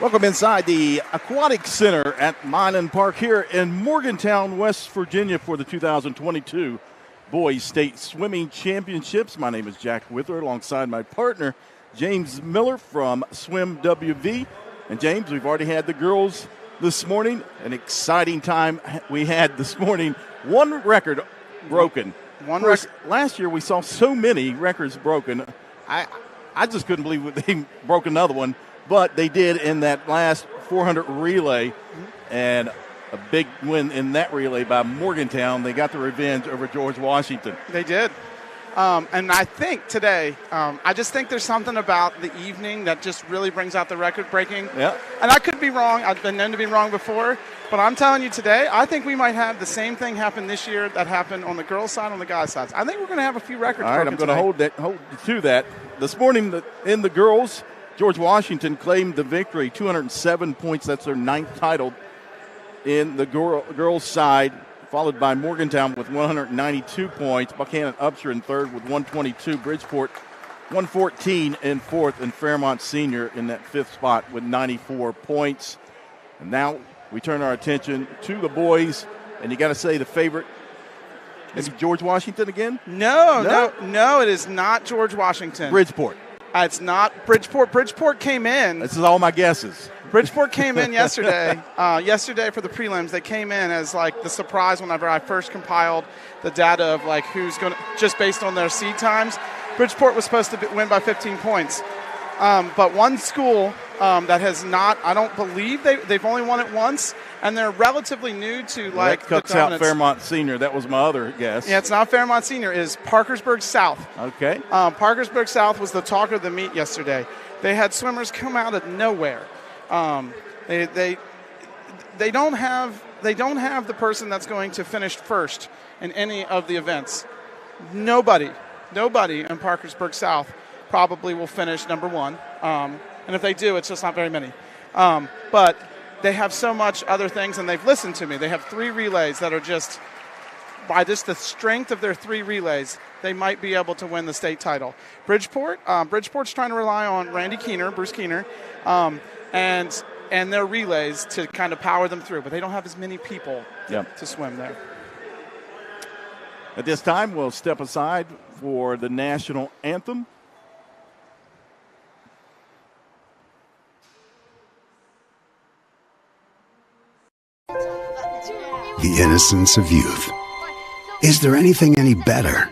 Welcome inside the Aquatic Center at Milan Park here in Morgantown, West Virginia for the 2022 Boys State Swimming Championships. My name is Jack Wither alongside my partner, James Miller from Swim WV. And James, we've already had the girls this morning. An exciting time we had this morning. One record broken. Last year we saw so many records broken. I just couldn't believe they broke another one. But they did in that last 400 relay, and a big win in that relay by Morgantown. They got the revenge over George Washington. They did. And I think today, I just think there's something about the evening that just really brings out the record breaking. Yeah. And I could be wrong. I've been known to be wrong before. But I'm telling you today, I think we might have the same thing happen this year that happened on the girls' side, on the guys' side. I think we're going to have a few records broken. All right, I'm going to hold to that. This morning in the girls, George Washington claimed the victory, 207 points. That's their 9th title in the girls' side, followed by Morgantown with 192 points. Buchanan Upshur in third with 122. Bridgeport 114 in fourth, and Fairmont Senior in that 5th spot with 94 points. And now we turn our attention to the boys, and you got to say the favorite. Is it George Washington again? No, it is not George Washington. Bridgeport. It's not Bridgeport. Bridgeport came in. This is all my guesses. Bridgeport came in yesterday. Yesterday for the prelims, they came in as like the surprise whenever I first compiled the data of like who's going to, just based on their seed times. Bridgeport was supposed to win by 15 points. But one school that has not, I don't believe they've only won it once, and they're relatively new to like that cuts out Fairmont Senior. That was my other guess. Yeah, it's not Fairmont Senior. It is Parkersburg South. Okay. Parkersburg South was the talk of the meet yesterday. They had swimmers come out of nowhere. They don't have the person that's going to finish first in any of the events. Nobody in Parkersburg South probably will finish number one. And if they do, it's just not very many. But they have so much other things, and they've listened to me. They have 3 relays that are just, by just the strength of their 3 relays, they might be able to win the state title. Bridgeport's trying to rely on Bruce Keener, and their relays to kind of power them through, but they don't have as many people to swim there. At this time, we'll step aside for the national anthem. The innocence of youth. Is there anything any better?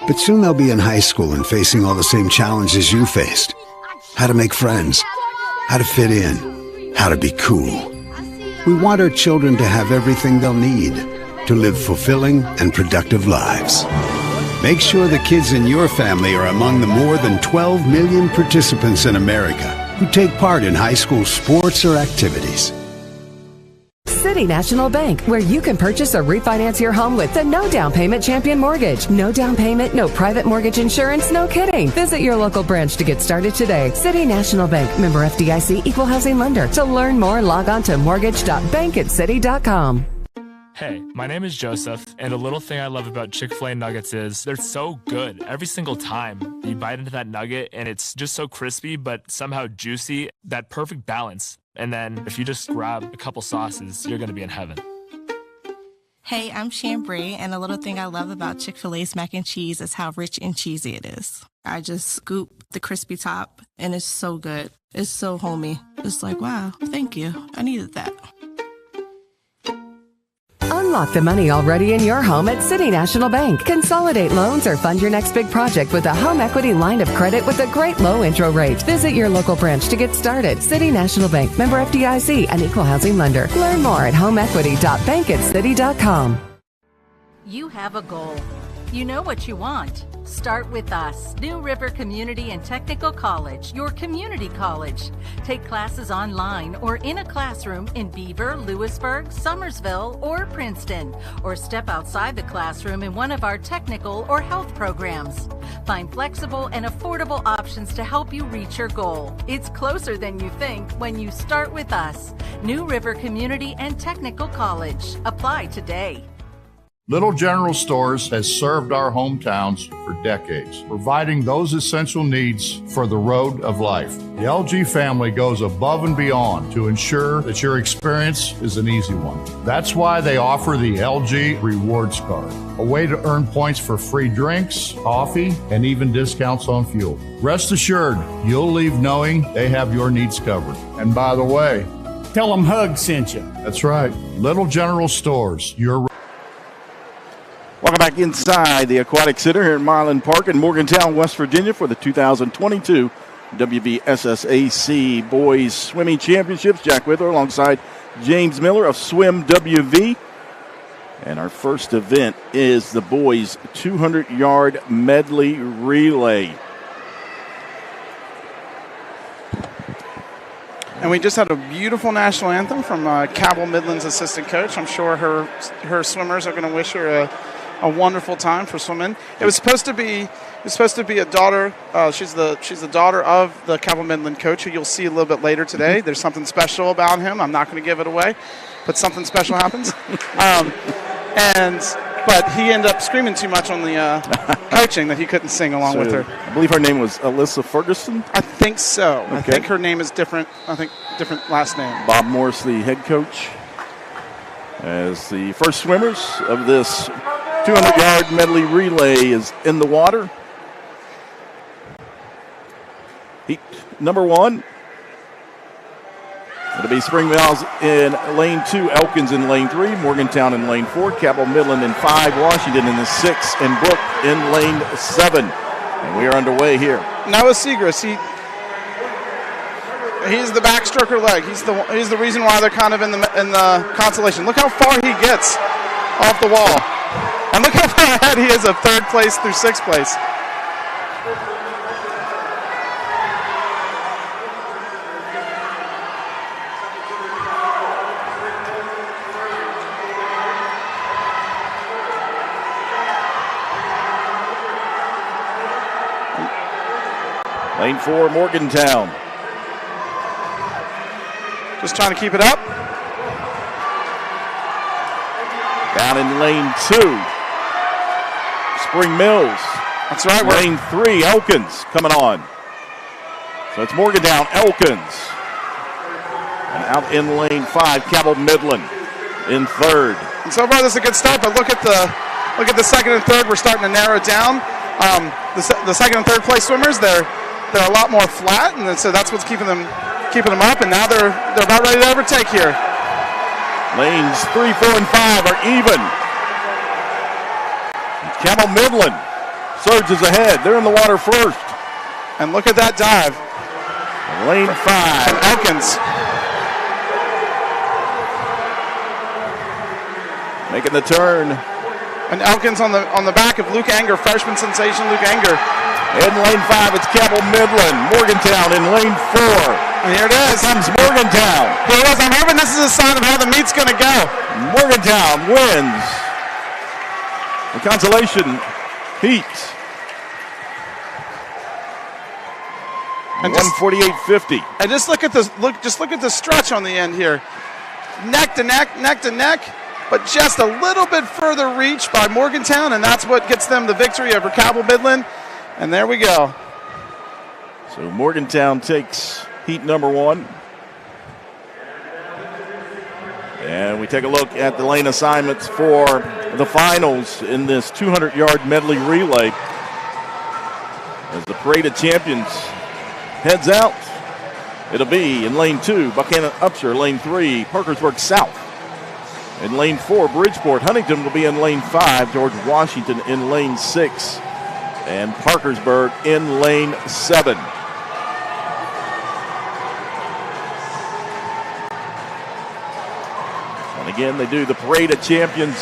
But soon they'll be in high school and facing all the same challenges you faced. How to make friends, how to fit in, how to be cool. We want our children to have everything they'll need to live fulfilling and productive lives. Make sure the kids in your family are among the more than 12 million participants in America who take part in high school sports or activities. City National Bank, where you can purchase or refinance your home with the no down payment Champion Mortgage. No down payment, no private mortgage insurance, no kidding. Visit your local branch to get started today. City National Bank, member FDIC, equal housing lender. To learn more, log on to mortgage.bankatcity.com. Hey, my name is Joseph, and a little thing I love about Chick-fil-A nuggets is they're so good every single time. You bite into that nugget, and it's just so crispy, but somehow juicy, that perfect balance. And then if you just grab a couple sauces, you're going to be in heaven. Hey, I'm Chambray, and a little thing I love about Chick-fil-A's mac and cheese is how rich and cheesy it is. I just scoop the crispy top, and it's so good. It's so homey. It's like, wow, thank you. I needed that. Unlock the money already in your home at City National Bank. Consolidate loans or fund your next big project with a home equity line of credit with a great low intro rate. Visit your local branch to get started. City National Bank, member FDIC, and equal housing lender. Learn more at homeequity.bankatcity.com. You have a goal. You know what you want. Start with us, New River Community and Technical College, your community college. Take classes online or in a classroom in Beaver, Lewisburg, Summersville, or Princeton, or step outside the classroom in one of our technical or health programs. Find flexible and affordable options to help you reach your goal. It's closer than you think when you start with us. New River Community and Technical College. Apply today. Little General Stores has served our hometowns for decades, providing those essential needs for the road of life. The LG family goes above and beyond to ensure that your experience is an easy one. That's why they offer the LG Rewards Card, a way to earn points for free drinks, coffee, and even discounts on fuel. Rest assured, you'll leave knowing they have your needs covered. And by the way, tell them Hug sent you. That's right. Little General Stores, your Welcome back inside the Aquatic Center here in Milan Park in Morgantown, West Virginia for the 2022 WVSSAC Boys Swimming Championships. Jack Wither alongside James Miller of Swim WV. And our first event is the boys 200-yard medley relay. And we just had a beautiful national anthem from Cabell Midland's assistant coach. I'm sure her swimmers are going to wish her a wonderful time for swimming. It was supposed to be a daughter. She's the daughter of the Cabell Midland coach, who you'll see a little bit later today. There's something special about him. I'm not going to give it away, but something special happens. But he ended up screaming too much on the coaching that he couldn't sing along with her. I believe her name was Alyssa Ferguson. I think so. Okay. I think her name is different. I think different last name. Bob Morris, the head coach, as the first swimmers of this 200-yard medley relay is in the water. Heat number 1. It'll be Spring Mills in lane 2, Elkins in lane 3, Morgantown in lane 4, Cabell Midland in 5, Washington in the 6, and Brook in lane 7. And we are underway here. Noah Segrist, he's the backstroker leg. He's the reason why they're kind of in the consolation. Look how far he gets off the wall. And look how far ahead he is of 3rd place through 6th place. Lane 4, Morgantown. Just trying to keep it up. Down in lane 2, Spring Mills. That's right. Lane 3, Elkins coming on. So it's Morgantown, Elkins. And out in lane 5, Cabell Midland in 3rd. And so far this is a good start, but look at the 2nd and 3rd. We're starting to narrow it down. The 2nd and 3rd place swimmers, they're a lot more flat, and so that's what's keeping them up. And now they're about ready to overtake here. Lanes 3, 4, and 5 are even. Cabell Midland surges ahead. They're in the water first. And look at that dive. Lane 5. And Elkins. Making the turn. And Elkins on the back of Luke Anger, freshman sensation Luke Anger. In lane 5, it's Cabell Midland. Morgantown in lane 4. And here it is. Here comes Morgantown. Here it is. I'm hoping this is a sign of how the meet's going to go. Morgantown wins the consolation heat. And 148.50. And just look at the stretch on the end here. Neck to neck, but just a little bit further reach by Morgantown, and that's what gets them the victory over Cabell Midland. And there we go. So Morgantown takes heat number 1. And we take a look at the lane assignments for the finals in this 200-yard medley relay. As the parade of champions heads out, it'll be in lane 2, Buchanan Upshur, lane 3, Parkersburg South. In lane 4, Bridgeport. Huntington will be in lane 5, George Washington in lane 6, and Parkersburg in lane 7. And again, they do the Parade of Champions,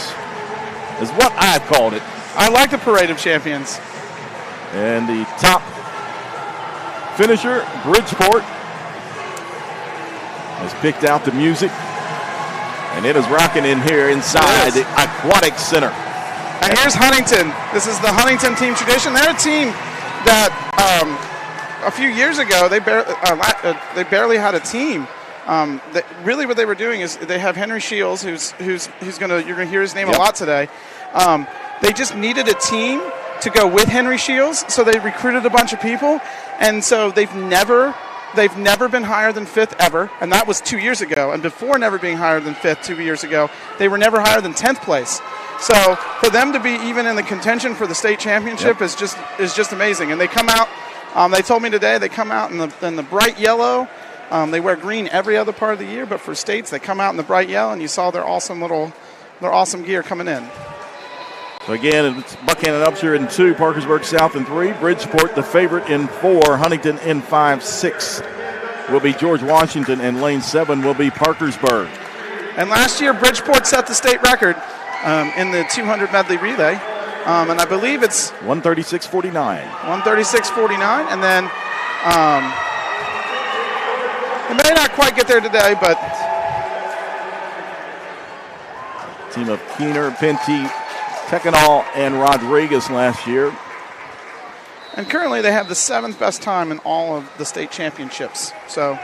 is what I've called it. I like the Parade of Champions. And the top finisher, Bridgeport, has picked out the music. And it is rocking in here inside the Aquatic Center. And here's Huntington. This is the Huntington Team tradition. They're a team that a few years ago, they barely had a team. Really what they were doing is they have Henry Shields, you're going to hear his name a lot today. They just needed a team to go with Henry Shields, so they recruited a bunch of people, and so they've never been higher than 5th ever, and that was 2 years ago. And before never being higher than 5th 2 years ago, they were never higher than 10th place. So for them to be even in the contention for the state championship is just amazing. And they come out. They told me today they come out in the bright yellow. They wear green every other part of the year, but for states they come out in the bright yellow, and you saw their awesome gear coming in. So again, it's Buchanan Upshur in 2, Parkersburg South in 3, Bridgeport the favorite in 4, Huntington in 5, 6 will be George Washington, and lane 7 will be Parkersburg. And last year, Bridgeport set the state record in the 200 medley relay, and I believe it's 136.49. 136.49, and then they may not quite get there today, but team of Keener, Penty, Tekanal, and Rodriguez last year. And currently they have the 7th best time in all of the state championships. So,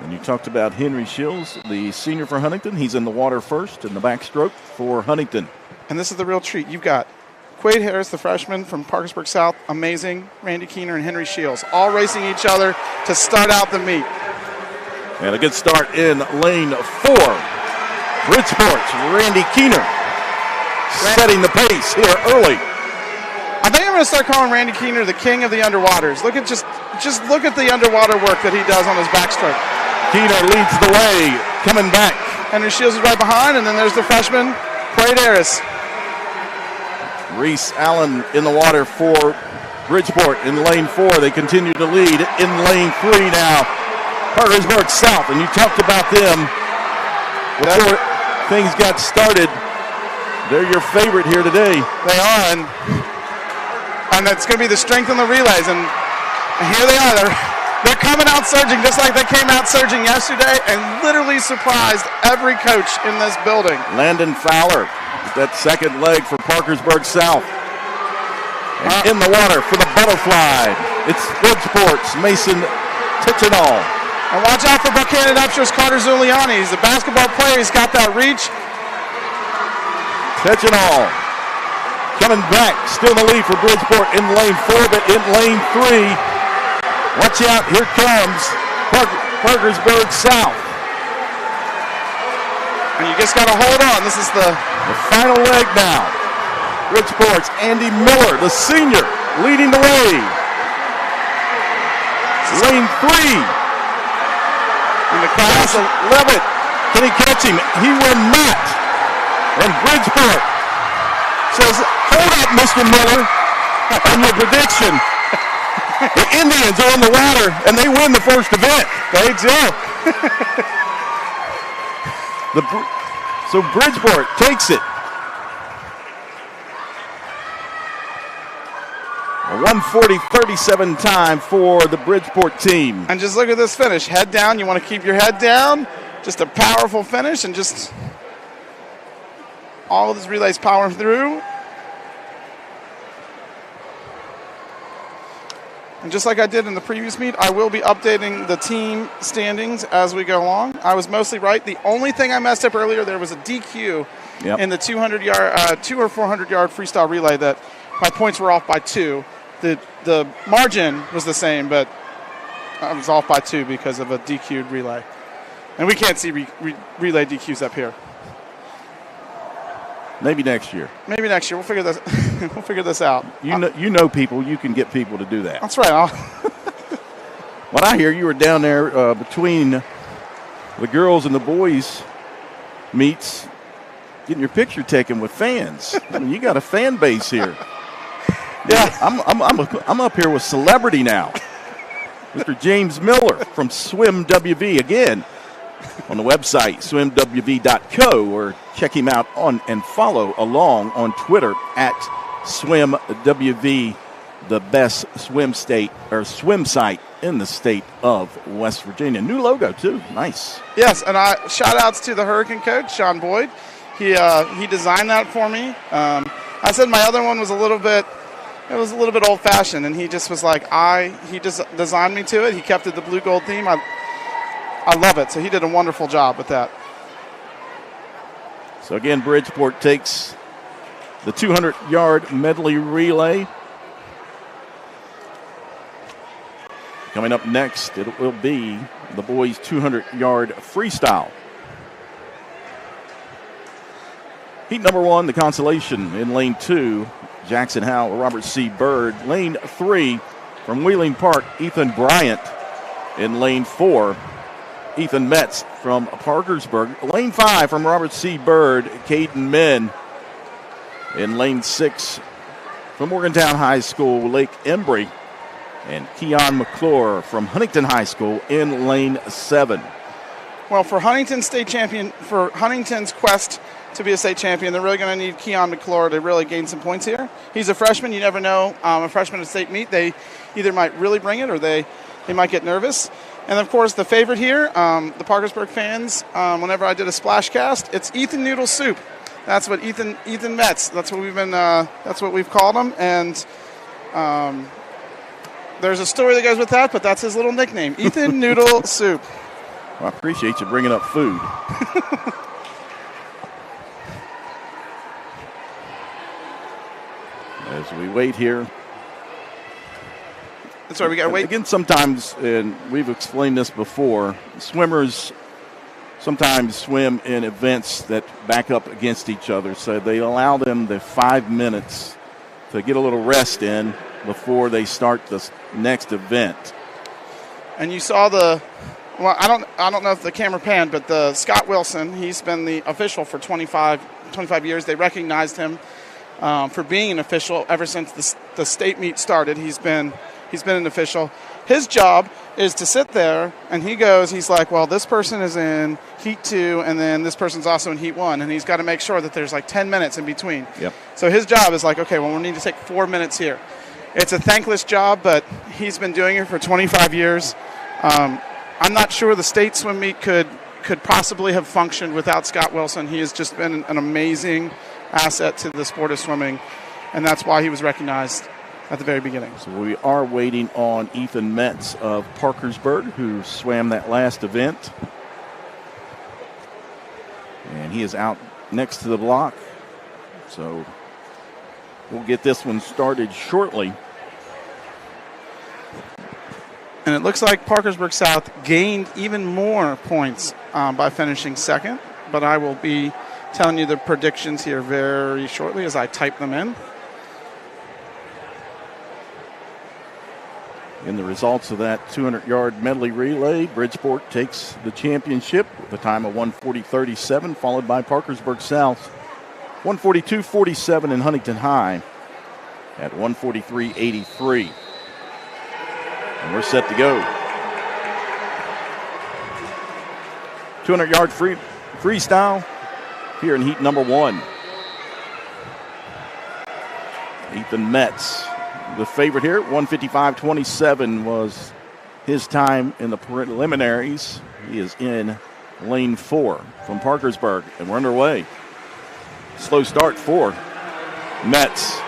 and you talked about Henry Shields, the senior for Huntington. He's in the water first in the backstroke for Huntington. And this is the real treat. You've got Quade Harris, the freshman from Parkersburg South, amazing. Randy Keener and Henry Shields, all racing each other to start out the meet. And a good start in lane 4. Bridgeport's Randy Keener setting the pace here early. I think I'm going to start calling Randy Keener the king of the underwaters. Look at just look at the underwater work that he does on his backstroke. Keener leads the way, coming back. Henry Shields is right behind, and then there's the freshman, Quade Harris. Reese Allen in the water for Bridgeport in lane 4. They continue to lead in lane 3 now. Parkersburg South, and you talked about them before things got started. They're your favorite here today. They are, and that's going to be the strength in the relays. And here they are. They're coming out surging just like they came out surging yesterday and literally surprised every coach in this building. Landon Fowler with that second leg for Parkersburg South. And in the water for the butterfly, it's Bridgeport's Mason Tichenall. And watch out for Buchanan Upshur's Carter Zuliani. He's a basketball player. He's got that reach. Tichenall coming back, still in the lead for Bridgeport in lane 4, but in lane 3. Watch out, here comes Parkersburg South. And you just got to hold on. This is the final leg now. Bridgeport's Andy Miller, the senior, leading the way. Lane 3. And the crowd love it. Can he catch him? He will not. And Bridgeport says, hold up, Mr. Miller, on your prediction. The Indians are in the water, and they win the first event. They do. So Bridgeport takes it. A 1:40.37 time for the Bridgeport team. And just look at this finish. Head down. You want to keep your head down. Just a powerful finish, and just all of these relays powering through. And just like I did in the previous meet, I will be updating the team standings as we go along. I was mostly right. The only thing I messed up earlier, there was a DQ in the 200-yard, 200 or 400-yard freestyle relay that my points were off by 2. The margin was the same, but I was off by 2 because of a DQ'd relay. And we can't see relay DQs up here. Maybe next year. Maybe next year. We'll figure this. We'll figure this out. You know people. You can get people to do that. That's right. What I hear, you were down there between the girls and the boys meets, getting your picture taken with fans. I mean, you got a fan base here. Yeah, I'm up here with celebrity now. Mr. James Miller from Swim WV again. On the website, swimwv.co, or check him out on and follow along on Twitter at SwimWV, the best swim site in the state of West Virginia. New logo, too. Nice. Yes, and shout-outs to the Hurricane coach, Sean Boyd. He designed that for me. I said my other one was a little bit it was a little bit old-fashioned, and he just was like, he just designed me to it. He kept it the blue-gold theme. I love it. So he did a wonderful job with that. So again, Bridgeport takes the 200-yard medley relay. Coming up next, it will be the boys' 200-yard freestyle. Heat number 1, the consolation in lane 2, Jackson Howell, Robert C. Byrd. Lane 3 from Wheeling Park, Ethan Bryant. In lane 4, Ethan Metz from Parkersburg. Lane 5 from Robert C. Byrd, Caden Min. In lane 6 from Morgantown High School, Lake Embry. And Keon McClure from Huntington High School in lane 7. Well, for Huntington's quest to be a state champion, they're really going to need Keon McClure to really gain some points here. He's a freshman. You never know. A freshman at state meet, they either might really bring it or they might get nervous. And, of course, the favorite here, the Parkersburg fans, whenever I did a splash cast, it's Ethan Noodle Soup. That's what Ethan Metz. That's what we've called him. And there's a story that goes with that, but that's his little nickname, Ethan Noodle Soup. Well, I appreciate you bringing up food. As we wait here. That's right, we got to wait. Again, sometimes, and we've explained this before, swimmers sometimes swim in events that back up against each other. So they allow them the 5 minutes to get a little rest in before they start the next event. And you saw I don't know if the camera panned, but the Scott Wilson, he's been the official for 25 years. They recognized him for being an official ever since the state meet started. He's been an official. His job is to sit there, and he's like, well, this person is in Heat 2, and then this person's also in Heat 1, and he's got to make sure that there's like 10 minutes in between. Yep. So his job is like, okay, well, we need to take 4 minutes here. It's a thankless job, but he's been doing it for 25 years. I'm not sure the state swim meet could possibly have functioned without Scott Wilson. He has just been an amazing asset to the sport of swimming, and that's why he was recognized at the very beginning. So we are waiting on Ethan Metz of Parkersburg, who swam that last event. And he is out next to the block. So we'll get this one started shortly. And it looks like Parkersburg South gained even more points by finishing second. But I will be telling you the predictions here very shortly as I type them in. In the results of that 200-yard medley relay, Bridgeport takes the championship with a time of 1:40.37, followed by Parkersburg South, 1:42.47 in Huntington High at 1:43.83. And we're set to go. 200-yard freestyle here in heat number 1. Ethan Metz, the favorite here, 1:55.27 was his time in the preliminaries. He is in lane 4 from Parkersburg, and we're underway. Slow start for Metz.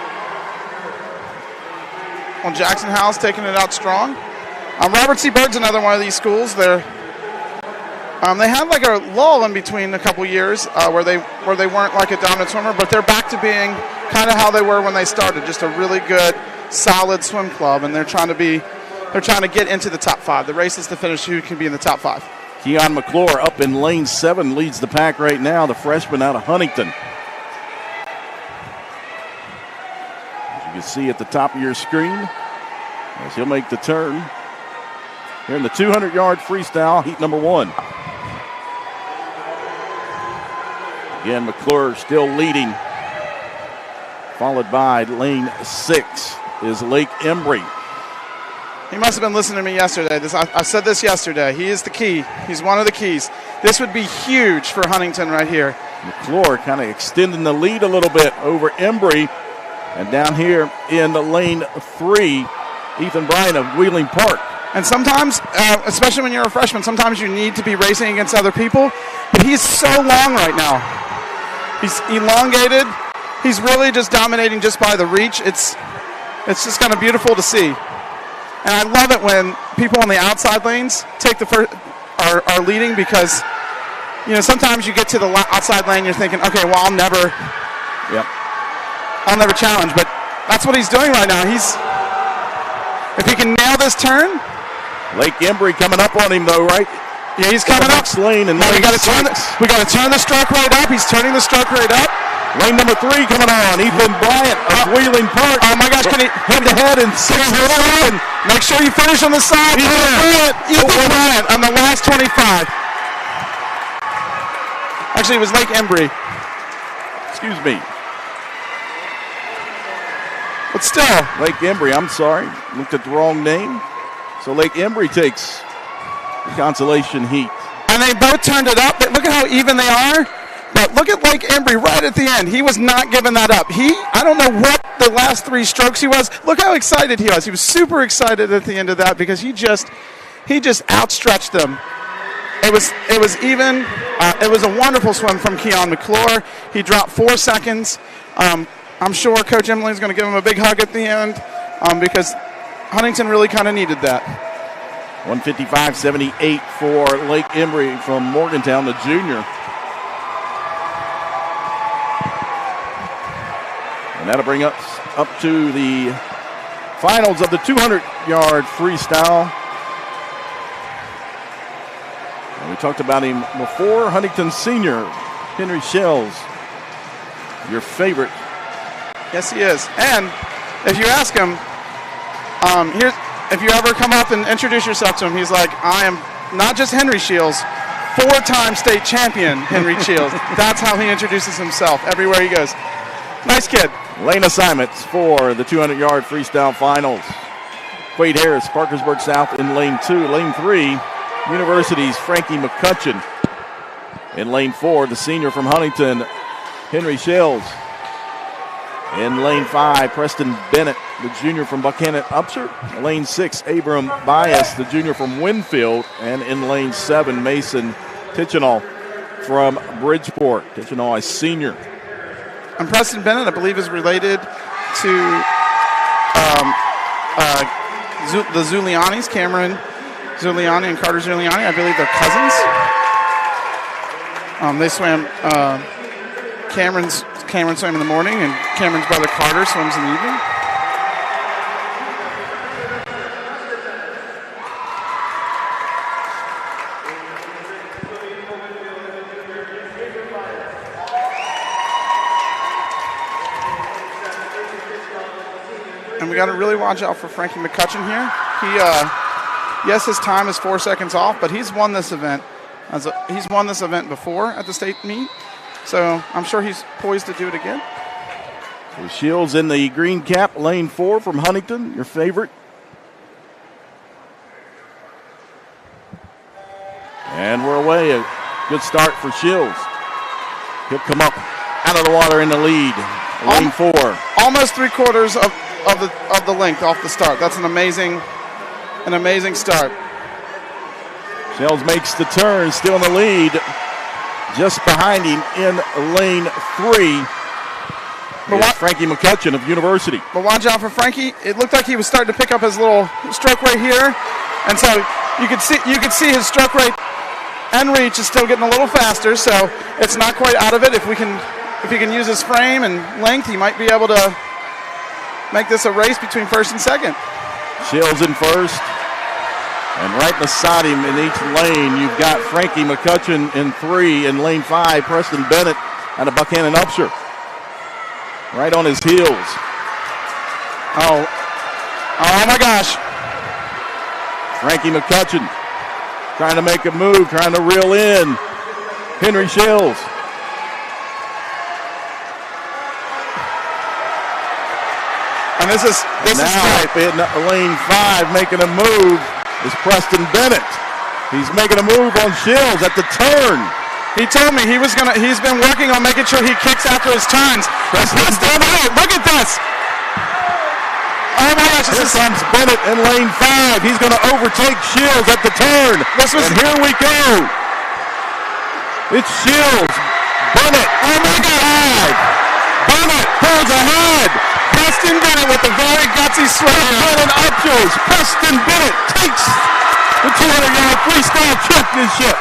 Well, Jackson Howell's taking it out strong. Robert C. Byrd's another one of these schools. They had like a lull in between a couple years where they weren't like a dominant swimmer, but they're back to being kind of how they were when they started, just a really good, solid swim club, and they're trying to get into the top 5. The race is to finish who can be in the top 5. Keon McClure up in lane 7 leads the pack right now, the freshman out of Huntington. As you can see at the top of your screen, as he'll make the turn here in the 200-yard freestyle, heat number 1. Again, McClure still leading, followed by lane 6 is Lake Embry. He must have been listening to me yesterday. I said this yesterday. He is the key. He's one of the keys. This would be huge for Huntington right here. McClure kind of extending the lead a little bit over Embry. And down here in the lane 3, Ethan Bryant of Wheeling Park. And sometimes, especially when you're a freshman, sometimes you need to be racing against other people. But he's so long right now. He's elongated. He's really just dominating just by the reach. It's just kind of beautiful to see. And I love it when people on the outside lanes take the first, are leading, because sometimes you get to the outside lane, you're thinking, okay, well, I'll never challenge. But that's what he's doing right now. If he can nail this turn. Lake Embry coming up on him though, right? Yeah, he's coming up. Lane and we got to turn the stroke rate up. He's turning the stroke rate up. Lane number 3 coming on. Ethan Bryant of Wheeling Park. Oh my gosh, can he head to head in 6-7? Make sure you finish on the side. Ethan Bryant on the last 25. Actually, it was Lake Embry. Excuse me. But still. Lake Embry, I'm sorry. Looked at the wrong name. So Lake Embry takes the consolation heat. And they both turned it up. Look at how even they are. But look at Lake Embry right at the end. He was not giving that up. I don't know what the last 3 strokes he was. Look how excited he was. He was super excited at the end of that, because he just outstretched them. It was even. It was a wonderful swim from Keon McClure. He dropped 4 seconds. I'm sure Coach Emily's going to give him a big hug at the end, because Huntington really kind of needed that. 155.78 for Lake Embry from Morgantown, the junior. And that'll bring us up to the finals of the 200-yard freestyle. And we talked about him before. Huntington senior Henry Shells, your favorite. Yes, he is. And if you ask him, if you ever come up and introduce yourself to him, he's like, I am not just Henry Shields, 4-time state champion Henry Shields. That's how he introduces himself everywhere he goes. Nice kid. Lane assignments for the 200-yard freestyle finals. Quade Harris, Parkersburg South in lane 2. Lane 3, University's Frankie McCutcheon. In lane 4, the senior from Huntington, Henry Shells. In lane 5, Preston Bennett, the junior from Buchanan Upshur. Lane 6, Abram Bias, the junior from Winfield. And in lane 7, Mason Tichenall from Bridgeport. Tichenall, a senior. And Preston Bennett, I believe, is related to the Zulianis, Cameron Zuliani and Carter Zuliani. I believe they're cousins. They swam. Cameron swam in the morning, and Cameron's brother Carter swims in the evening. And we got to really watch out for Frankie McCutcheon here. Yes, his time is 4 seconds off, but he's won this event. He's won this event before at the state meet, so I'm sure he's poised to do it again. So Shields in the green cap, lane 4 from Huntington, your favorite. And we're away. A good start for Shields. He'll come up out of the water in the lead. Lane 4. Almost 3/4 of the length off the start. That's an amazing start. Shells makes the turn, still in the lead. Just behind him in lane 3 is Frankie McCutcheon of University. But watch out for Frankie. It looked like he was starting to pick up his little stroke rate here, and so you could see his stroke rate and reach is still getting a little faster. So it's not quite out of it. If he can use his frame and length, he might be able to make this a race between first and second. Shields in first. And right beside him in each lane, you've got Frankie McCutcheon in 3. In lane 5, Preston Bennett out of Buchanan Upshur. Right on his heels. Oh my gosh. Frankie McCutcheon trying to make a move, trying to reel in Henry Shells. And this is in lane 5 making a move is Preston Bennett. He's making a move on Shells at the turn. He told me he's been working on making sure he kicks after his turns. Look at this. Oh my gosh, Here comes Bennett in lane 5. He's going to overtake Shells at the turn. And here we go. It's Shells, Bennett, oh my God. Bennett pulls ahead. Preston Bennett with a very gutsy swing. Bennett up choice. Preston Bennett takes the 200-yard freestyle championship.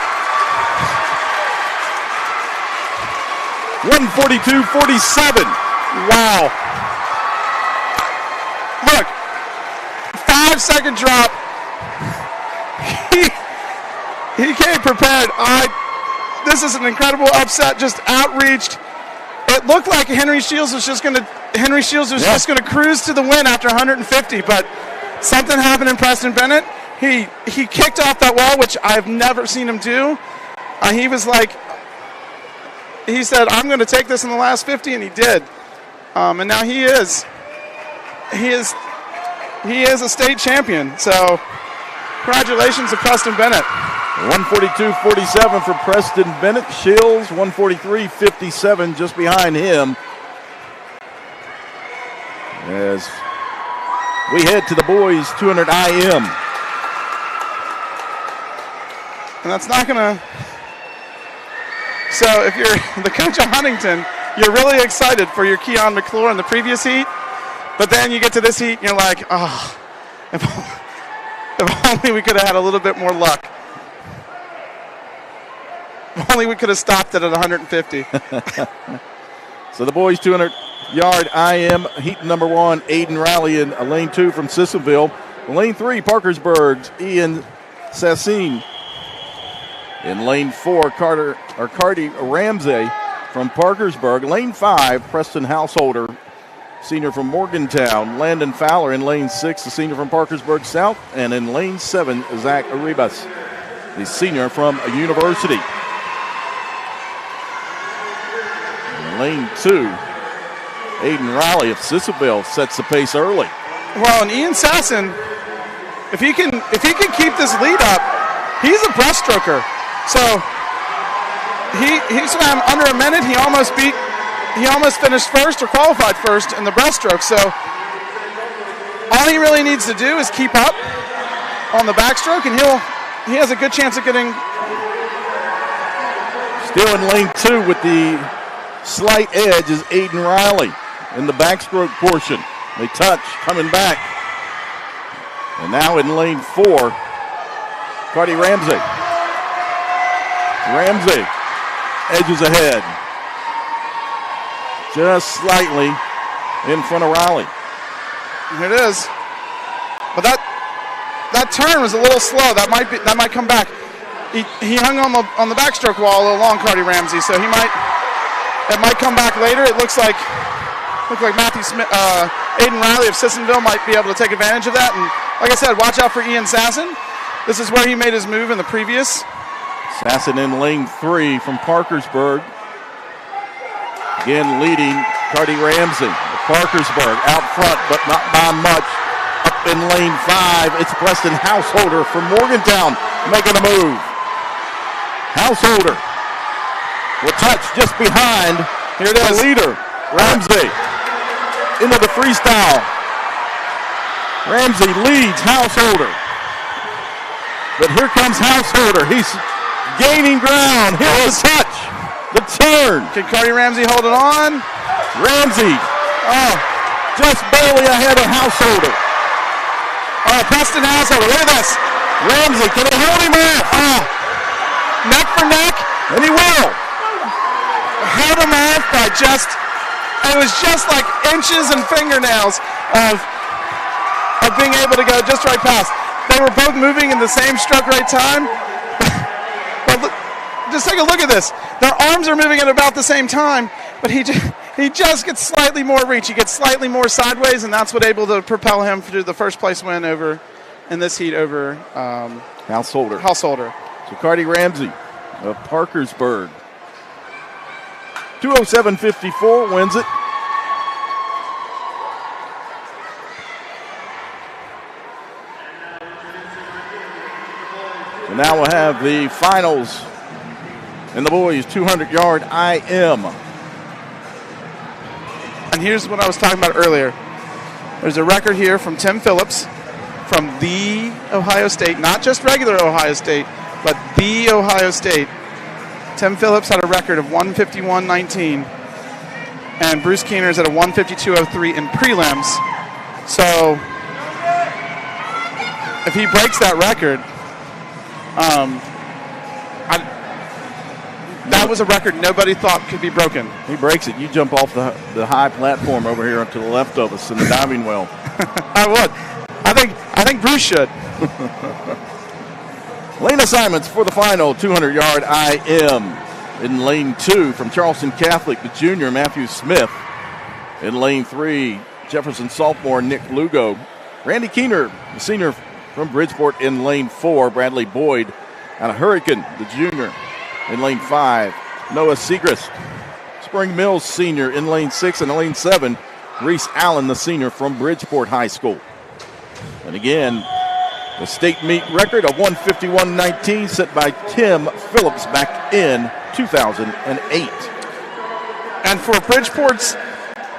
142.47. Wow. Look, 5-second drop. He came prepared. This is an incredible upset, just outreached. It looked like Henry Shields was just going to cruise to the win after 150, but something happened in Preston Bennett. He kicked off that wall, which I've never seen him do. He said, I'm going to take this in the last 50, and he did. And now he is a state champion. So congratulations to Preston Bennett. 142.47 for Preston Bennett. Shields 143.57 just behind him. As we head to the boys 200 IM. And that's not going to... So if you're the coach of Huntington, you're really excited for your Keon McClure in the previous heat. But then you get to this heat and you're like, oh, if only we could have had a little bit more luck. If only we could have stopped it at 150. So the boys 200-yard IM, heat number 1, Aiden Riley in lane 2 from Sissonville. Lane 3, Parkersburg's Ian Sassine. In lane 4, Cardi Ramsey from Parkersburg. Lane 5, Preston Householder, senior from Morgantown. Landon Fowler in lane 6, the senior from Parkersburg South. And in lane 7, Zach Arribas, the senior from a university. In lane 2, Aiden Riley of Sissonville sets the pace early. Well, and Ian Sasson, if he can keep this lead up, he's a breaststroker. So he swam under a minute. He almost finished first or qualified first in the breaststroke. So all he really needs to do is keep up on the backstroke, and he has a good chance of getting. Still in lane 2 with the slight edge is Aiden Riley in the backstroke portion. They touch, coming back. And now in lane 4, Cardi Ramsey. Ramsey edges ahead. Just slightly in front of Riley. Here it is. But that turn was a little slow. That might come back. He hung on the backstroke wall a little long, Cardi Ramsey, so it might come back later. It looks like Matthew Smith, Aiden Riley of Sissonville might be able to take advantage of that. And like I said, watch out for Ian Sasson. This is where he made his move in the previous. Sasson in lane 3 from Parkersburg. Again leading Cardi Ramsey. Parkersburg out front, but not by much. Up in lane 5, it's Preston Householder from Morgantown making a move. Householder will touch just behind Here it is. the leader, Ramsey, into the freestyle. Ramsey leads Householder. But here comes Householder. He's gaining ground. Here's the touch. The turn. Can Cardi Ramsey hold it on? Ramsey, just barely ahead of Householder. Preston Householder, look at this. Ramsey, can he hold him off? Neck for neck. And he will. Held him off by it was just like inches and fingernails of being able to go just right past. They were both moving in the same stroke right time. But look, just take a look at this. Their arms are moving at about the same time, but he just gets slightly more reach. He gets slightly more sideways, and that's what able to propel him to the first place win in this heat over Householder. So Cardi Ramsey of Parkersburg. 207.54 wins it. So now we'll have the finals in the boys 200-yard IM. And here's what I was talking about earlier. There's a record here from Tim Phillips from the Ohio State, not just regular Ohio State, but the Ohio State. Tim Phillips had a record of 151.19. and Bruce Keener's at a 1:52.03 in prelims. So if he breaks that record, that was a record nobody thought could be broken. He breaks it. You jump off the high platform over here to the left of us in the diving well. I would. I think Bruce should. Lane assignments for the final 200-yard IM. In lane 2 from Charleston Catholic, the junior Matthew Smith. In lane 3, Jefferson sophomore Nick Lugo. Randy Keener, the senior from Bridgeport. In lane 4, Bradley Boyd out of Hurricane, the junior. In lane 5, Noah Segrist. Spring Mills senior in lane 6. And in lane 7, Reese Allen, the senior from Bridgeport High School. And again, the state meet record of 151.19 set by Tim Phillips back in 2008. And for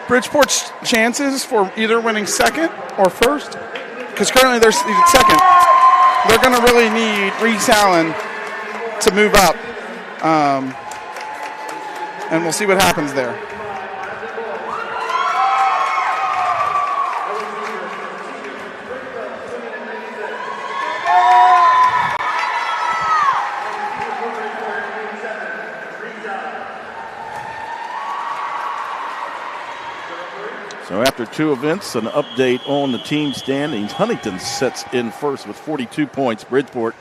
Bridgeport's chances for either winning second or first, because currently they're seated second, they're going to really need Reese Allen to move up. And we'll see what happens there. So after 2 events, an update on the team standings. Huntington sets in first with 42 points. Bridgeport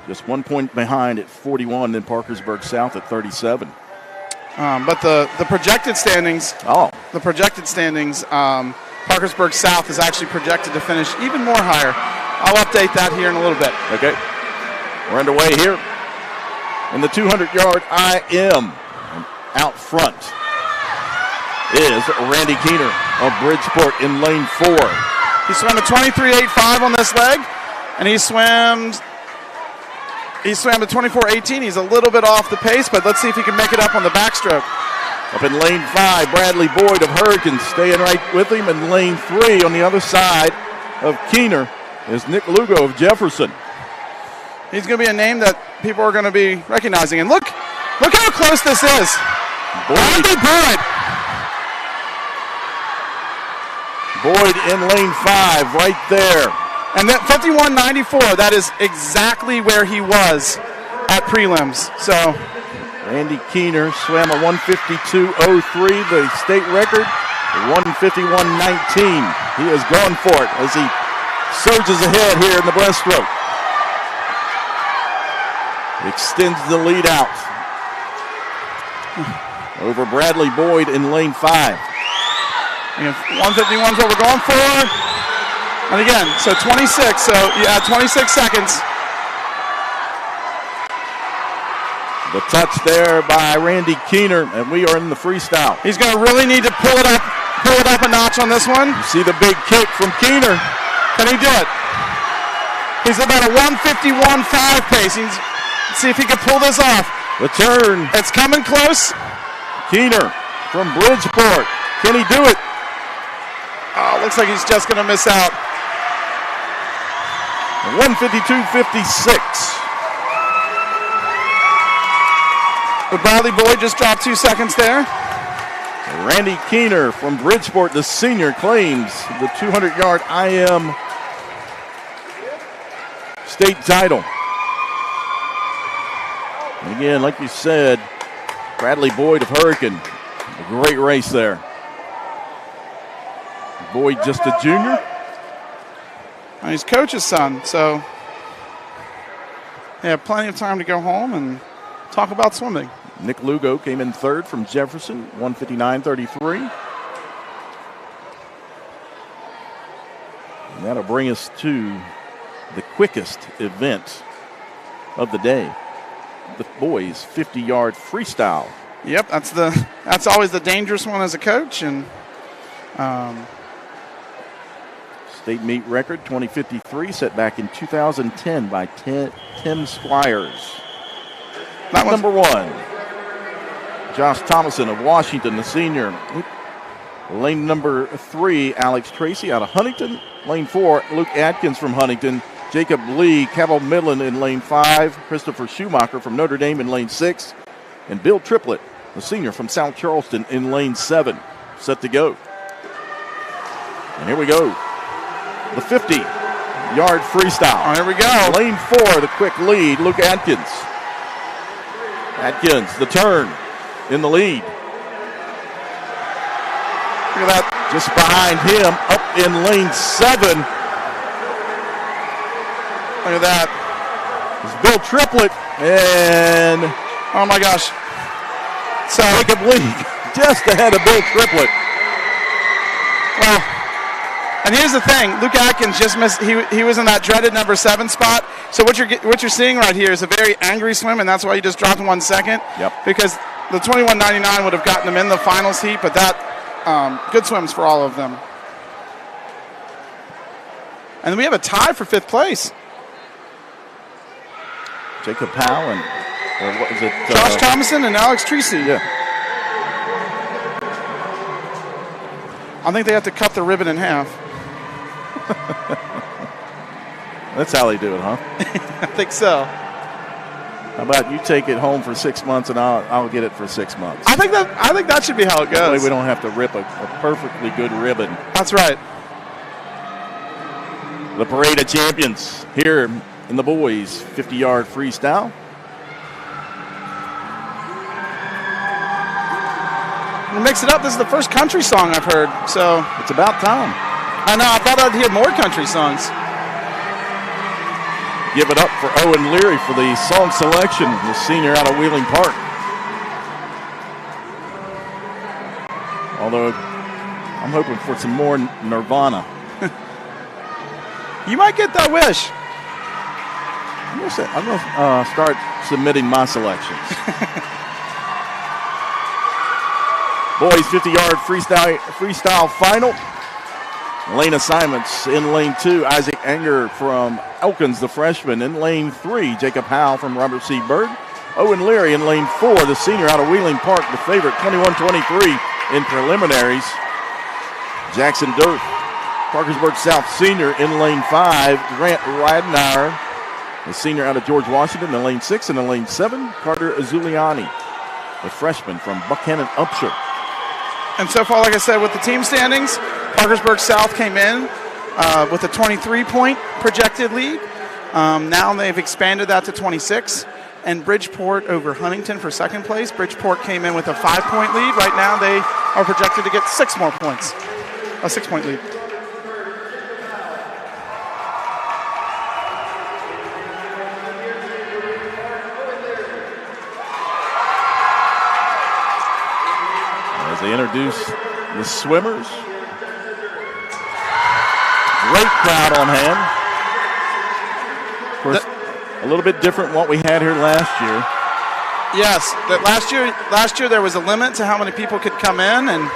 just 1 point behind at 41, then Parkersburg South at 37. But the projected standings, Parkersburg South is actually projected to finish even more higher. I'll update that here in a little bit. Okay. We're underway here in the 200-yard IM. And out front is Randy Keener of Bridgeport in lane 4. He swam a 23.85 on this leg, and he swam a 24.18. He's a little bit off the pace, but let's see if he can make it up on the backstroke. Up in lane 5, Bradley Boyd of Hurricane staying right with him. In lane 3 on the other side of Keener is Nick Lugo of Jefferson. He's going to be a name that people are going to be recognizing. And look how close this is. Bradley Boyd. Boyd in lane 5 right there. And that 51.94, that is exactly where he was at prelims. So Randy Keener swam a 152.03, the state record, 151.19. He is going for it as he surges ahead here in the breaststroke. Extends the lead out over Bradley Boyd in lane 5. 151 is what we're going for. And again, so 26, so you add 26 seconds. The touch there by Randy Keener, and we are in the freestyle. He's going to really need to pull it up a notch on this one. You see the big kick from Keener. Can he do it? He's about a 151.5 pace. Let's see if he can pull this off. The turn. It's coming close. Keener from Bridgeport. Can he do it? Oh, looks like he's just going to miss out. 152.56. But Bradley Boyd just dropped 2 seconds there. Randy Keener from Bridgeport, the senior, claims the 200-yard IM state title. And again, like you said, Bradley Boyd of Hurricane, a great race there. Boyd just a junior. And he's coach's son, so they have plenty of time to go home and talk about swimming. Nick Lugo came in third from Jefferson, 159.33. And that'll bring us to the quickest event of the day, the boys' 50-yard freestyle. Yep, that's always the dangerous one as a coach. And state meet record 2053 set back in 2010 by Tim Squiers. Number 1, Josh Thomason of Washington, the senior. Lane number 3, Alex Tracy out of Huntington. Lane 4, Luke Atkins from Huntington. Jacob Lee, Cabell Midland in lane 5. Christopher Schumacher from Notre Dame in lane 6. And Bill Triplett the senior from South Charleston, in lane 7. Set to go. And here we go. The 50-yard freestyle. Oh, here we go. Lane 4, the quick lead, Luke Atkins. Atkins, the turn in the lead. Look at that. Just behind him, up in lane 7. Look at that. It's Bill Triplett and oh my gosh. So Jacob Lee just ahead of Bill Triplett. Well, and here's the thing: Luke Atkins just missed. He was in that dreaded number 7 spot. So what you're seeing right here is a very angry swim, and that's why he just dropped 1 second. Yep. Because the 21.99 would have gotten him in the finals heat, but that good swims for all of them. And we have a tie for 5th place. Jacob Powell and or what is it? Josh Thomason and Alex Treacy. Yeah. I think they have to cut the ribbon in half. That's how they do it, huh? I think so. How about you take it home for 6 months and I'll get it for 6 months. I think that should be how it That way goes. we don't have to rip a perfectly good ribbon. That's right. The parade of champions here in the boys 50-yard freestyle. We'll mix it up. This is the first country song I've heard, so It's about time. I know. I thought I'd hear more country songs. Give it up for Owen Leary for the song selection, the senior out of Wheeling Park. Although I'm hoping for some more Nirvana. You might get that wish. I'm going to start submitting my selections. Boys 50-yard freestyle final. Lane assignments in lane 2, Isaac Anger from Elkins, the freshman. In lane 3, Jacob Howell from Robert C. Byrd. Owen Leary in lane 4, the senior out of Wheeling Park, the favorite, 21-23 in preliminaries. Jackson Durf, Parkersburg South senior in lane 5, Grant Ridenauer, the senior out of George Washington in lane 6. And in lane 7, Carter Azuliani, the freshman from Buchanan Upshur. And so far, like I said, with the team standings, Parkersburg South came in with a 23-point projected lead. Now they've expanded that to 26. And Bridgeport over Huntington for 2nd place. Bridgeport came in with a 5-point lead. Right now they are projected to get 6 more points. A 6-point lead. As they introduce the swimmers. Great crowd on hand. Of course, a little bit different what we had here last year. Yes, last year there was a limit to how many people could come in, and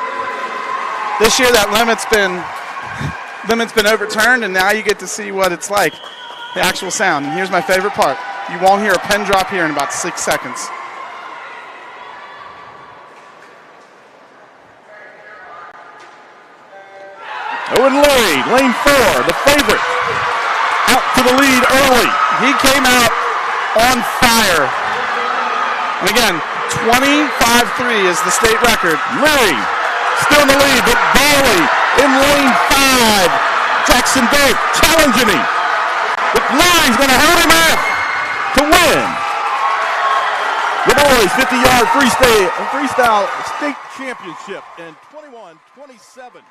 this year that limit's been overturned, and now you get to see what it's like, the actual sound. And here's my favorite part: you won't hear a pin drop here in about 6 seconds. Owen Leary, lane 4, the favorite, out to the lead early. He came out on fire. And again, 25-3 is the state record. Leary still in the lead, but Bailey in lane 5. Jackson Dave challenging him. But Leary's going to hold him off to win the boys 50-yard freestyle state championship in 21-27.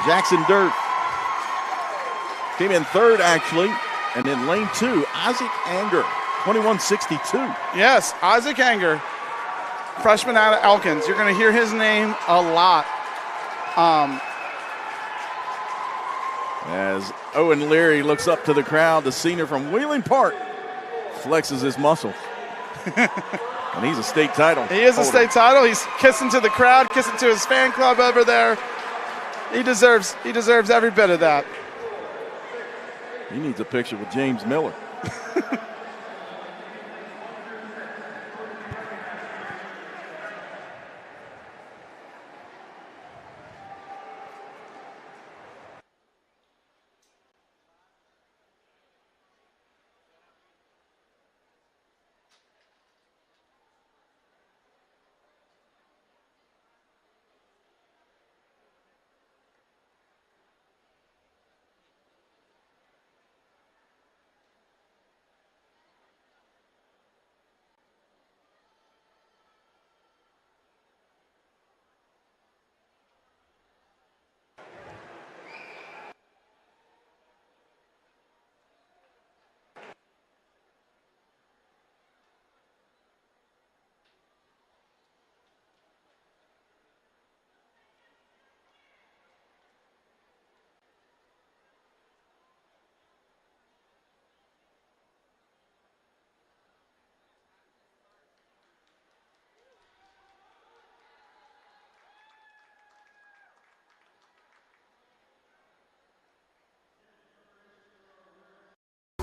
Jackson Dirt came in 3rd, actually, and in lane 2, Isaac Anger, 21-62. Yes, Isaac Anger, freshman out of Elkins. You're going to hear his name a lot. As Owen Leary looks up to the crowd, the senior from Wheeling Park flexes his muscle. And he's a state title. He is a state title. He's kissing to the crowd, kissing to his fan club over there. He deserves every bit of that. He needs a picture with James Miller.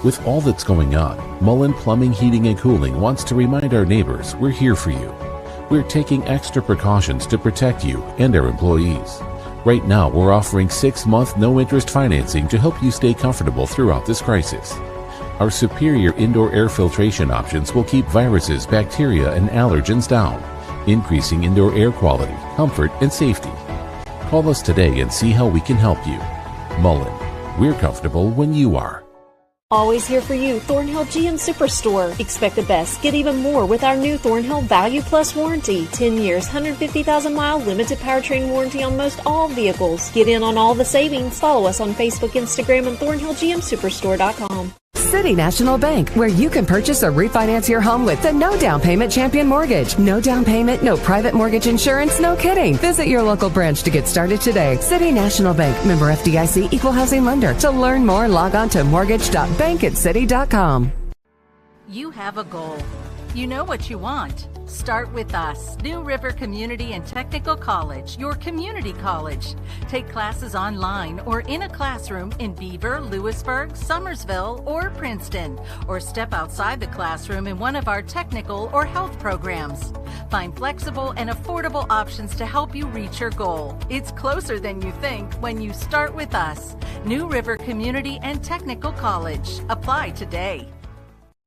With all that's going on, Mullen Plumbing, Heating, and Cooling wants to remind our neighbors we're here for you. We're taking extra precautions to protect you and our employees. Right now, we're offering 6-month no-interest financing to help you stay comfortable throughout this crisis. Our superior indoor air filtration options will keep viruses, bacteria, and allergens down, increasing indoor air quality, comfort, and safety. Call us today and see how we can help you. Mullen, we're comfortable when you are. Always here for you, Thornhill GM Superstore. Expect the best, get even more with our new Thornhill Value Plus warranty. 10 years, 150,000-mile limited powertrain warranty on most all vehicles. Get in on all the savings. Follow us on Facebook, Instagram, and ThornhillGMSuperstore.com. City National Bank, where you can purchase or refinance your home with the no down payment champion mortgage. No down payment, no private mortgage insurance, no kidding. Visit your local branch to get started today. City National Bank, member FDIC, equal housing lender. To learn more, log on to mortgage.bankatcity.com. You have a goal. You know what you want. Start with us, New River Community and Technical College, your community college. Take classes online or in a classroom in Beaver, Lewisburg, Summersville, or Princeton, or step outside the classroom in one of our technical or health programs. Find flexible and affordable options to help you reach your goal. It's closer than you think when you start with us, New River Community and Technical College. Apply today.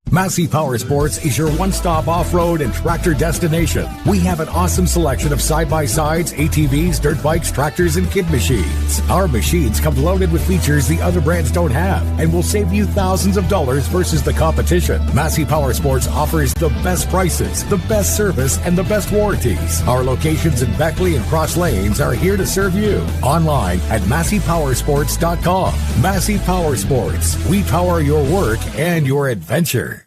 Massey Powersports is your one-stop off-road and tractor destination. We have an awesome selection of side-by-sides, ATVs, dirt bikes, tractors, and kid machines. Our machines come loaded with features the other brands don't have and will save you thousands of dollars versus the competition. Massey Powersports offers the best prices, the best service, and the best warranties. Our locations in Beckley and Cross Lanes are here to serve you. Online at MasseyPowersports.com. Massey Powersports. We power your work and your adventure.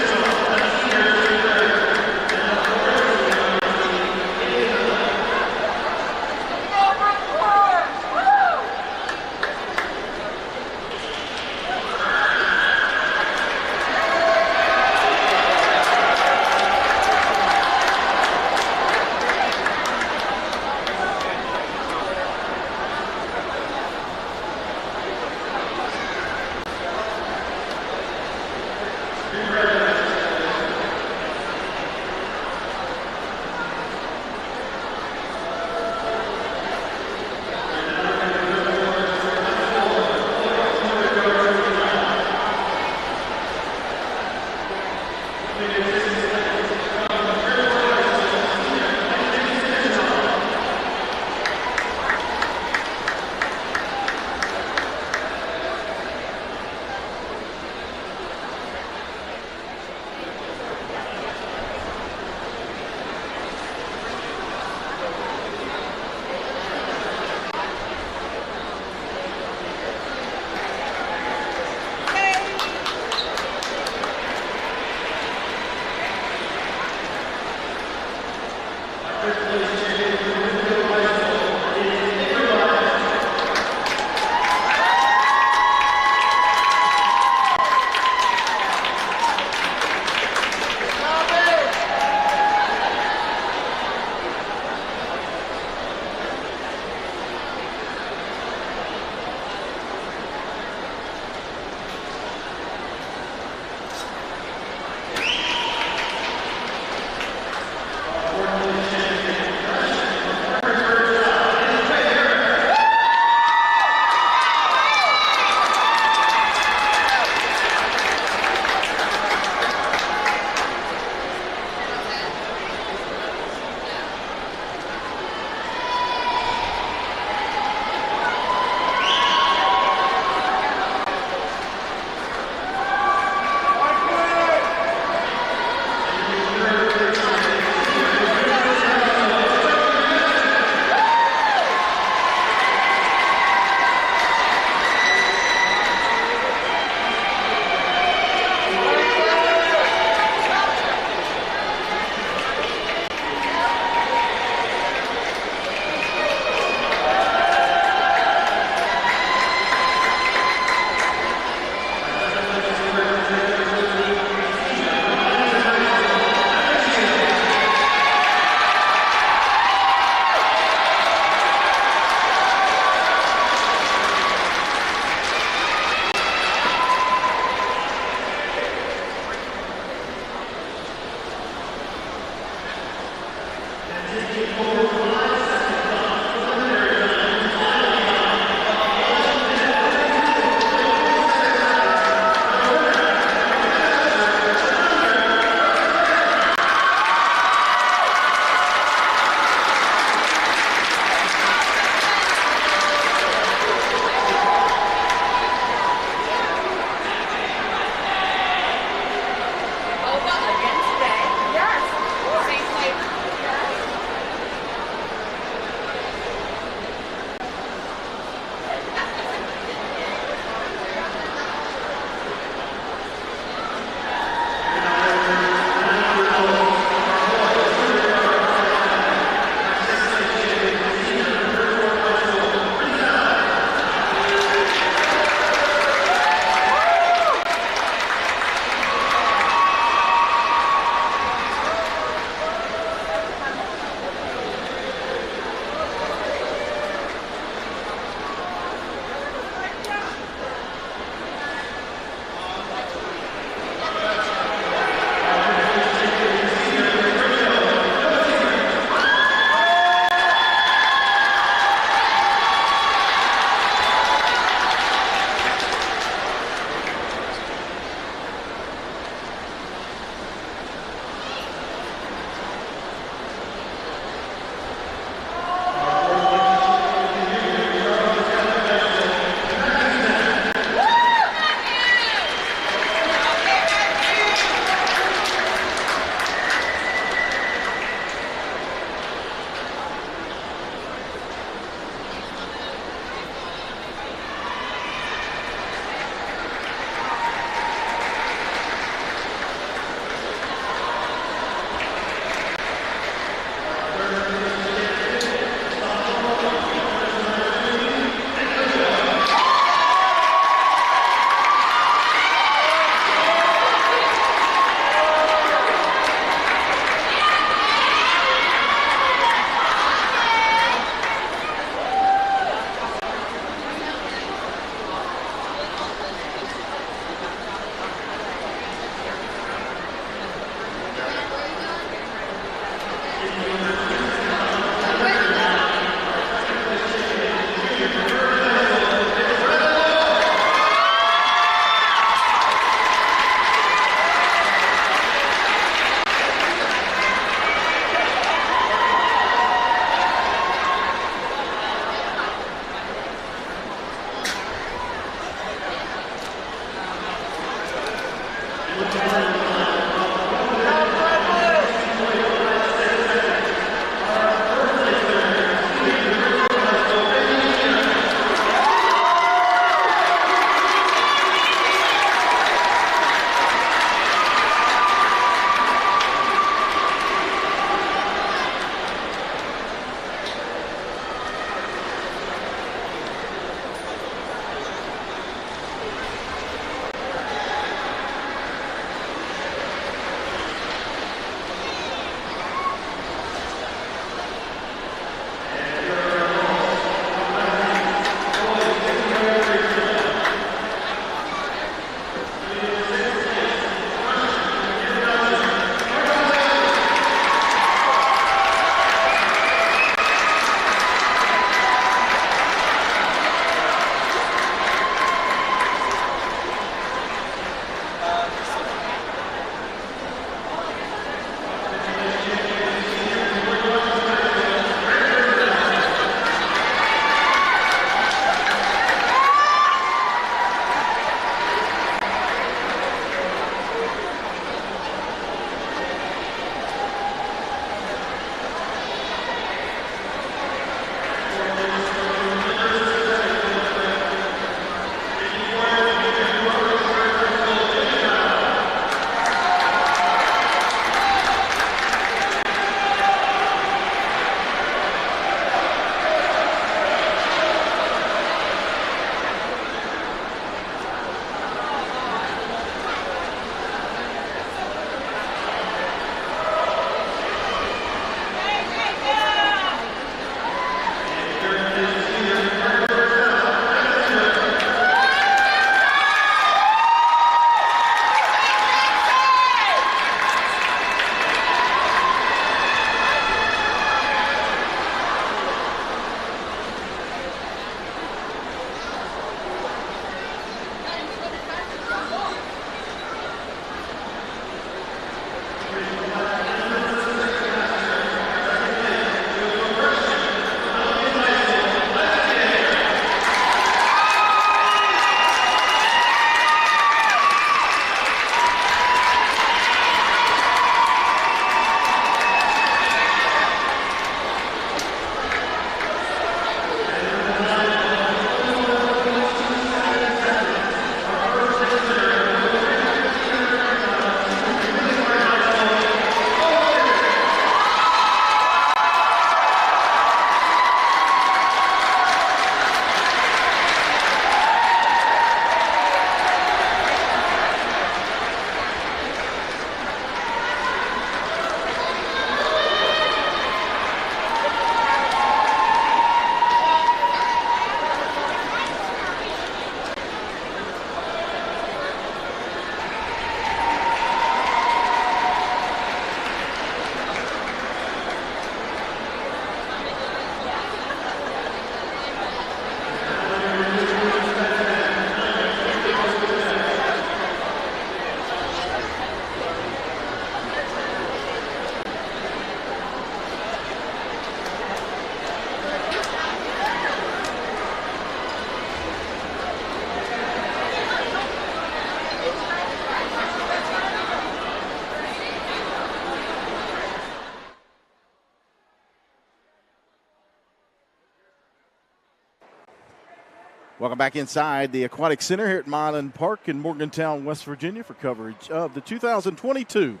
Welcome back inside the Aquatic Center here at Milan Park in Morgantown, West Virginia for coverage of the 2022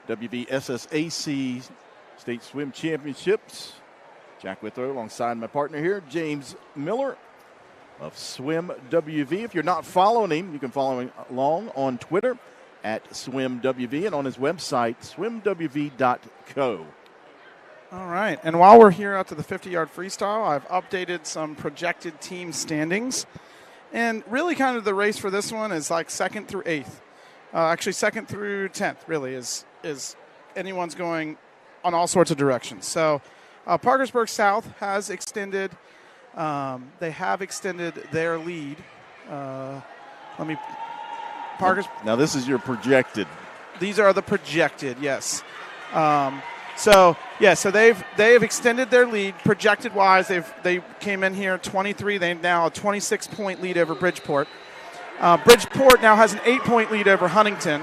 WVSSAC State Swim Championships. Jack Withrow alongside my partner here, James Miller of Swim WV. If you're not following him, you can follow him along on Twitter at SwimWV and on his website, swimwv.co. All right, and while we're here out to the 50-yard freestyle, I've updated some projected team standings. And really kind of the race for this one is like 2nd through 8th. Actually, 2nd through 10th, really, is anyone's going on all sorts of directions. So Parkersburg South has extended. They have extended their lead. Now, this is your projected. These are the projected, yes. So they've extended their lead projected wise. They came in here 23. They now a 26-point lead over Bridgeport. Bridgeport now has an 8-point lead over Huntington.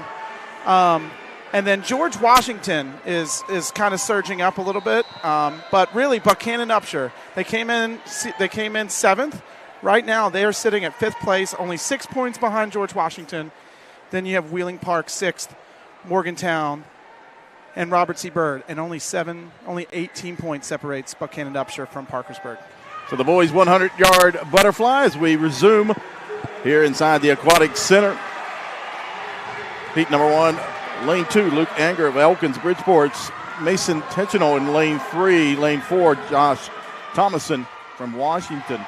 And then George Washington is kind of surging up a little bit. But really Buchanan Upshur, they came in 7th. Right now they are sitting at 5th place, only 6 points behind George Washington. Then you have Wheeling Park 6th, Morgantown, and Robert C. Byrd, and only 18 points separates Buchanan Upshur from Parkersburg. So the boys' 100-yard butterfly as we resume here inside the Aquatic Center. Heat number 1, lane 2, Luke Anger of Elkins, Bridgeport's Mason Tensional in lane 3. Lane 4, Josh Thomason from Washington.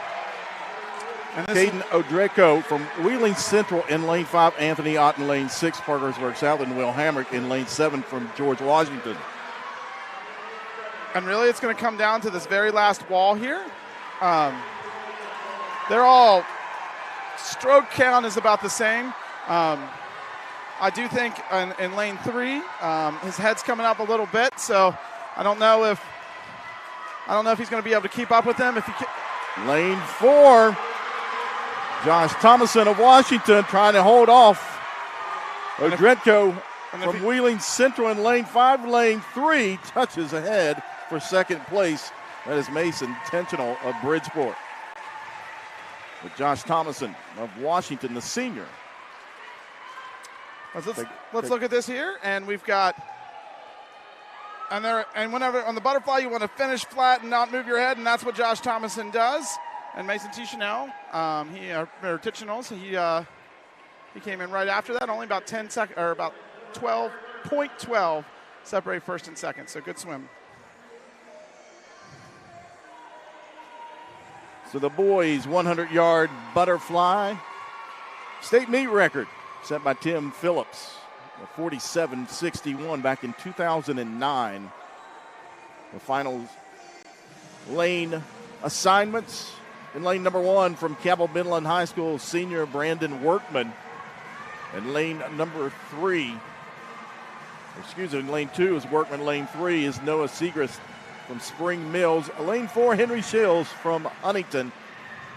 Caden Andreko from Wheeling Central in lane 5. Anthony Ott in lane 6. Parkersburg South and Will Hamrick in lane 7 from George Washington. And really it's going to come down to this very last wall here. They're all stroke count is about the same. I do think in lane 3, his head's coming up a little bit, so I don't know if he's going to be able to keep up with them. Lane 4. Josh Thomason of Washington trying to hold off Andreko from Wheeling Central in lane 5. Lane 3 touches ahead for 2nd place. That is Mason Tensional of Bridgeport. With Josh Thomason of Washington, the senior. Let's look at this here, and we've got and whenever on the butterfly you want to finish flat and not move your head, and that's what Josh Thomason does. And Mason Tichenal, he came in right after that. Only about 10 seconds, or about 12.12 separate 1st and 2nd. So good swim. So the boys' 100-yard butterfly state meet record set by Tim Phillips, 47.61 back in 2009. The final lane assignments. In lane number 1 from Cabell Midland High School, senior Brandon Workman. And lane number 3, in lane 2 is Workman. Lane 3 is Noah Segrist from Spring Mills. Lane 4, Henry Shills from Huntington.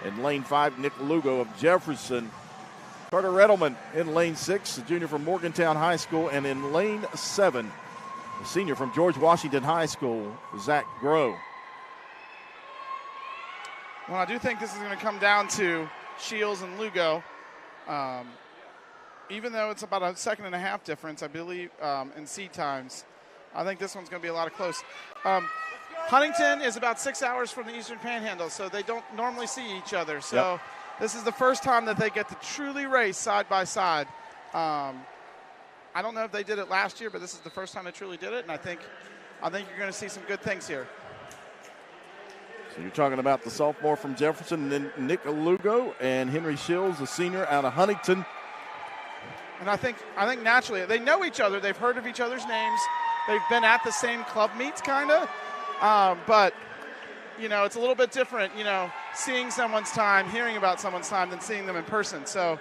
And lane 5, Nick Lugo of Jefferson. Carter Redelman in lane 6, a junior from Morgantown High School. And in lane 7, a senior from George Washington High School, Zach Groh. Well, I do think this is going to come down to Shields and Lugo. Even though it's about a 1.5 second difference, I believe, in seed times, I think this one's going to be a lot of close. Huntington is about 6 hours from the Eastern Panhandle, so they don't normally see each other. So This is the first time that they get to truly race side by side. I don't know if they did it last year, but this is the first time they truly did it, and I think you're going to see some good things here. So you're talking about the sophomore from Jefferson, and then Nick Lugo and Henry Shills, the senior out of Huntington. And I think naturally they know each other. They've heard of each other's names. They've been at the same club meets, kind of. But it's a little bit different. Seeing someone's time, hearing about someone's time, than seeing them in person. So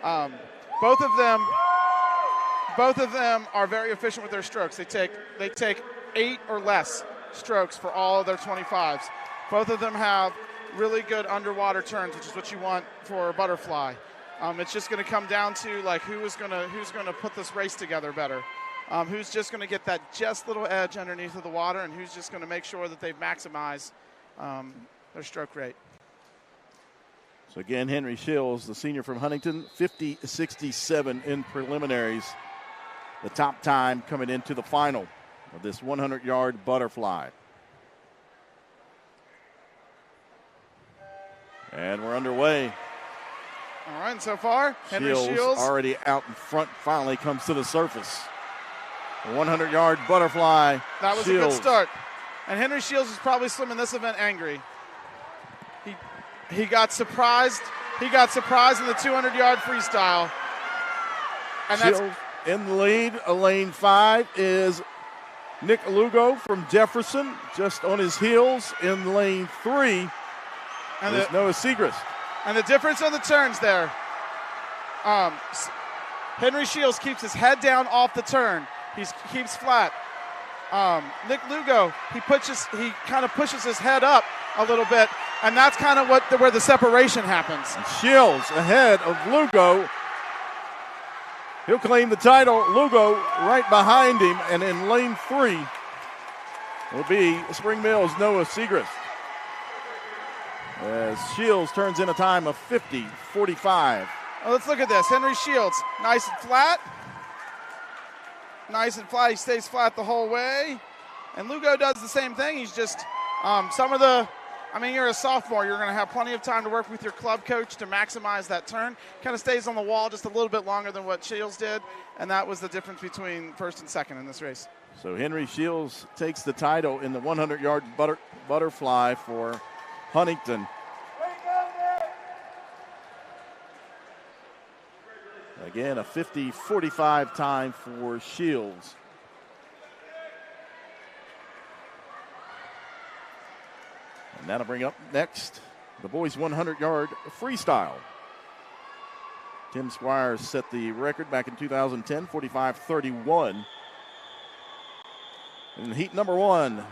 both of them are very efficient with their strokes. They take 8 or less strokes for all of their 25s. Both of them have really good underwater turns, which is what you want for a butterfly. It's just going to come down to who's going to put this race together better. Who's just going to get that just little edge underneath of the water, and who's just going to make sure that they maximize their stroke rate. So again, Henry Shields, the senior from Huntington, 50.67 in preliminaries. The top time coming into the final of this 100-yard butterfly. And we're underway. All right, and so far, Henry Shields already out in front, finally comes to the surface. A 100-yard butterfly. That was Shields. a good start. And Henry Shields is probably swimming this event angry. He got surprised. He got surprised in the 200-yard freestyle. And Shields in the lead. Lane 5 is Nick Lugo from Jefferson, just on his heels. In lane 3 is Noah Segrist. And the difference on the turns there, Henry Shields keeps his head down off the turn. He keeps flat. Nick Lugo, he kind of pushes his head up a little bit, and that's kind of where the separation happens. And Shields ahead of Lugo. He'll claim the title. Lugo right behind him, and in lane 3 will be Spring Mills' Noah Segrist. As Shields turns in a time of 50.45. Well, let's look at this. Henry Shields, nice and flat. Nice and flat. He stays flat the whole way. And Lugo does the same thing. He's just you're a sophomore. You're going to have plenty of time to work with your club coach to maximize that turn. Kind of stays on the wall just a little bit longer than what Shields did. And that was the difference between first and second in this race. So Henry Shields takes the title in the 100-yard butterfly for Huntington. Again, a 50.45 time for Shields. And that'll bring up next the boys' 100-yard freestyle. Tim Squiers set the record back in 2010, 45.31. In heat number 1,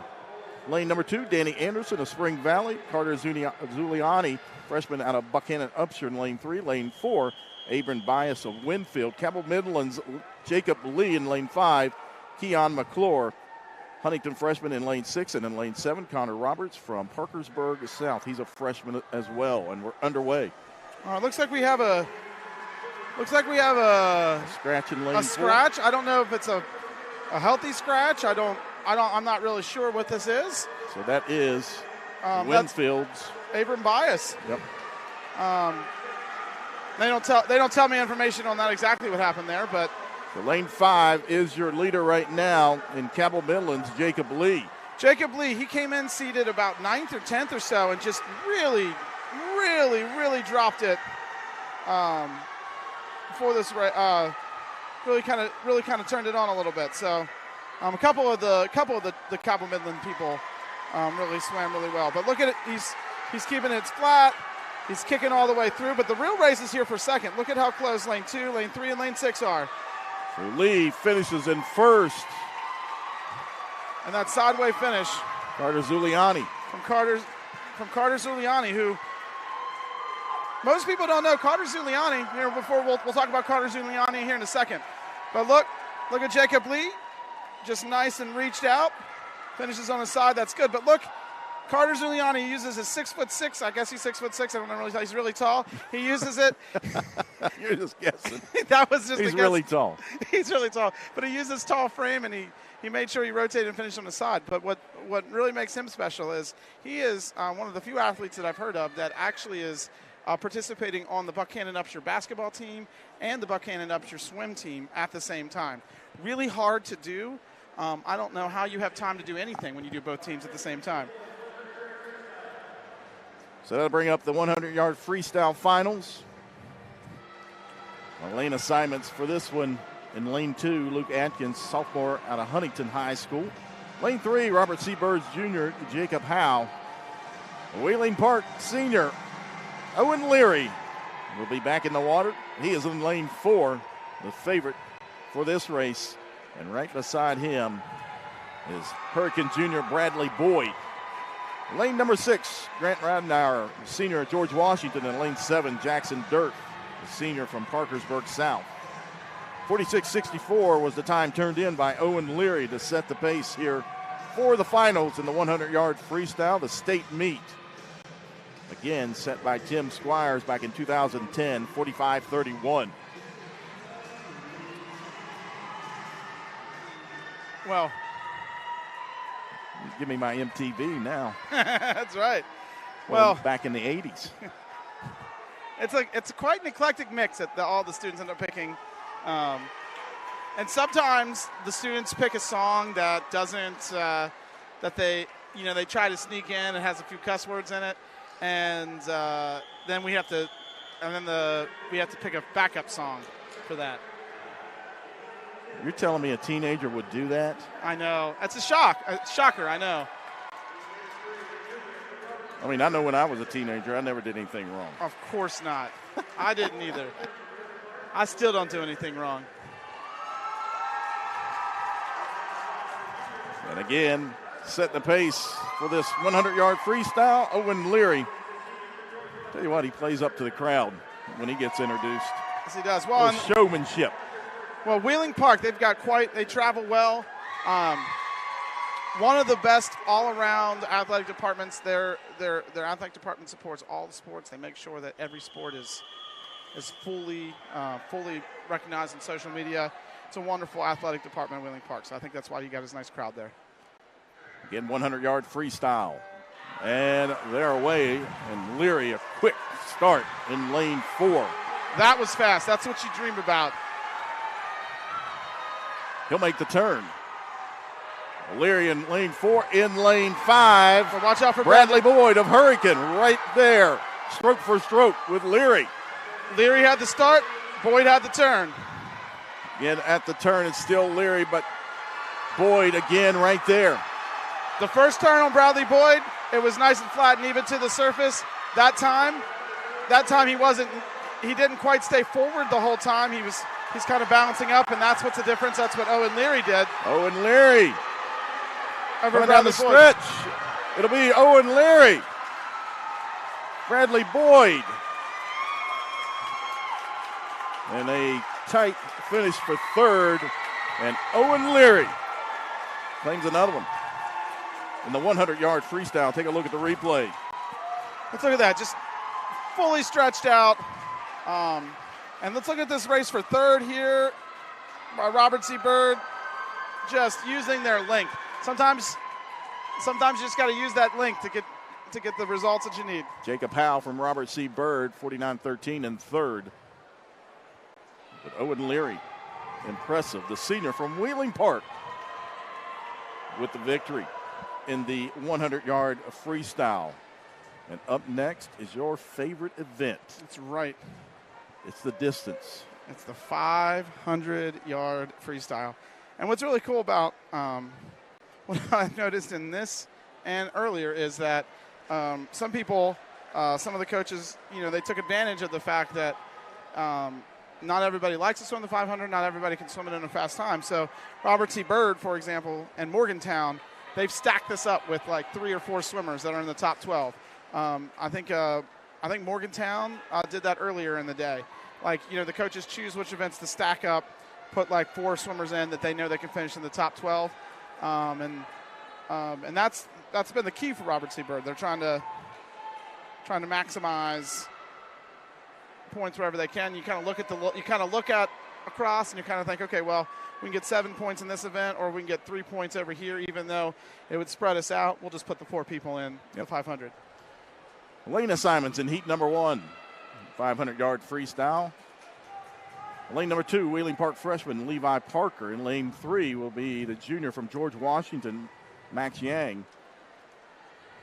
lane number 2, Danny Anderson of Spring Valley. Carter Zuliani, freshman out of Buchanan Upshur in lane 3. Lane 4, Abram Bias of Winfield. Cabell Midland's Jacob Lee in lane 5. Keon McClure, Huntington freshman in lane 6. And in lane 7, Connor Roberts from Parkersburg South. He's a freshman as well, and we're underway. Looks like we have a scratch in lane 4. A scratch. I don't know if it's a healthy scratch. I'm not really sure what this is. So that is Winfield's Abram Bias. Yep. They don't tell me information on that exactly what happened there, but so lane 5 is your leader right now in Cabell Midland's Jacob Lee. Jacob Lee, he came in seated about 9th or 10th or so and just really, really, really dropped it before this really kind of turned it on a little bit. So a couple of the Cabell Midland people really swam really well. But look at it, he's keeping it flat. He's kicking all the way through, but the real race is here for second. Look at how close lane 2, lane 3, and lane 6 are. So Lee finishes in first. And that sideway finish. Carter Zuliani. From Carter Zuliani, who most people don't know. Carter Zuliani, here before we'll talk about Carter Zuliani here in a second. But look at Jacob Lee. Just nice and reached out. Finishes on the side, that's good. But look, Carter Zuliani uses his 6'6". I guess he's 6'6". I don't know. He's really tall. He uses it. You're just guessing. That was just. He's really tall. He's really tall. But he used his tall frame, and he made sure he rotated and finished on the side. But what really makes him special is he is one of the few athletes that I've heard of that actually is participating on the Buchanan Upshur basketball team and the Buchanan Upshur swim team at the same time. Really hard to do. I don't know how you have time to do anything when you do both teams at the same time. So that'll bring up the 100-yard freestyle finals. Lane assignments for this one. In lane 2, Luke Atkins, sophomore out of Huntington High School. Lane 3, Robert C. Burge Jr., Jacob Howe. Wheeling Park senior, Owen Leary, will be back in the water. He is in lane 4, the favorite for this race. And right beside him is Hurricane Jr. Bradley Boyd. Lane number 6, Grant Radnauer, senior at George Washington. In lane 7, Jackson Dirt, the senior from Parkersburg South. 46.64 was the time turned in by Owen Leary to set the pace here for the finals in the 100-yard freestyle, the state meet. Again, set by Tim Squiers back in 2010, 45-31. Well, give me my MTV now. That's right. Well, back in the 80s. It's quite an eclectic mix that all the students end up picking. And sometimes the students pick a song that doesn't, that they try to sneak in. It has a few cuss words in it. And then we have to pick a backup song for that. You're telling me a teenager would do that? I know. That's a shocker, I know. I mean, I know when I was a teenager, I never did anything wrong. Of course not. I didn't either. I still don't do anything wrong. And again, setting the pace for this 100-yard freestyle, Owen Leary. Tell you what, he plays up to the crowd when he gets introduced. Yes, he does. Well, showmanship. Well, Wheeling Park, they travel well. One of the best all-around athletic departments. Their athletic department supports all the sports. They make sure that every sport is fully recognized in social media. It's a wonderful athletic department at Wheeling Park, so I think that's why you got his nice crowd there. Again, 100-yard freestyle. And they're away, and Leary, a quick start in lane 4. That was fast. That's what you dream about. He'll make the turn. Leary in lane 4. In lane 5. But watch out for Bradley Boyd of Hurricane right there. Stroke for stroke with Leary. Leary had the start. Boyd had the turn. Again, at the turn, it's still Leary, but Boyd again right there. The first turn on Bradley Boyd, it was nice and flat and even to the surface. That time he didn't quite stay forward the whole time. He's kind of balancing up, and that's what's the difference. That's what Owen Leary did. Owen Leary. Over down the stretch. It'll be Owen Leary. Bradley Boyd. And a tight finish for third. And Owen Leary claims another one. In the 100-yard freestyle, take a look at the replay. Let's look at that. Just fully stretched out. And let's look at this race for third here by Robert C. Bird. Just using their length. Sometimes you just got to use that length to get the results that you need. Jacob Howe from Robert C. Bird, 49-13 in third. But Owen Leary, impressive. The senior from Wheeling Park with the victory in the 100-yard freestyle. And up next is your favorite event. That's right. It's the distance. It's the 500-yard freestyle. And what's really cool about what I've noticed in this and earlier is that some people, some of the coaches, they took advantage of the fact that not everybody likes to swim the 500. Not everybody can swim it in a fast time. So Robert C. Bird, for example, and Morgantown, they've stacked this up with like 3 or 4 swimmers that are in the top 12. I think Morgantown did that earlier in the day. Like, the coaches choose which events to stack up, put like 4 swimmers in that they know they can finish in the top 12. And that's been the key for Robert C. Bird. They're trying to maximize points wherever they can. You kind of look at across and you kind of think, okay, well, we can get 7 points in this event, or we can get 3 points over here, even though it would spread us out. We'll just put the 4 people in the 500. Lane assignments in heat number 1, 500-yard freestyle. Lane number 2, Wheeling Park freshman Levi Parker. In lane 3 will be the junior from George Washington, Max Yang.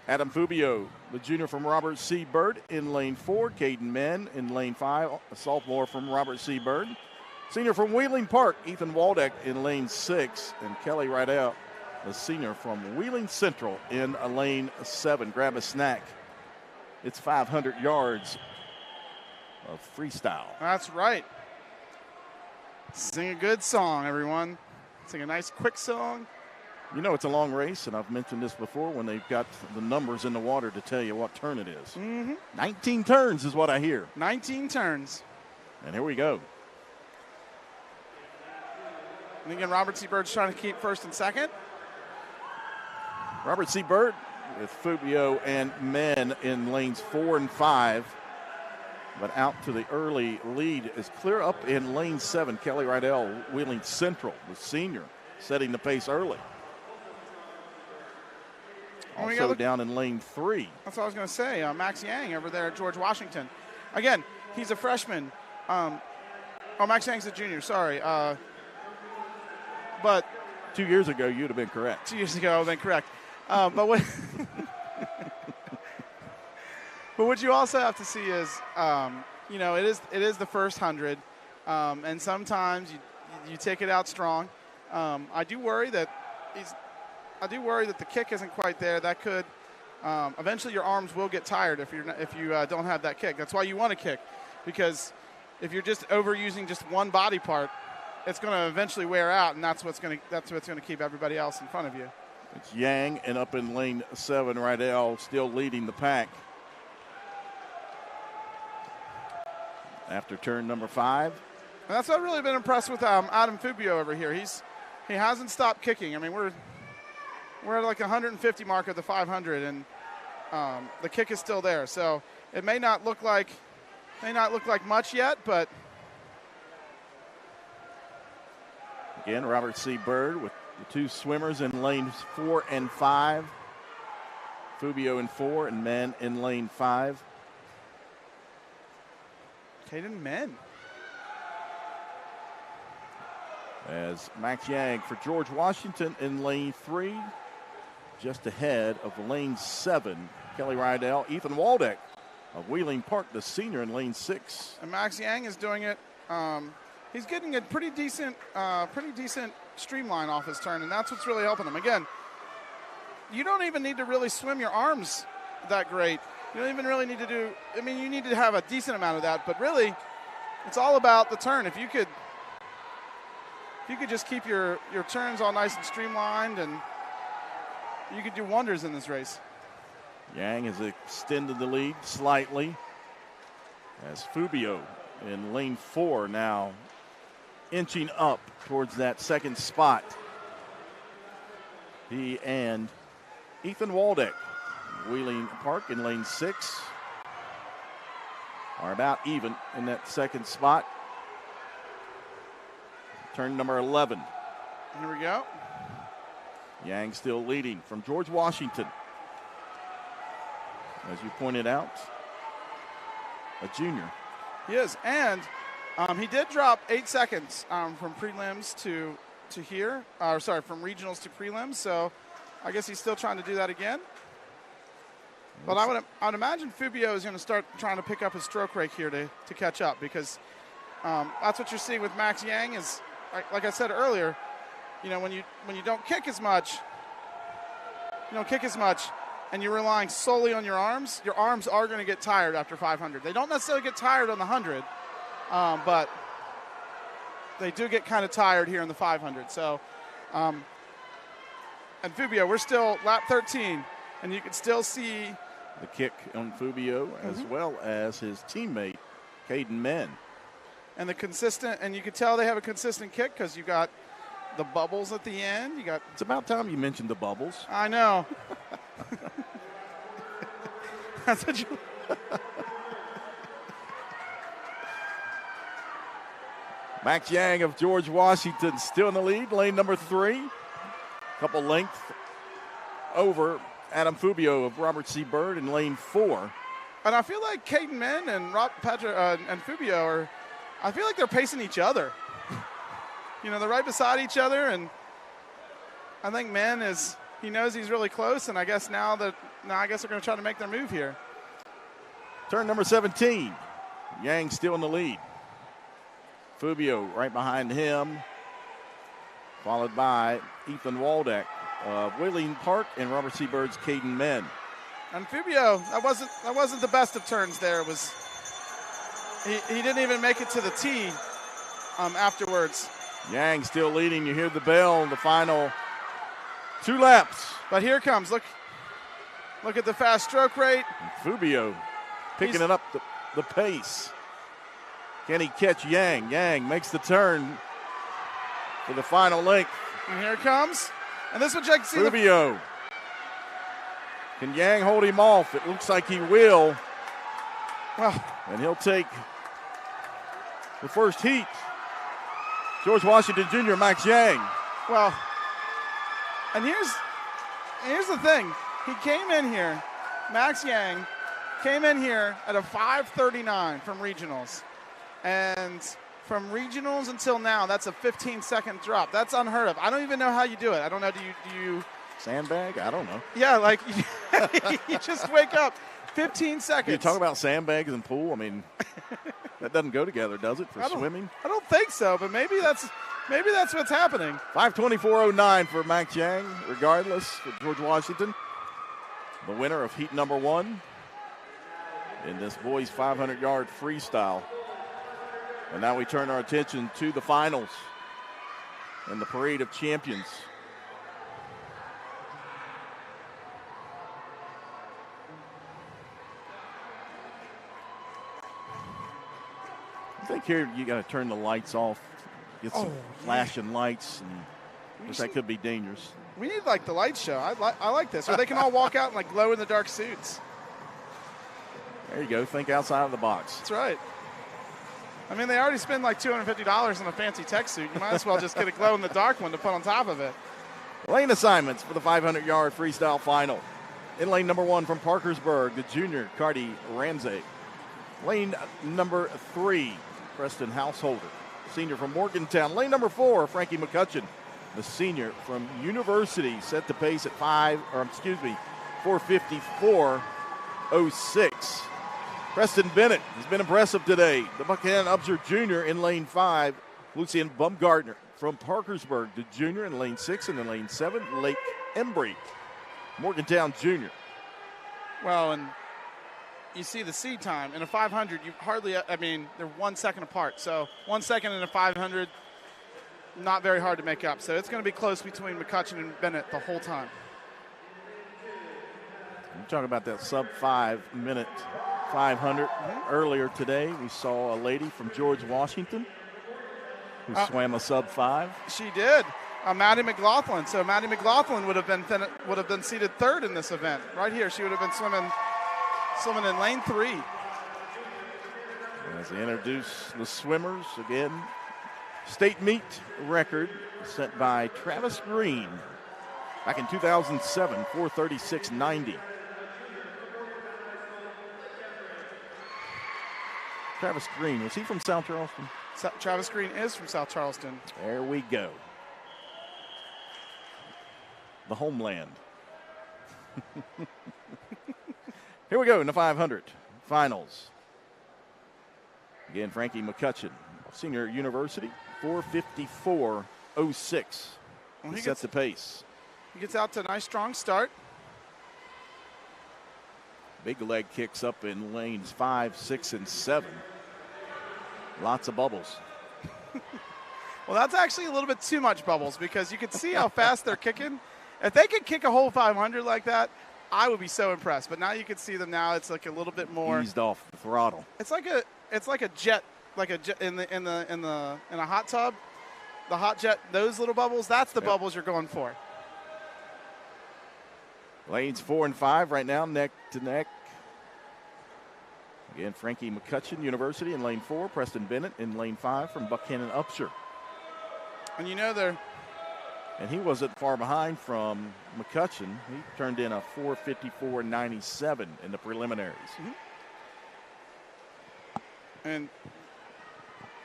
Adam Fubio, the junior from Robert C. Bird. In lane 4, Caden Men. In lane 5, a sophomore from Robert C. Bird. Senior from Wheeling Park, Ethan Waldeck in lane 6. And Kelly Rydell, the senior from Wheeling Central in lane 7. Grab a snack. It's 500 yards of freestyle. That's right. Sing a good song, everyone. Sing a nice, quick song. It's a long race, and I've mentioned this before when they've got the numbers in the water to tell you what turn it is. Mm-hmm. 19 turns is what I hear. 19 turns. And here we go. And again, Robert C. Bird's trying to keep first and second. Robert C. Bird with Fubio and Men in lanes 4 and 5. But out to the early lead is clear up in lane 7. Kelly Rydell, Wheeling Central, the senior, setting the pace early. Also down in lane 3. That's what I was going to say. Max Yang over there at George Washington. Again, he's a freshman. Max Yang's a junior, sorry. But 2 years ago, you'd have been correct. 2 years ago, I would have been correct. But what but what you also have to see is, it is the first 100, and sometimes you take it out strong. I do worry that the kick isn't quite there. That could eventually your arms will get tired if you don't have that kick. That's why you want to kick, because if you're just overusing just one body part, it's going to eventually wear out, and that's what's going to keep everybody else in front of you. It's Yang, and up in lane 7, Rydell still leading the pack. After turn number 5. And that's what I've really been impressed with Adam Fubio over here. He hasn't stopped kicking. I mean, we're at like 150 mark of the 500, and the kick is still there. So it may not look like much yet, but again, Robert C. Bird with the two swimmers in lanes 4 and 5. Fubio in 4 and Men in lane 5. Caden Men. As Max Yang for George Washington in lane 3, just ahead of lane 7. Kelly Rydell, Ethan Waldeck of Wheeling Park, the senior, in lane 6. And Max Yang is doing it. He's getting a pretty decent streamline off his turn, and that's what's really helping him. Again, you don't even need to really swim your arms that great. You don't even really need to do, you need to have a decent amount of that, but really, it's all about the turn. If you could just keep your turns all nice and streamlined, and you could do wonders in this race. Yang has extended the lead slightly as Fubio in lane 4 now inching up towards that second spot. He and Ethan Waldeck, Wheeling Park in lane 6, are about even in that second spot. Turn number 11. Here we go. Yang still leading from George Washington. As you pointed out, a junior. He is, and he did drop 8 seconds from prelims to here. From regionals to prelims. So I guess he's still trying to do that again. But I would imagine Fubio is going to start trying to pick up his stroke rate here to catch up, because that's what you're seeing with Max Yang is, like I said earlier, when you don't kick as much, and you're relying solely on your arms are going to get tired after 500. They don't necessarily get tired on the 100, but they do get kind of tired here in the 500. So, and Fubio, we're still lap 13, and you can still see the kick on Fubio as well as his teammate, Caden Men. And you can tell they have a consistent kick because you got the bubbles at the end. It's about time you mentioned the bubbles. I know. That's what you. Max Yang of George Washington still in the lead, lane number 3. Couple lengths over Adam Fubio of Robert C. Bird in lane 4. And I feel like Caden Men and and Fubio I feel like they're pacing each other. They're right beside each other, and I think Men he knows he's really close, and I guess they're going to try to make their move here. Turn number 17. Yang still in the lead. Fubio right behind him, followed by Ethan Waldeck of Wheeling Park and Robert C. Bird's Caden Men. And Fubio, that wasn't the best of turns there. It was he didn't even make it to the tee afterwards. Yang still leading. You hear the bell in the final 2 laps. But here comes. Look at the fast stroke rate. And Fubio picking it up the pace. Can he catch Yang? Yang makes the turn for the final length. And here it comes. And this one, Jake, see Fubio. Can Yang hold him off? It looks like he will. Well, and he'll take the first heat. George Washington Jr., Max Yang. Well, and here's the thing. He came in here, Max Yang came in here at a 5:39 from regionals. And from regionals until now, that's a 15-second drop. That's unheard of. I don't even know how you do it. I don't know. Do you sandbag? I don't know. Yeah, like you just wake up. 15 seconds. You talk about sandbags and pool. I mean, that doesn't go together, does it, for swimming? I don't think so, but maybe that's what's happening. 5:24.09 for Max Yang, regardless, for George Washington. The winner of heat number 1 in this boys 500-yard freestyle. And now we turn our attention to the finals and the Parade of Champions. I think here you got to turn the lights off, get some flashing lights, and that could be dangerous. We need like the light show. I like this, or they can all walk out in like glow in the dark suits. There you go. Think outside of the box. That's right. I mean, they already spend like $250 on a fancy tech suit. You might as well just get a glow in the dark one to put on top of it. Lane assignments for the 500-yard freestyle final. In lane number 1 from Parkersburg, the junior Cardi Ramsey. Lane number 3, Preston Householder, senior from Morgantown. Lane number 4, Frankie McCutcheon, the senior from University, set the pace at 4:54.06. Preston Bennett has been impressive today. The Buchanan Upshur Jr. in lane 5. Lucian Bumgardner from Parkersburg, the junior in lane 6, and in lane 7, Lake Embry, Morgantown Jr. Well, and you see the seed time. In a 500, you hardly, they're 1 second apart. So 1 second in a 500, not very hard to make up. So it's going to be close between McCutcheon and Bennett the whole time. I'm talking about that sub-5-minute 500. Earlier today, we saw a lady from George Washington who swam a sub-5. She did. Maddie McLaughlin. So Maddie McLaughlin would have been seated 3rd in this event. Right here, she would have been swimming in lane 3. As they introduce the swimmers again, state meet record set by Travis Green back in 2007, 4:36.90. Travis Green, was he from South Charleston? Travis Green is from South Charleston. There we go. The homeland. Here we go in the 500 finals. Again, Frankie McCutcheon, senior at University, 4:54.06. He sets the pace. He gets out to a nice, strong start. Big leg kicks up in lanes 5, 6, and 7. Lots of bubbles. Well, that's actually a little bit too much bubbles because you can see how fast they're kicking. If they could kick a whole 500 like that, I would be so impressed. But now you can see them now. It's like a little bit more eased off the throttle. It's like a jet, in a hot tub. The hot jet, those little bubbles, that's the bubbles you're going for. Lanes 4 and 5 right now, neck to neck. Again, Frankie McCutcheon, University in lane 4. Preston Bennett in lane 5 from Buchanan Upshur. And you know they're... And he wasn't far behind from McCutcheon. He turned in a 4:54.97 in the preliminaries. Mm-hmm. And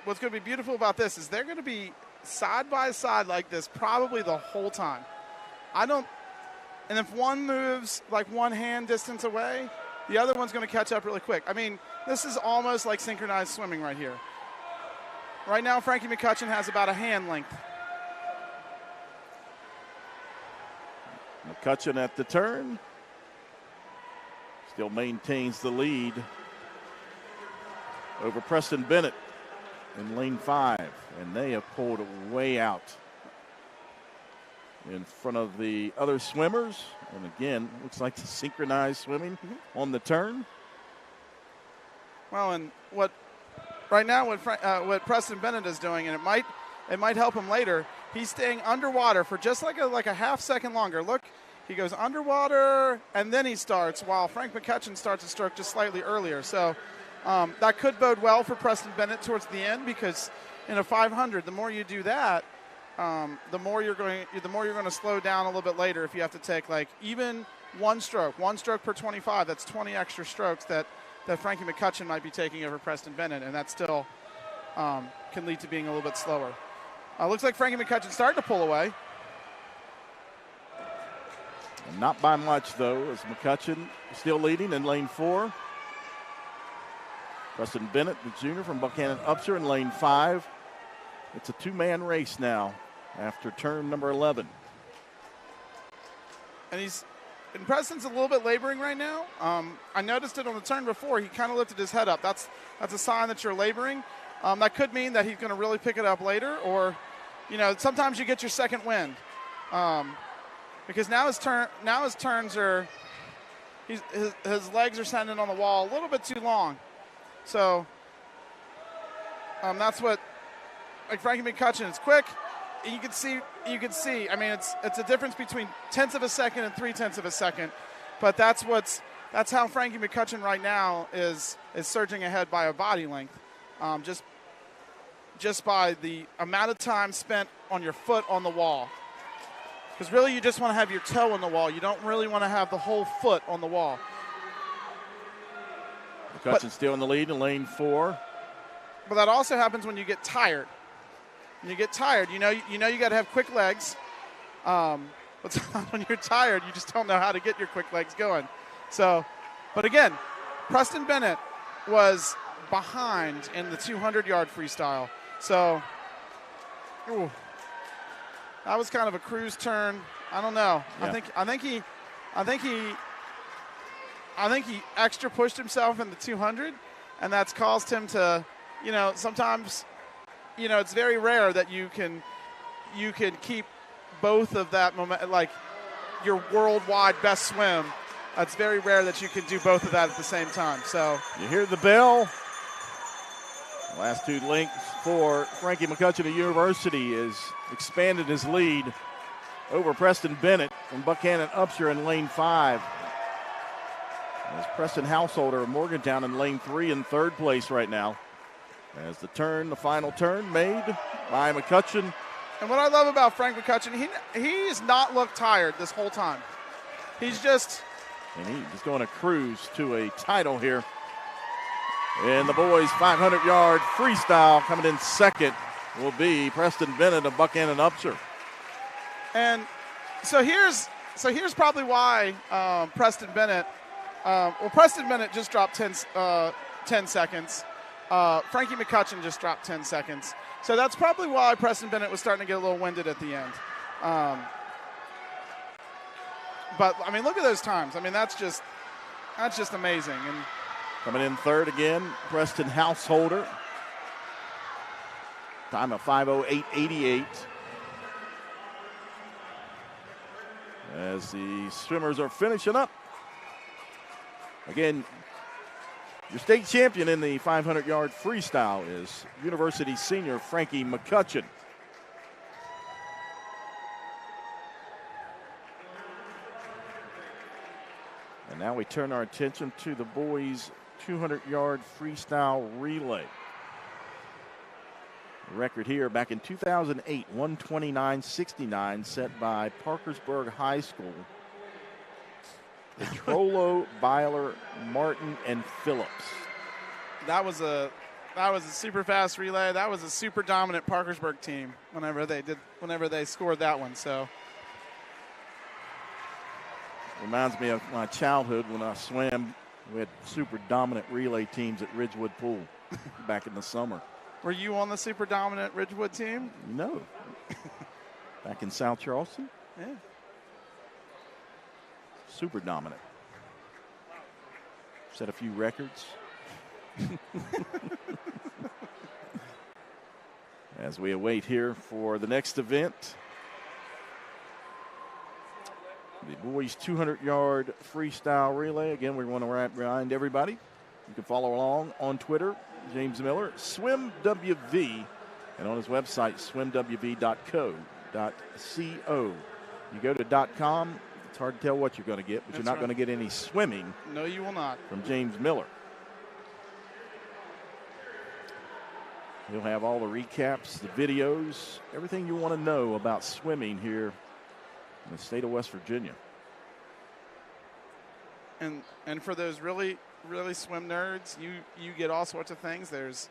what's going to be beautiful about this is they're going to be side by side like this probably the whole time. And if one moves like one hand distance away, the other one's going to catch up really quick. I mean, this is almost like synchronized swimming right here. Right now, Frankie McCutcheon has about a hand length. McCutcheon at the turn. Still maintains the lead over Preston Bennett in lane 5. And they have pulled way out in front of the other swimmers. And again, looks like the synchronized swimming on the turn. Well, and what Preston Bennett is doing, and it might help him later. He's staying underwater for just like a half second longer. Look, he goes underwater, and then he starts, while Frank McCutcheon starts a stroke just slightly earlier. So that could bode well for Preston Bennett towards the end, because in a 500, the more you do that, the more you're going to slow down a little bit later. If you have to take like even one stroke per 25, that's 20 extra strokes that Frankie McCutcheon might be taking over Preston Bennett, and that still can lead to being a little bit slower. Looks like Frankie McCutcheon's starting to pull away. And not by much, though, as McCutcheon still leading in lane 4. Preston Bennett, the junior from Buchanan Upshur, in lane 5. It's a two-man race now after turn number 11. And Preston's a little bit laboring right now. I noticed it on the turn before. He kind of lifted his head up. That's a sign that you're laboring. That could mean that he's going to really pick it up later, or, sometimes you get your second wind. Because now his turns are, his legs are standing on the wall a little bit too long. So that's what, like Frankie McCutcheon, it's quick. You can see. I mean, it's a difference between tenths of a second and 3/10 of a second, but that's how Frankie McCutcheon right now is surging ahead by a body length, just by the amount of time spent on your foot on the wall. Because really, you just want to have your toe on the wall. You don't really want to have the whole foot on the wall. McCutcheon still in the lead in lane 4. But that also happens when you get tired. When you get tired, you got to have quick legs. But when you're tired, you just don't know how to get your quick legs going. So, but again, Preston Bennett was behind in the 200-yard freestyle. So, that was kind of a cruise turn. I don't know. Yeah. I think he extra pushed himself in the 200, and that's caused him to, sometimes. It's very rare that you can keep both of that moment, like your worldwide best swim. It's very rare that you can do both of that at the same time. So you hear the bell. Last two links for Frankie McCutcheon at University has expanded his lead over Preston Bennett from Buchanan Upshur in lane 5. As Preston Householder of Morgantown in lane 3 in third place right now. As the final turn made by McCutcheon. And what I love about Frank McCutcheon, he's not looked tired this whole time. He's just going to cruise to a title here. And the boys' 500-yard freestyle coming in second will be Preston Bennett of Buchanan Upshur. And so here's probably why Preston Bennett just dropped 10 seconds. Frankie McCutcheon just dropped 10 seconds. So that's probably why Preston Bennett was starting to get a little winded at the end. But, I mean, look at those times. I mean, that's just amazing. And coming in third again, Preston Householder. Time of 5:08.88. As the swimmers are finishing up. Again, your state champion in the 500-yard freestyle is University senior Frankie McCutcheon. And now we turn our attention to the boys' 200-yard freestyle relay. The record here back in 2008, 129.69, set by Parkersburg High School. Petrolo, Byler, Martin, and Phillips. That was a super fast relay. That was a super dominant Parkersburg team whenever they scored that one. So reminds me of my childhood when I swam. We had super dominant relay teams at Ridgewood Pool back in the summer. Were you on the super dominant Ridgewood team? No. Back in South Charleston? Yeah. Super dominant. Set a few records. As we await here for the next event, the boys' 200-yard freestyle relay. Again, we want to remind everybody, you can follow along on Twitter, James Miller, SwimWV, and on his website, swimwv.co.co. You go to .com, It's hard to tell what you're going to get, but you're not going to get any swimming. No, you will not. From James Miller. He'll have all the recaps, the videos, everything you want to know about swimming here in the state of West Virginia. And for those really swim nerds, you get all sorts of things. There's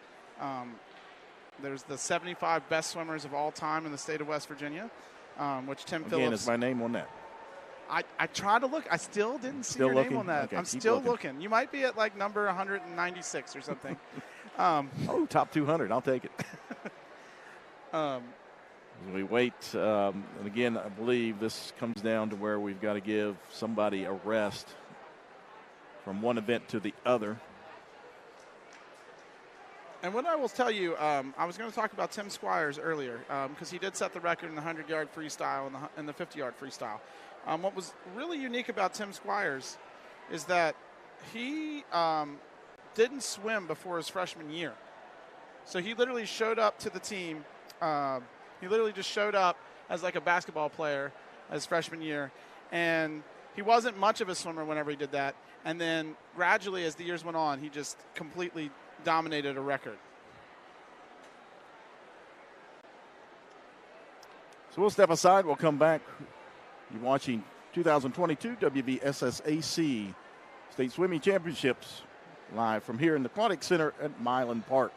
the 75 best swimmers of all time in the state of West Virginia, which Tim Phillips. Again, is my name on that? I tried to look. I still didn't see your name on that. Okay, I'm still looking. You might be at like number 196 or something. Top 200. I'll take it. As we wait, and again, I believe this comes down to where we've got to give somebody a rest from one event to the other. And what I will tell you, I was going to talk about Tim Squiers earlier because he did set the record in the 100-yard freestyle and the 50-yard freestyle. What was really unique about Tim Squiers is that he didn't swim before his freshman year. So he literally showed up to the team. He literally just showed up as like a basketball player his freshman year. And he wasn't much of a swimmer whenever he did that. And then gradually as the years went on, he just completely dominated a record. So we'll step aside. We'll come back. You're watching 2022 WVSSAC State Swimming Championships live from here in the Aquatic Center at Milan Park.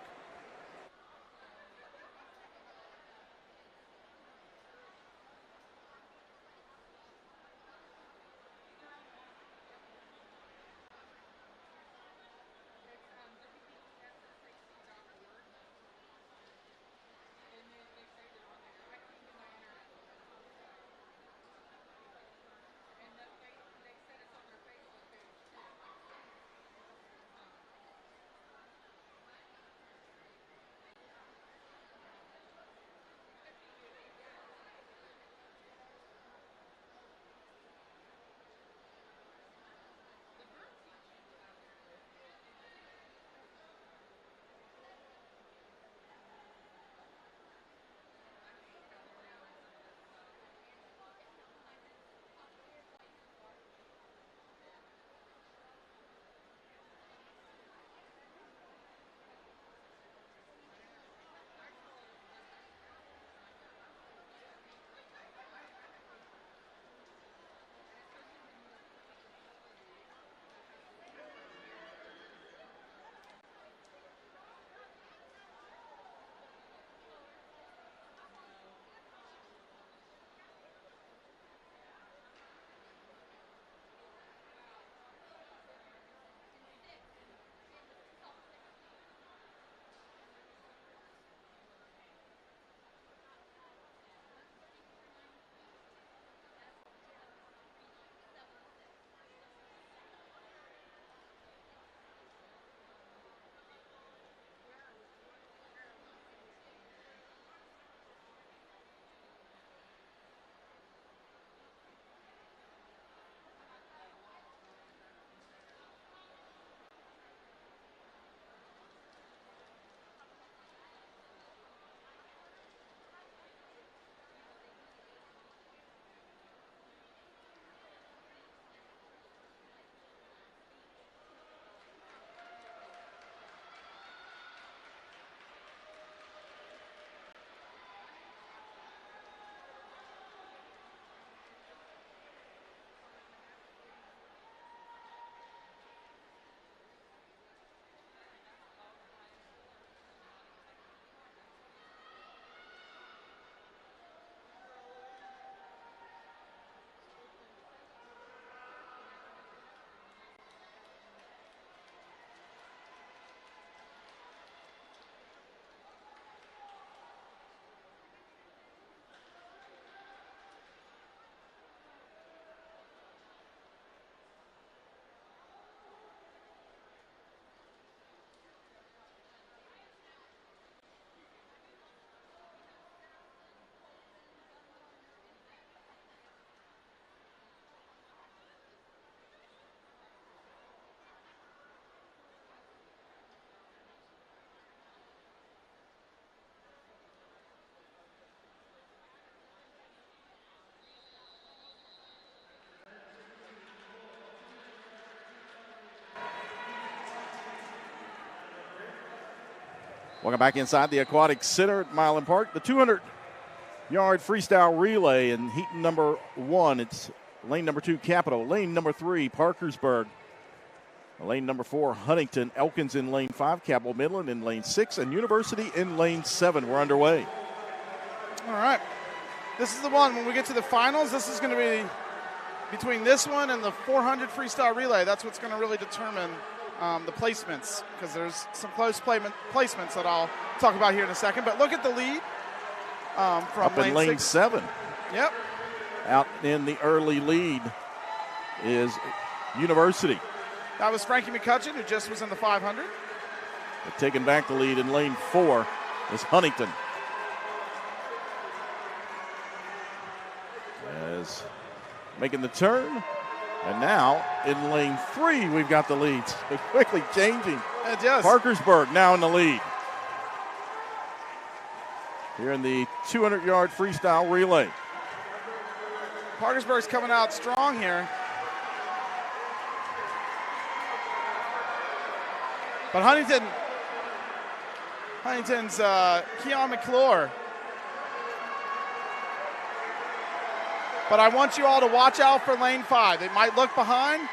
Welcome back inside the Aquatic Center at Milan Park. The 200-yard freestyle relay in heat number 1. It's lane number 2, Capital. Lane number 3, Parkersburg. Lane number 4, Huntington. Elkins in lane 5, Capital Midland in lane 6, and University in lane 7. We're underway. All right. This is the one. When we get to the finals, this is going to be between this one and the 400 freestyle relay. That's what's going to really determine the placements, because there's some close placements that I'll talk about here in a second. But look at the lead from up in lane 7. Yep. Out in the early lead is University. That was Frankie McCutcheon, who just was in the 500. But taking back the lead in lane 4 is Huntington. As making the turn. And now in lane 3, we've got the leads. They're quickly changing. It does. Parkersburg now in the lead. Here in the 200-yard freestyle relay. Parkersburg's coming out strong here. But Huntington's Keon McClure. But I want you all to watch out for lane 5. It might look behind,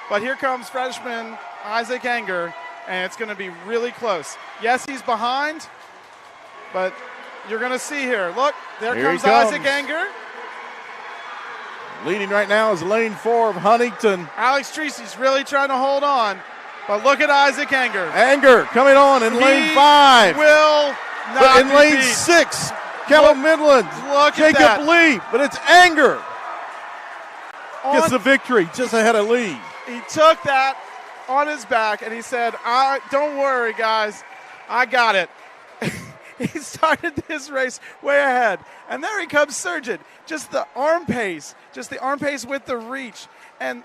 but here comes freshman Isaac Anger, and it's going to be really close. Yes, he's behind, but you're going to see here. Look, there comes Isaac Anger. Leading right now is lane 4 of Huntington. Alex Treacy's really trying to hold on, but look at Isaac Anger. Anger coming on in lane 5. Will not but in be lane beat. 6. Capital Midland, Jacob Lee, but it's Anger. Gets the victory just ahead of Lee. He took that on his back and he said, don't worry, guys, I got it. He started this race way ahead. And there he comes surging. Just the arm pace with the reach. And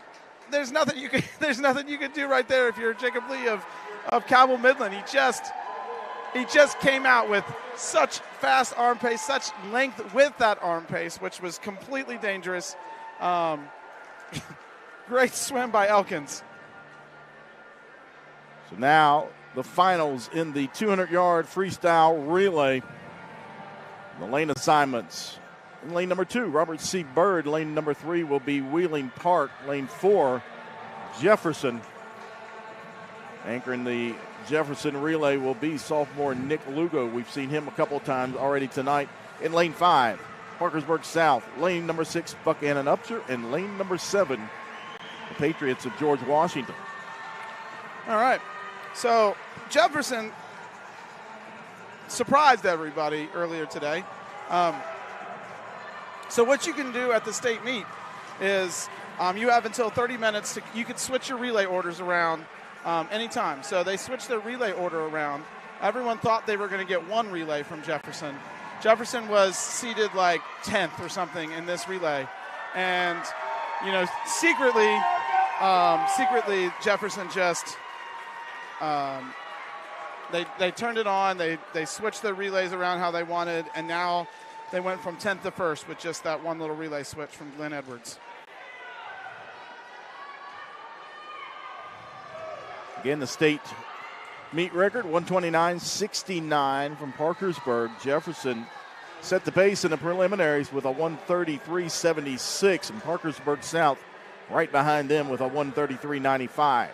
there's nothing you can do right there if you're Jacob Lee of Capital Midland. He just came out with such fast arm pace, such length with that arm pace, which was completely dangerous. Great swim by Elkins. So now the finals in the 200-yard freestyle relay. The lane assignments. In lane number 2, Robert C. Bird. Lane number 3 will be Wheeling Park. Lane 4, Jefferson. Anchoring the Jefferson relay will be sophomore Nick Lugo. We've seen him a couple times already tonight. In lane 5, Parkersburg South. Lane number 6, Buchanan Upshur. And lane number 7, the Patriots of George Washington. All right. So Jefferson surprised everybody earlier today. So what you can do at the state meet is you have until 30 minutes. You can switch your relay orders around anytime. So they switched their relay order around. Everyone thought they were going to get one relay from Jefferson. Jefferson was seated like 10th or something in this relay. And, secretly Jefferson just they turned it on. They switched their relays around how they wanted, and now they went from 10th to 1st with just that one little relay switch from Glenn Edwards. Again, the state meet record, 129.69 from Parkersburg. Jefferson set the pace in the preliminaries with a 133.76, and Parkersburg South right behind them with a 133.95.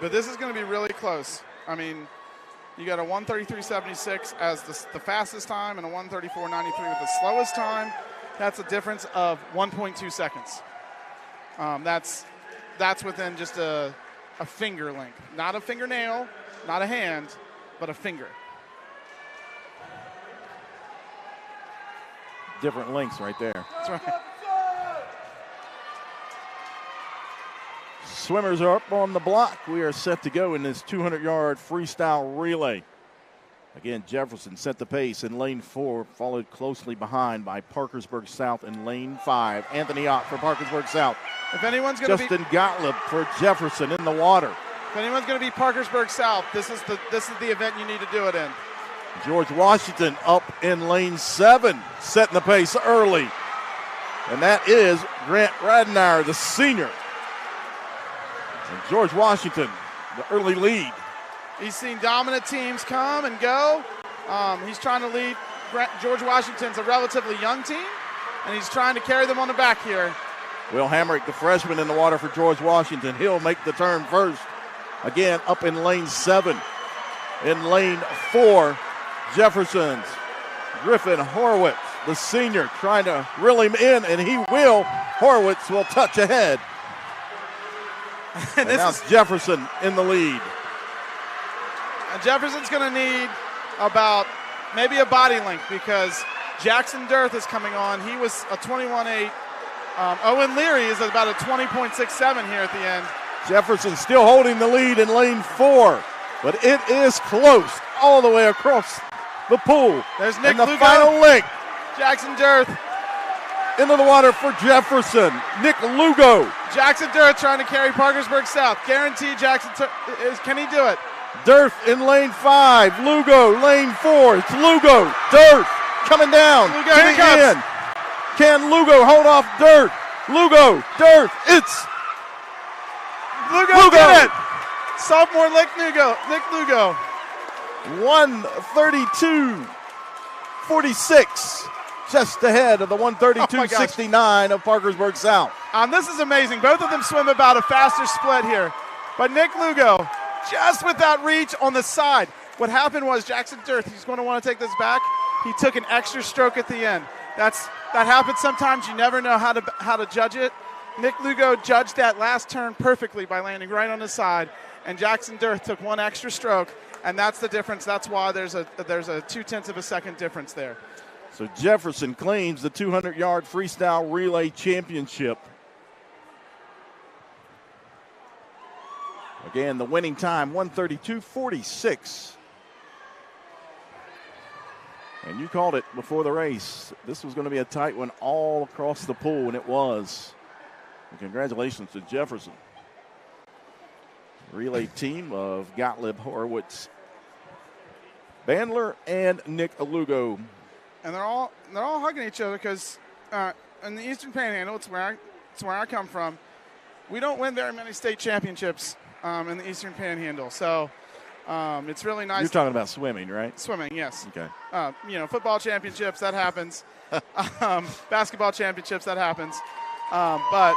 But this is going to be really close. I mean, you got a 133.76 as the fastest time and a 134.93 with the slowest time. That's a difference of 1.2 seconds. That's within just a finger length. Not a fingernail, not a hand, but a finger. Different lengths right there. That's right. Swimmers are up on the block. We are set to go in this 200-yard freestyle relay. Again, Jefferson set the pace in lane 4, followed closely behind by Parkersburg South in lane 5. Anthony Ott for Parkersburg South. If anyone's going to Justin Gottlieb for Jefferson in the water. If anyone's going to be Parkersburg South, this is the event you need to do it in. George Washington up in lane 7, setting the pace early. And that is Grant Radnauer, the senior. And George Washington, the early lead. He's seen dominant teams come and go. He's trying to lead. George Washington's a relatively young team, and he's trying to carry them on the back here. Will Hamrick, the freshman, in the water for George Washington. He'll make the turn first. Again, up in lane 7. In lane 4, Jefferson's Griffin Horowitz, the senior, trying to reel him in, and he will. Horowitz will touch ahead. And now Jefferson in the lead. And Jefferson's going to need about maybe a body length because Jackson Dirth is coming on. He was a 21.8. Owen Leary is about a 20.67 here at the end. Jefferson still holding the lead in lane 4, but it is close all the way across the pool. There's Nick and the Lugo. final link. Jackson Dirth into the water for Jefferson. Nick Lugo. Jackson Dirth trying to carry Parkersburg South. Guaranteed Jackson. Can he do it? Dirth in lane 5. Lugo, lane 4. It's Lugo. Dirth coming down. Lugo, here he comes. Can Lugo hold off Dirth? Lugo, Dirth. It's Lugo did it. Sophomore Nick Lugo. 132.46. Just ahead of the 132.69 of Parkersburg South. This is amazing. Both of them swim about a faster split here. But Nick Lugo, just with that reach on the side. What happened was Jackson Dirth, he's going to want to take this back. He took an extra stroke at the end. That happens sometimes. You never know how to judge it. Nick Lugo judged that last turn perfectly by landing right on the side. And Jackson Dirth took one extra stroke, and that's the difference. That's why there's a 0.2 of a second difference there. So Jefferson claims the 200-yard freestyle relay championship. Again, the winning time, 132.46. And you called it before the race. This was going to be a tight one all across the pool, and it was. And congratulations to Jefferson. Relay team of Gottlieb, Horowitz, Bandler, and Nick Lugo. And they're all hugging each other because in the Eastern Panhandle, it's where I come from. We don't win very many state championships in the Eastern Panhandle, so it's really nice. You're talking about swimming, right? Swimming, yes. Okay. Football championships, that happens. Basketball championships, that happens. But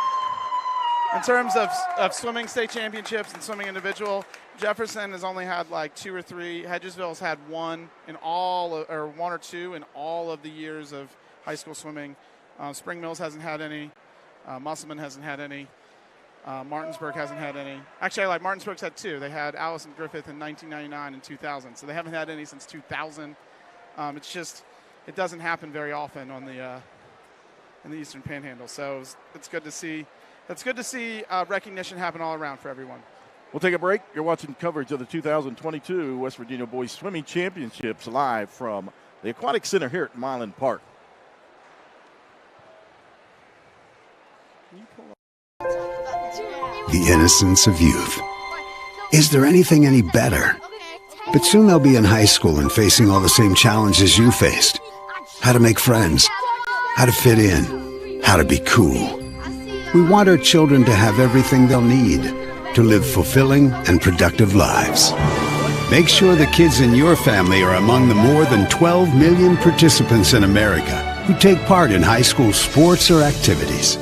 in terms of swimming state championships and swimming individual, Jefferson has only had like 2 or 3. Hedgesville's had one or two in all of the years of high school swimming. Spring Mills hasn't had any. Musselman hasn't had any. Martinsburg hasn't had any. Actually, Martinsburg's had 2. They had Allison Griffith in 1999 and 2000, so they haven't had any since 2000. It doesn't happen very often on in the Eastern Panhandle. So it's good to see. It's good to see recognition happen all around for everyone. We'll take a break. You're watching coverage of the 2022 West Virginia Boys Swimming Championships live from the Aquatic Center here at Milan Park. The innocence of youth. Is there anything any better? But soon they'll be in high school and facing all the same challenges you faced. How to make friends, how to fit in, how to be cool. We want our children to have everything they'll need to live fulfilling and productive lives. Make sure the kids in your family are among the more than 12 million participants in America who take part in high school sports or activities.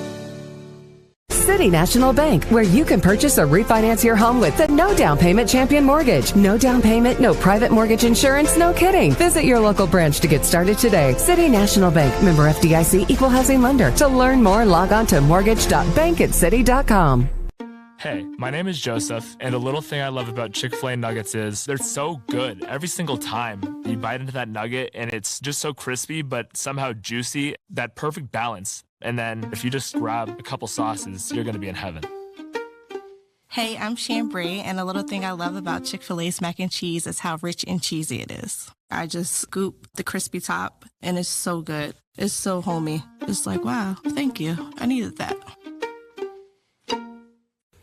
City National Bank, where you can purchase or refinance your home with the no down payment champion mortgage. No down payment, no private mortgage insurance, no kidding. Visit your local branch to get started today. City National Bank, member FDIC, equal housing lender. To learn more, log on to mortgage.bankatcity.com. Hey, my name is Joseph, and a little thing I love about Chick-fil-A nuggets is they're so good every single time. You bite into that nugget, and it's just so crispy, but somehow juicy, that perfect balance. And then if you just grab a couple sauces, you're going to be in heaven. Hey, I'm Shan Bray, and a little thing I love about Chick-fil-A's mac and cheese is how rich and cheesy it is. I just scoop the crispy top, and it's so good. It's so homey. It's like, wow, thank you. I needed that.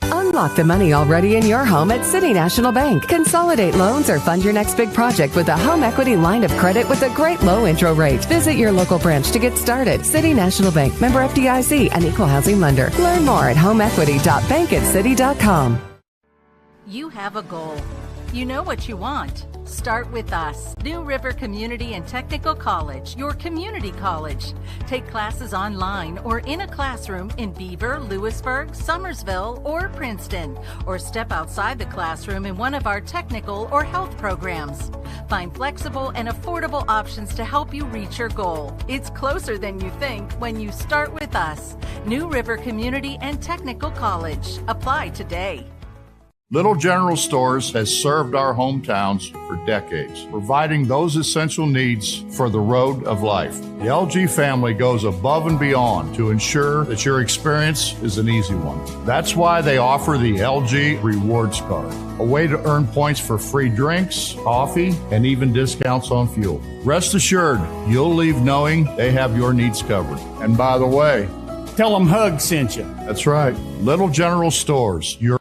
Unlock the money already in your home at City National Bank. Consolidate loans or fund your next big project with a home equity line of credit with a great low intro rate. Visit your local branch to get started. City National Bank, member FDIC, an equal housing lender. Learn more at homeequity.bankatcity.com. You have a goal. You know what you want. Start with us. New River Community and Technical College, your community college. Take classes online or in a classroom in Beaver, Lewisburg, Summersville, or Princeton, or step outside the classroom in one of our technical or health programs. Find flexible and affordable options to help you reach your goal. It's closer than you think when you start with us. New River Community and Technical College. Apply today. Little General Stores has served our hometowns for decades, providing those essential needs for the road of life. The LG family goes above and beyond to ensure that your experience is an easy one. That's why they offer the LG Rewards Card, a way to earn points for free drinks, coffee, and even discounts on fuel. Rest assured, you'll leave knowing they have your needs covered. And by the way, tell them Hug sent you. That's right. Little General Stores, your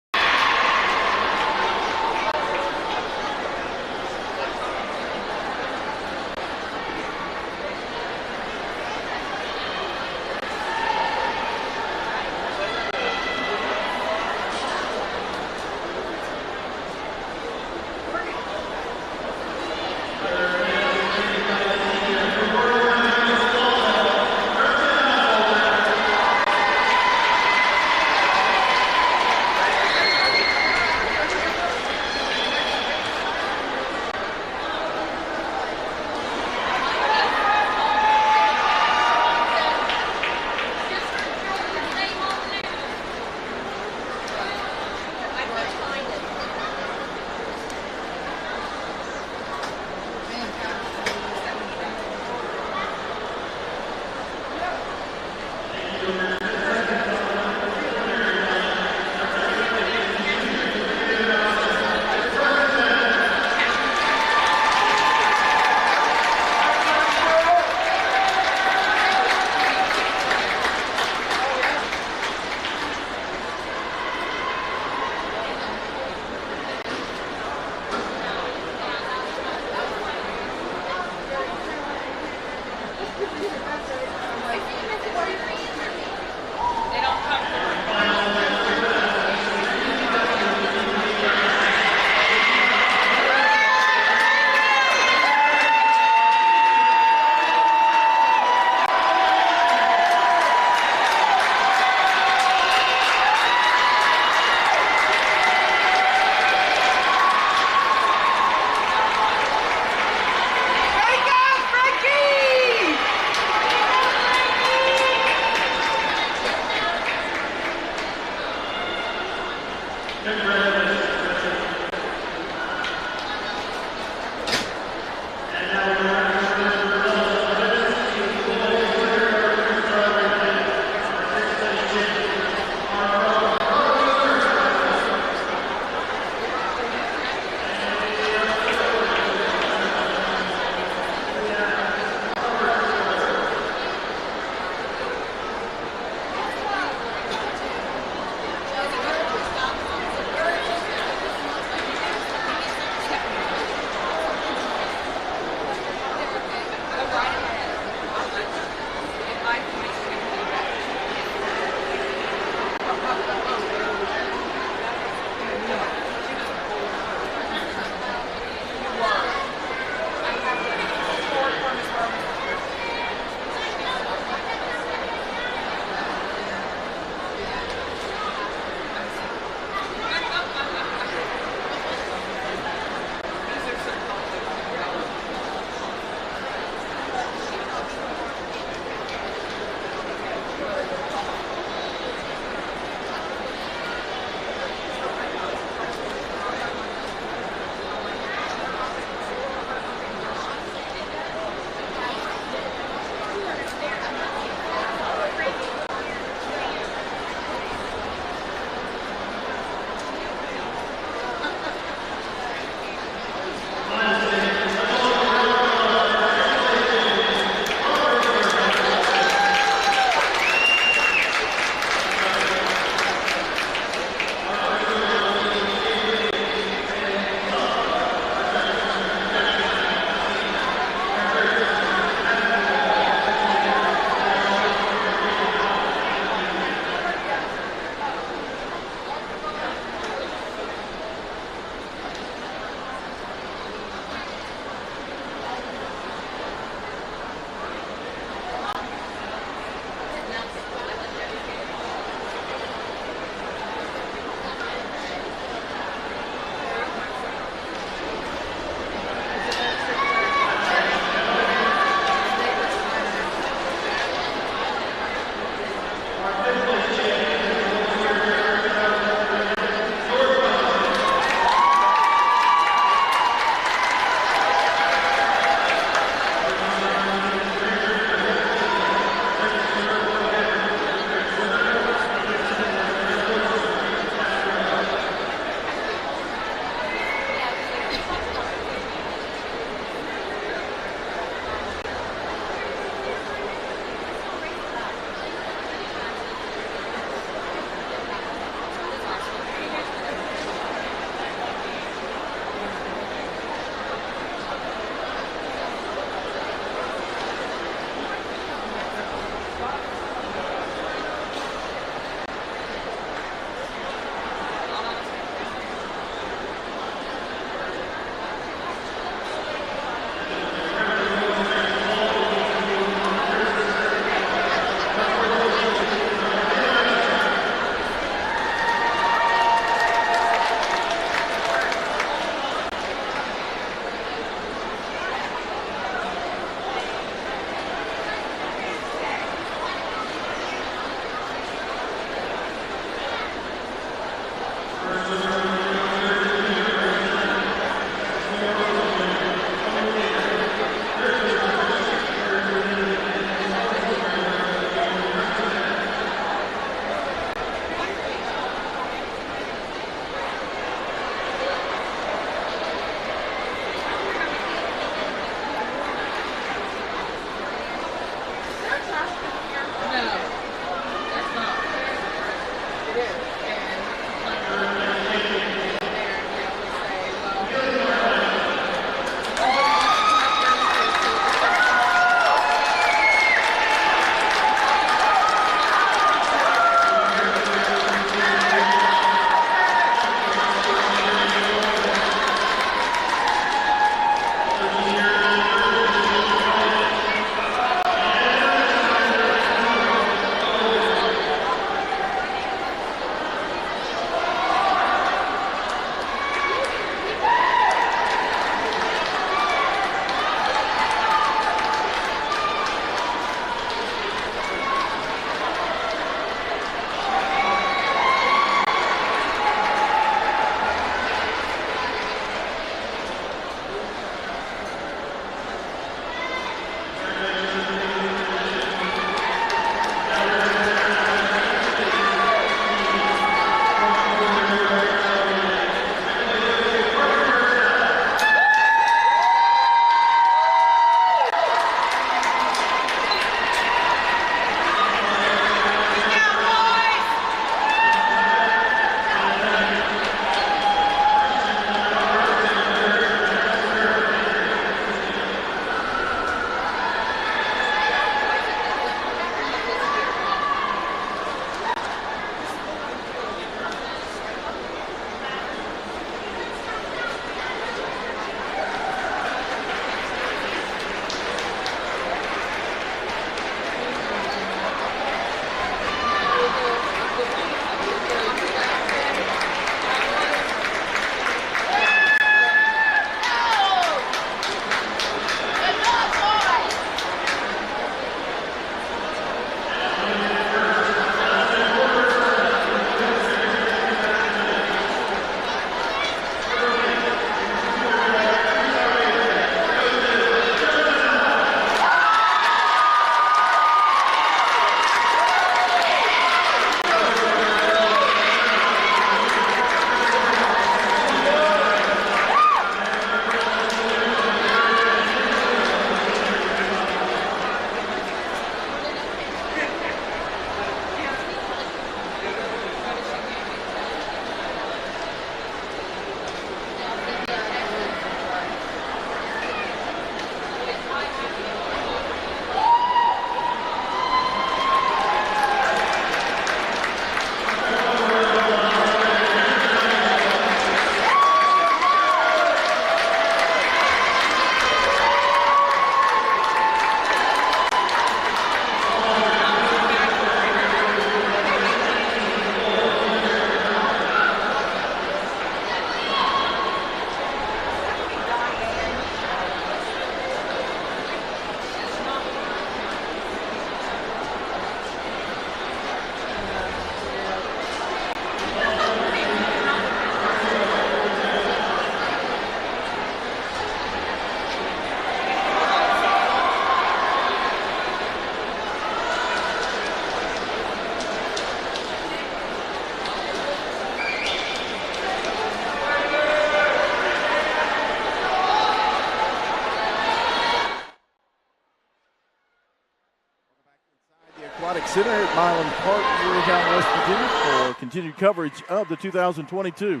Center at Milan Park, Morgantown, West Virginia, for continued coverage of the 2022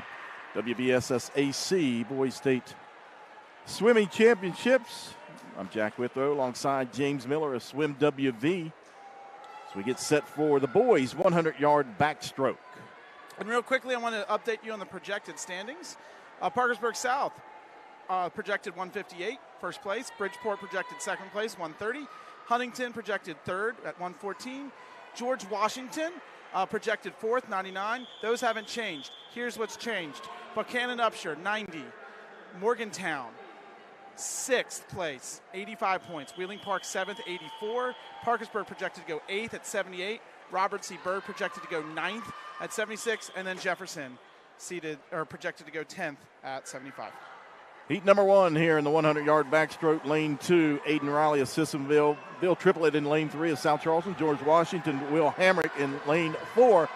WVSS-AC Boys State Swimming Championships. I'm Jack Withrow alongside James Miller of Swim WV as we get set for the boys' 100-yard backstroke. And real quickly, I want to update you on the projected standings. Parkersburg South projected 158, first place. Bridgeport projected second place, 130. Huntington projected third at 114. George Washington projected fourth, 99. Those haven't changed. Here's what's changed. Buchanan Upshur, 90. Morgantown, sixth place, 85 points. Wheeling Park, seventh, 84. Parkersburg projected to go eighth at 78. Robert C. Byrd projected to go ninth at 76. And then Jefferson projected to go 10th at 75. Heat number one here in the 100-yard backstroke. Lane 2, Aiden Riley of Sissonville. Bill Triplett in lane 3 of South Charleston. George Washington, Will Hamrick in lane 4.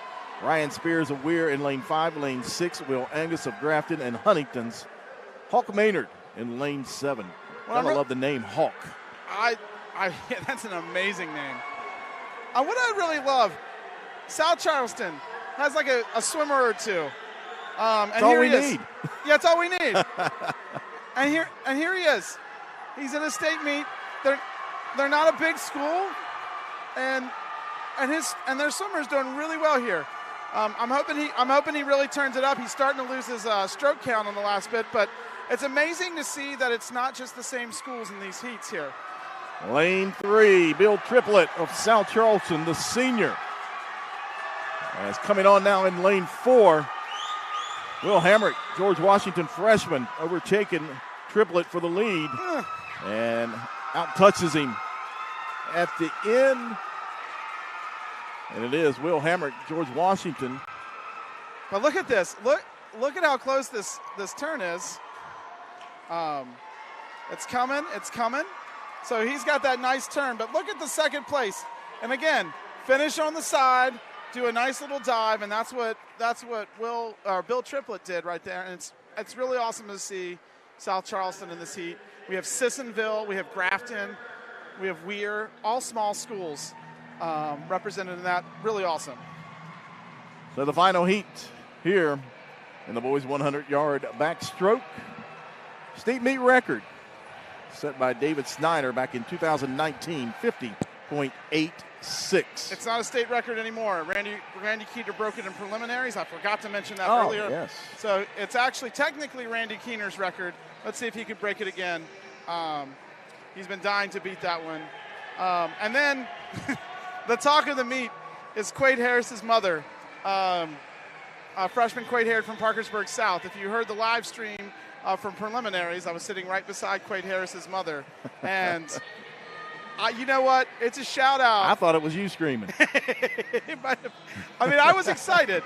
Ryan Spears of Weir in lane 5. Lane 6, Will Angus of Grafton. And Huntington's Hawk Maynard in lane 7. I love the name Hawk. That's an amazing name. What I really love, South Charleston has like a swimmer or two. That's all we need. Yeah, that's all we need. and here he is. He's in a state meet. They're not a big school, and their swimmer's doing really well here. I'm hoping he really turns it up. He's starting to lose his stroke count on the last bit, but it's amazing to see that it's not just the same schools in these heats here. Lane 3, Bill Triplett of South Charleston, the senior. As coming on now in lane 4. Will Hamrick, George Washington freshman, overtaken Triplett for the lead and out-touches him at the end. And it is Will Hamrick, George Washington. But look at this. Look at how close this turn is. It's coming. So he's got that nice turn. But look at the second place. And again, finish on the side. Do a nice little dive, and that's what Bill Triplett did right there. And it's really awesome to see South Charleston in this heat. We have Sissonville, we have Grafton, we have Weir, all small schools represented in that. Really awesome. So the final heat here in the boys' 100-yard backstroke. State meet record set by David Snyder back in 2019, 50.86. It's not a state record anymore. Randy Keeter broke it in preliminaries. I forgot to mention that earlier. Yes. So it's actually technically Randy Keener's record. Let's see if he can break it again. He's been dying to beat that one. And then the talk of the meet is Quade Harris's mother, freshman Quade Harris from Parkersburg South. If you heard the live stream from preliminaries, I was sitting right beside Quade Harris's mother. And you know what? It's a shout out. I thought it was you screaming. I was excited.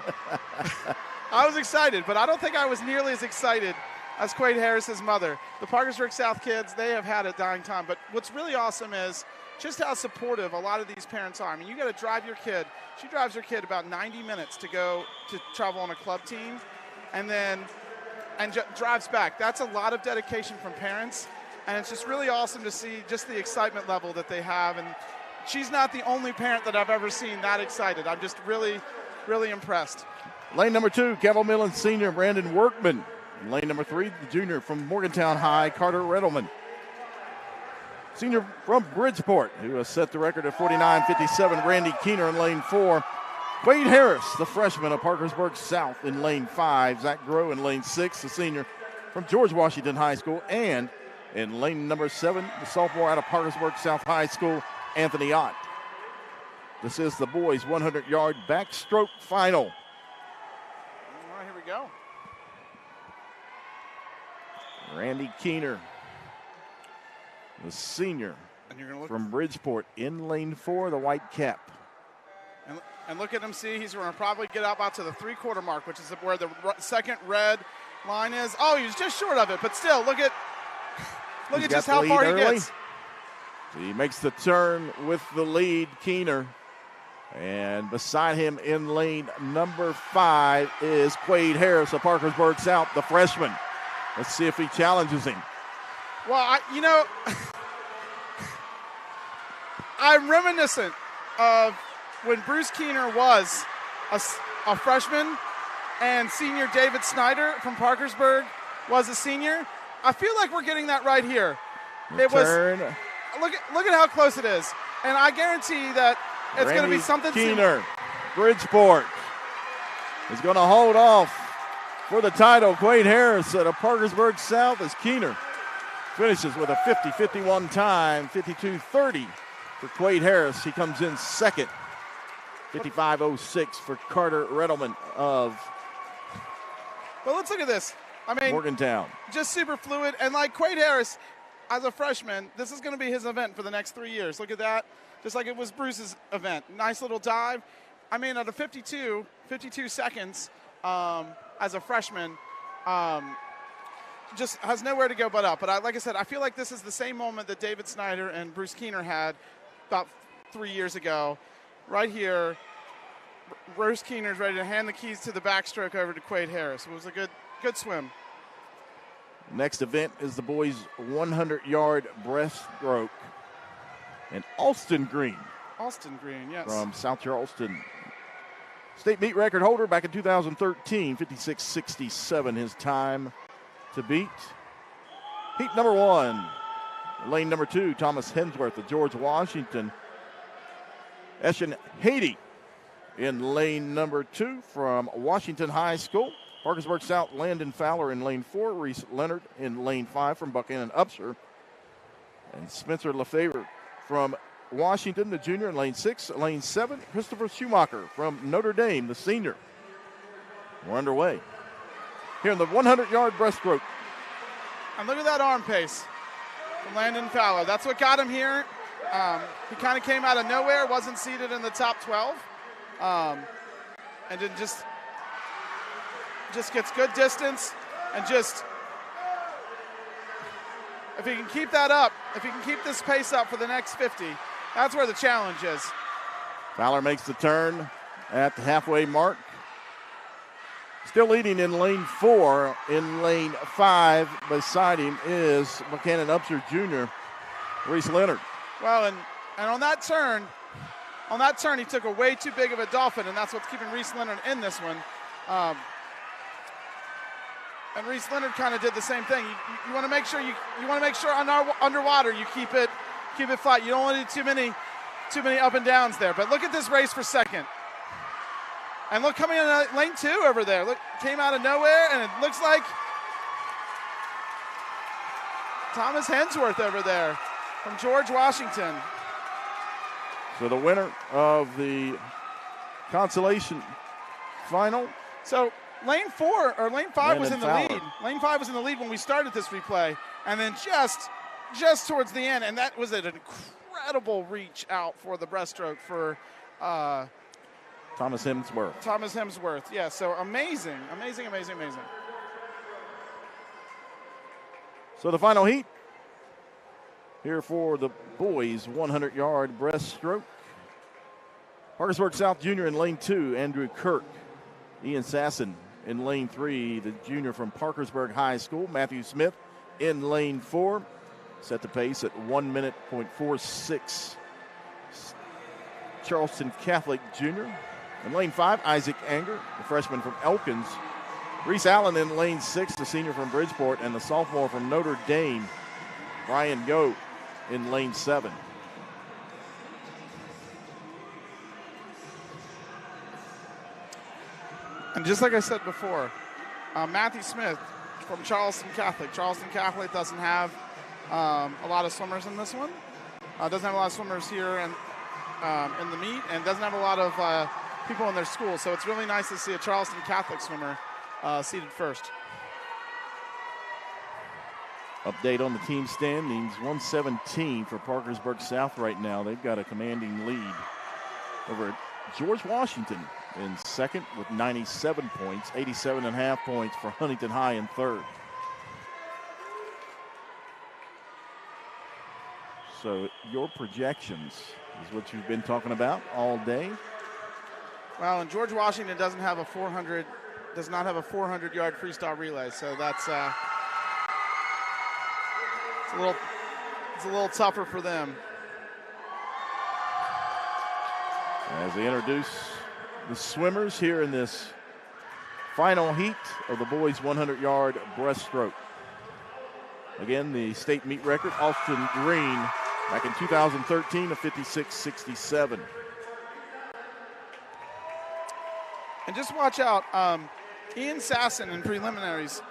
But I don't think I was nearly as excited as Quade Harris's mother. The Parkersburg South kids, they have had a dying time. But what's really awesome is just how supportive a lot of these parents are. I mean, you got to drive your kid. She drives her kid about 90 minutes to go to travel on a club team and drives back. That's a lot of dedication from parents. And it's just really awesome to see just the excitement level that they have. And she's not the only parent that I've ever seen that excited. I'm just really, really impressed. Lane number 2, Cavill Millen senior Brandon Workman. And lane number 3, the junior from Morgantown High, Carter Redelman. Senior from Bridgeport, who has set the record at 49.57, Randy Keener in lane 4. Quade Harris, the freshman of Parkersburg South in lane 5. Zach Groh in lane 6, the senior from George Washington High School. And in lane number 7, the sophomore out of Parkersburg South High School, Anthony Ott. This is the boys' 100-yard backstroke final. All right, here we go. Randy Keener, the senior from Bridgeport, in lane 4, the white cap. And look at him, see, he's going to probably get up out to the three-quarter mark, which is where the second red line is. Oh, he was just short of it, but still, look at just how far he gets. So he makes the turn with the lead, Keener. And beside him in lane number 5 is Quade Harris of Parkersburg South, the freshman. Let's see if he challenges him. Well, I'm reminiscent of when Bruce Keener was a freshman and senior David Snyder from Parkersburg was a senior. I feel like we're getting that right here. It was. Look at how close it is, and I guarantee that it's going to be something. Keener, Bridgeport is going to hold off for the title. Quade Harris at a Parkersburg South as Keener finishes with a 50-51 time, 52-30 for Quade Harris. He comes in second. 55-06 for Carter Redelman of But let's look at this. I mean, Morgantown. Just super fluid. And like Quade Harris, as a freshman, this is going to be his event for the next 3 years. Look at that. Just like it was Bruce's event. Nice little dive. I mean, at a 52 seconds as a freshman, just has nowhere to go but up. But like I said, I feel like this is the same moment that David Snyder and Bruce Keener had about 3 years ago. Right here, Bruce Keener's ready to hand the keys to the backstroke over to Quade Harris. It was a good swim. Next event is the boys' 100-yard breaststroke. And Alston Green. Alston Green, yes. From South Charleston. State meet record holder back in 2013, 56-67 his time to beat. Heat number 1, lane number 2, Thomas Hemsworth of George Washington. Eshin Haiti in lane number 2 from Washington High School. Parkersburg South, Landon Fowler in lane 4. Reese Leonard in lane 5 from Buchanan Upshur. And Spencer Lefebvre from Washington, the junior, in lane 6. Lane 7, Christopher Schumacher from Notre Dame, the senior. We're underway. Here in the 100-yard breaststroke. And look at that arm pace from Landon Fowler. That's what got him here. He kind of came out of nowhere, wasn't seated in the top 12, and then just gets good distance, and just if he can keep that up, if he can keep this pace up for the next 50, that's where the challenge is. Fowler makes the turn at the halfway mark. Still leading in lane 4. In lane 5 beside him is Buchanan Upshur Jr., Reese Leonard. Well, and on that turn, he took a way too big of a dolphin, and that's what's keeping Reese Leonard in this one. And Reese Leonard kind of did the same thing. You want to make sure underwater you keep it flat. You don't want to do too many up and downs there. But look at this race for second. And look, coming in lane 2 over there. Look, came out of nowhere, and it looks like Thomas Hemsworth over there from George Washington. So the winner of the consolation final. So lane 5 was in the Fowler. lead. Lane 5 was in the lead when we started this replay, and then just towards the end, and that was an incredible reach out for the breaststroke for Thomas Hemsworth. Yeah, so amazing. So the final heat here for the boys' 100-yard breaststroke. Parkersburg South Junior in lane 2, Andrew Kirk. Ian Sasson in lane 3, the junior from Parkersburg High School. Matthew Smith in lane 4. Set the pace at 1 minute, .46. Charleston Catholic Jr. In lane 5, Isaac Anger, the freshman from Elkins. Reese Allen in lane 6, the senior from Bridgeport, and the sophomore from Notre Dame, Brian Go, in lane 7. And just like I said before, Matthew Smith from Charleston Catholic. Charleston Catholic doesn't have a lot of swimmers in this one. Doesn't have a lot of swimmers here in the meet, and doesn't have a lot of people in their school. So it's really nice to see a Charleston Catholic swimmer seated first. Update on the team standings, 117 for Parkersburg South right now. They've got a commanding lead over George Washington in second with 97 points, 87.5 points for Huntington High in third. So your projections is what you've been talking about all day. Well, and George Washington does not have a 400-yard freestyle relay, so that's it's a little tougher for them. As they introduce the swimmers here in this final heat of the boys' 100-yard breaststroke. Again, the state meet record, Austin Green, back in 2013, a 56.67. And just watch out, Ian Sasson in preliminaries,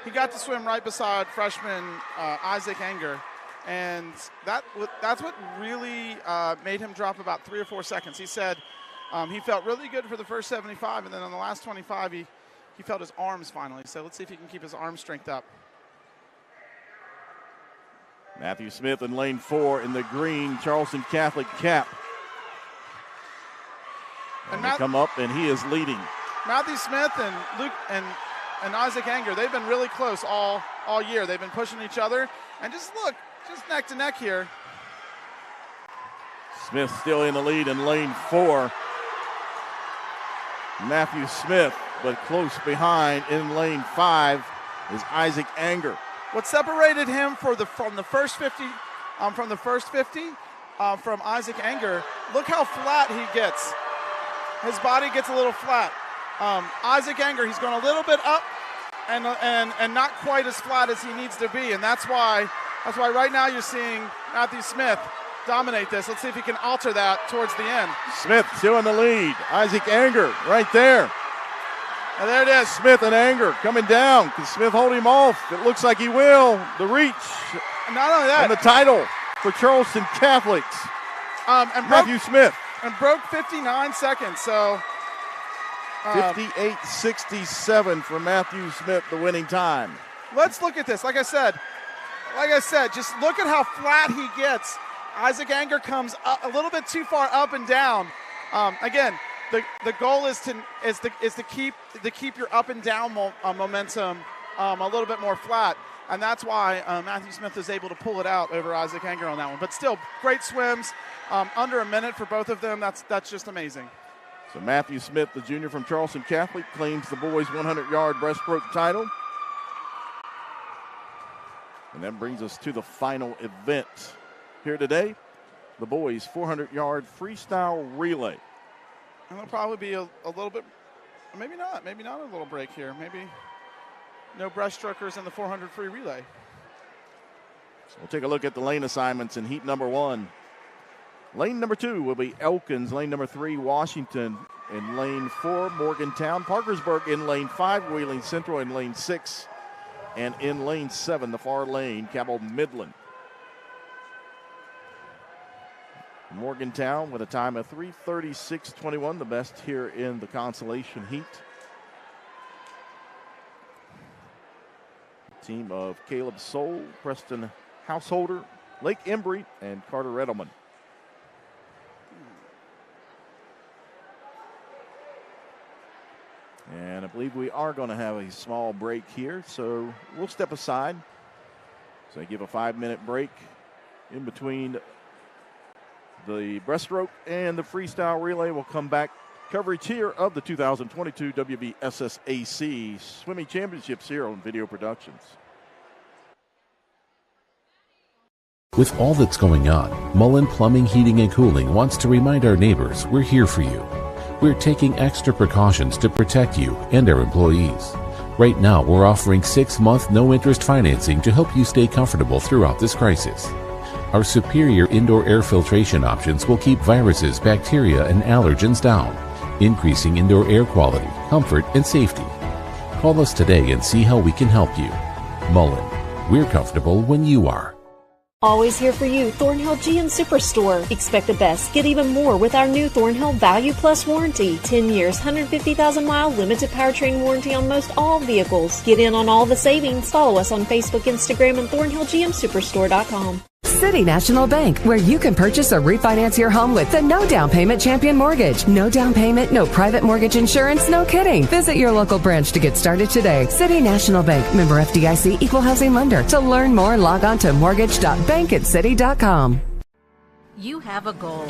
he got to swim right beside freshman Isaac Anger, and that's what really made him drop about 3 or 4 seconds. He said he felt really good for the first 75, and then on the last 25, he felt his arms finally. So let's see if he can keep his arm strength up. Matthew Smith in lane 4 in the green Charleston Catholic cap. And they come up, and he is leading. Matthew Smith and Luke and Isaac Anger, they've been really close all year. They've been pushing each other. And just look, just neck to neck here. Smith still in the lead in lane 4. Matthew Smith, but close behind in lane 5 is Isaac Anger. What separated him from the first 50 from Isaac Anger, look how flat he gets. His body gets a little flat. Isaac Anger, he's going a little bit up and not quite as flat as he needs to be, and that's why right now you're seeing Matthew Smith dominate this. Let's see if he can alter that towards the end. Smith still in the lead. Isaac Anger right there. And there it is. Smith and Anger coming down. Can Smith hold him off? It looks like he will. The reach. And not only that. And the title for Charleston Catholics. And Matthew Smith. And broke 59 seconds, so. 58.67 for Matthew Smith, the winning time. Let's look at this. Like I said, just look at how flat he gets. Isaac Anger comes a little bit too far up and down. Again, the goal is to keep your up and down momentum a little bit more flat, and that's why Matthew Smith is able to pull it out over Isaac Anger on that one. But still, great swims, under a minute for both of them. That's just amazing. So Matthew Smith, the junior from Charleston Catholic, claims the boys' 100-yard breaststroke title. And that brings us to the final event here today, the boys' 400-yard freestyle relay. And there'll probably be a little bit, maybe not a little break here. Maybe no breaststrokers in the 400 free relay. So we'll take a look at the lane assignments in heat number 1. Lane number 2 will be Elkins. Lane number 3, Washington. In lane 4, Morgantown. Parkersburg in lane 5, Wheeling Central in lane 6. And in lane 7, the far lane, Cabell Midland. Morgantown with a time of 3:36.21, the best here in the consolation heat. Team of Caleb Soul, Preston Householder, Lake Embry, and Carter Redelman. And I believe we are going to have a small break here, so we'll step aside. So I give a 5-minute break in between the breaststroke and the freestyle relay. Will come back. Coverage here of the 2022 WVSSAC Swimming Championships here on Video Productions. With all that's going on, Mullen Plumbing, Heating, and Cooling wants to remind our neighbors we're here for you. We're taking extra precautions to protect you and our employees. Right now, we're offering 6-month no-interest financing to help you stay comfortable throughout this crisis. Our superior indoor air filtration options will keep viruses, bacteria, and allergens down, increasing indoor air quality, comfort, and safety. Call us today and see how we can help you. Mullen, we're comfortable when you are. Always here for you, Thornhill GM Superstore. Expect the best. Get even more with our new Thornhill Value Plus warranty. 10 years, 150,000-mile limited powertrain warranty on most all vehicles. Get in on all the savings. Follow us on Facebook, Instagram, and ThornhillGMSuperstore.com. City National Bank, where you can purchase or refinance your home with the no down payment champion mortgage. No down payment, no private mortgage insurance, no kidding. Visit your local branch to get started today. City National Bank, member FDIC, equal housing lender. To learn more, log on to mortgage.bankancity.com. You have a goal.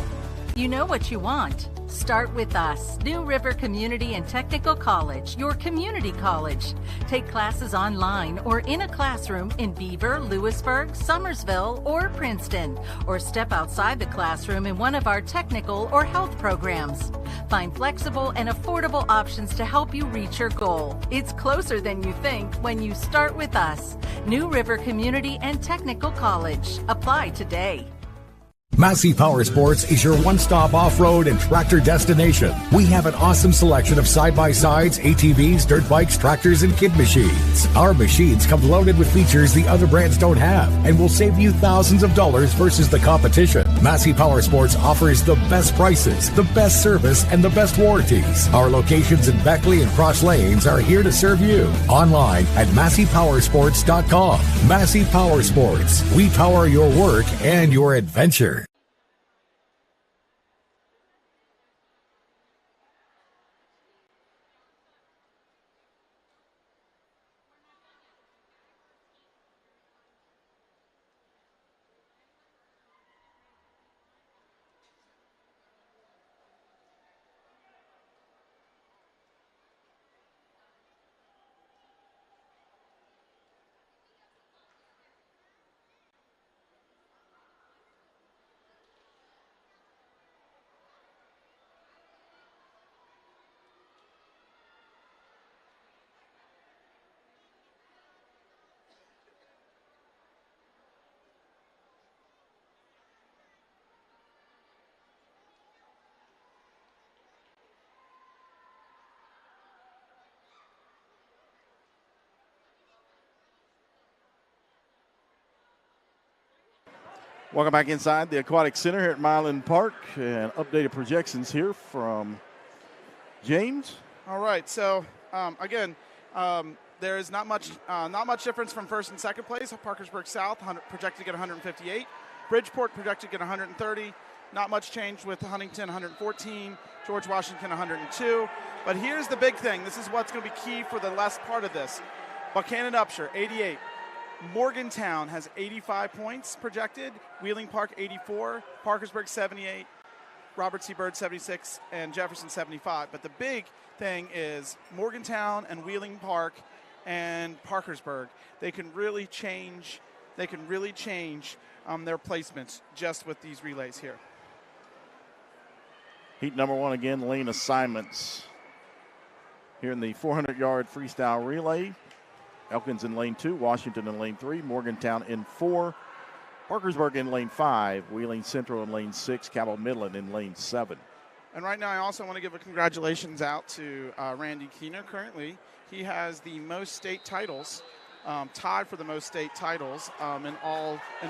You know what you want. Start with us, New River Community and Technical College, your community college. Take classes online or in a classroom in Beaver, Lewisburg, Summersville, or Princeton, or step outside the classroom in one of our technical or health programs. Find flexible and affordable options to help you reach your goal. It's closer than you think when you start with us, New River Community and Technical College. Apply today. Massey Powersports is your one-stop off-road and tractor destination. We have an awesome selection of side-by-sides, ATVs, dirt bikes, tractors, and kid machines. Our machines come loaded with features the other brands don't have and will save you thousands of dollars versus the competition. Massey Powersports offers the best prices, the best service, and the best warranties. Our locations in Beckley and Cross Lanes are here to serve you. Online at MasseyPowersports.com. Massey Powersports. We power your work and your adventure. Welcome back inside the Aquatic Center here at Milan Park, and updated projections here from James. All right, so again, there is not much difference from first and second place. Parkersburg South projected to get 158, Bridgeport projected to get 130. Not much change with Huntington 114, George Washington 102. But here's the big thing. This is what's going to be key for the last part of this. Buchanan Upshur 88. Morgantown has 85 points projected, Wheeling Park 84, Parkersburg 78, Robert C. Byrd 76, and Jefferson 75. But the big thing is Morgantown and Wheeling Park and Parkersburg. They can really change their placements just with these relays here. Heat number one again, lane assignments. Here in the 400-yard freestyle relay. Elkins in lane 2, Washington in lane 3, Morgantown in 4, Parkersburg in lane 5, Wheeling Central in lane 6, Cabell Midland in lane 7. And right now I also want to give a congratulations out to Randy Keener. Currently, he has the most state titles, tied for the most state titles in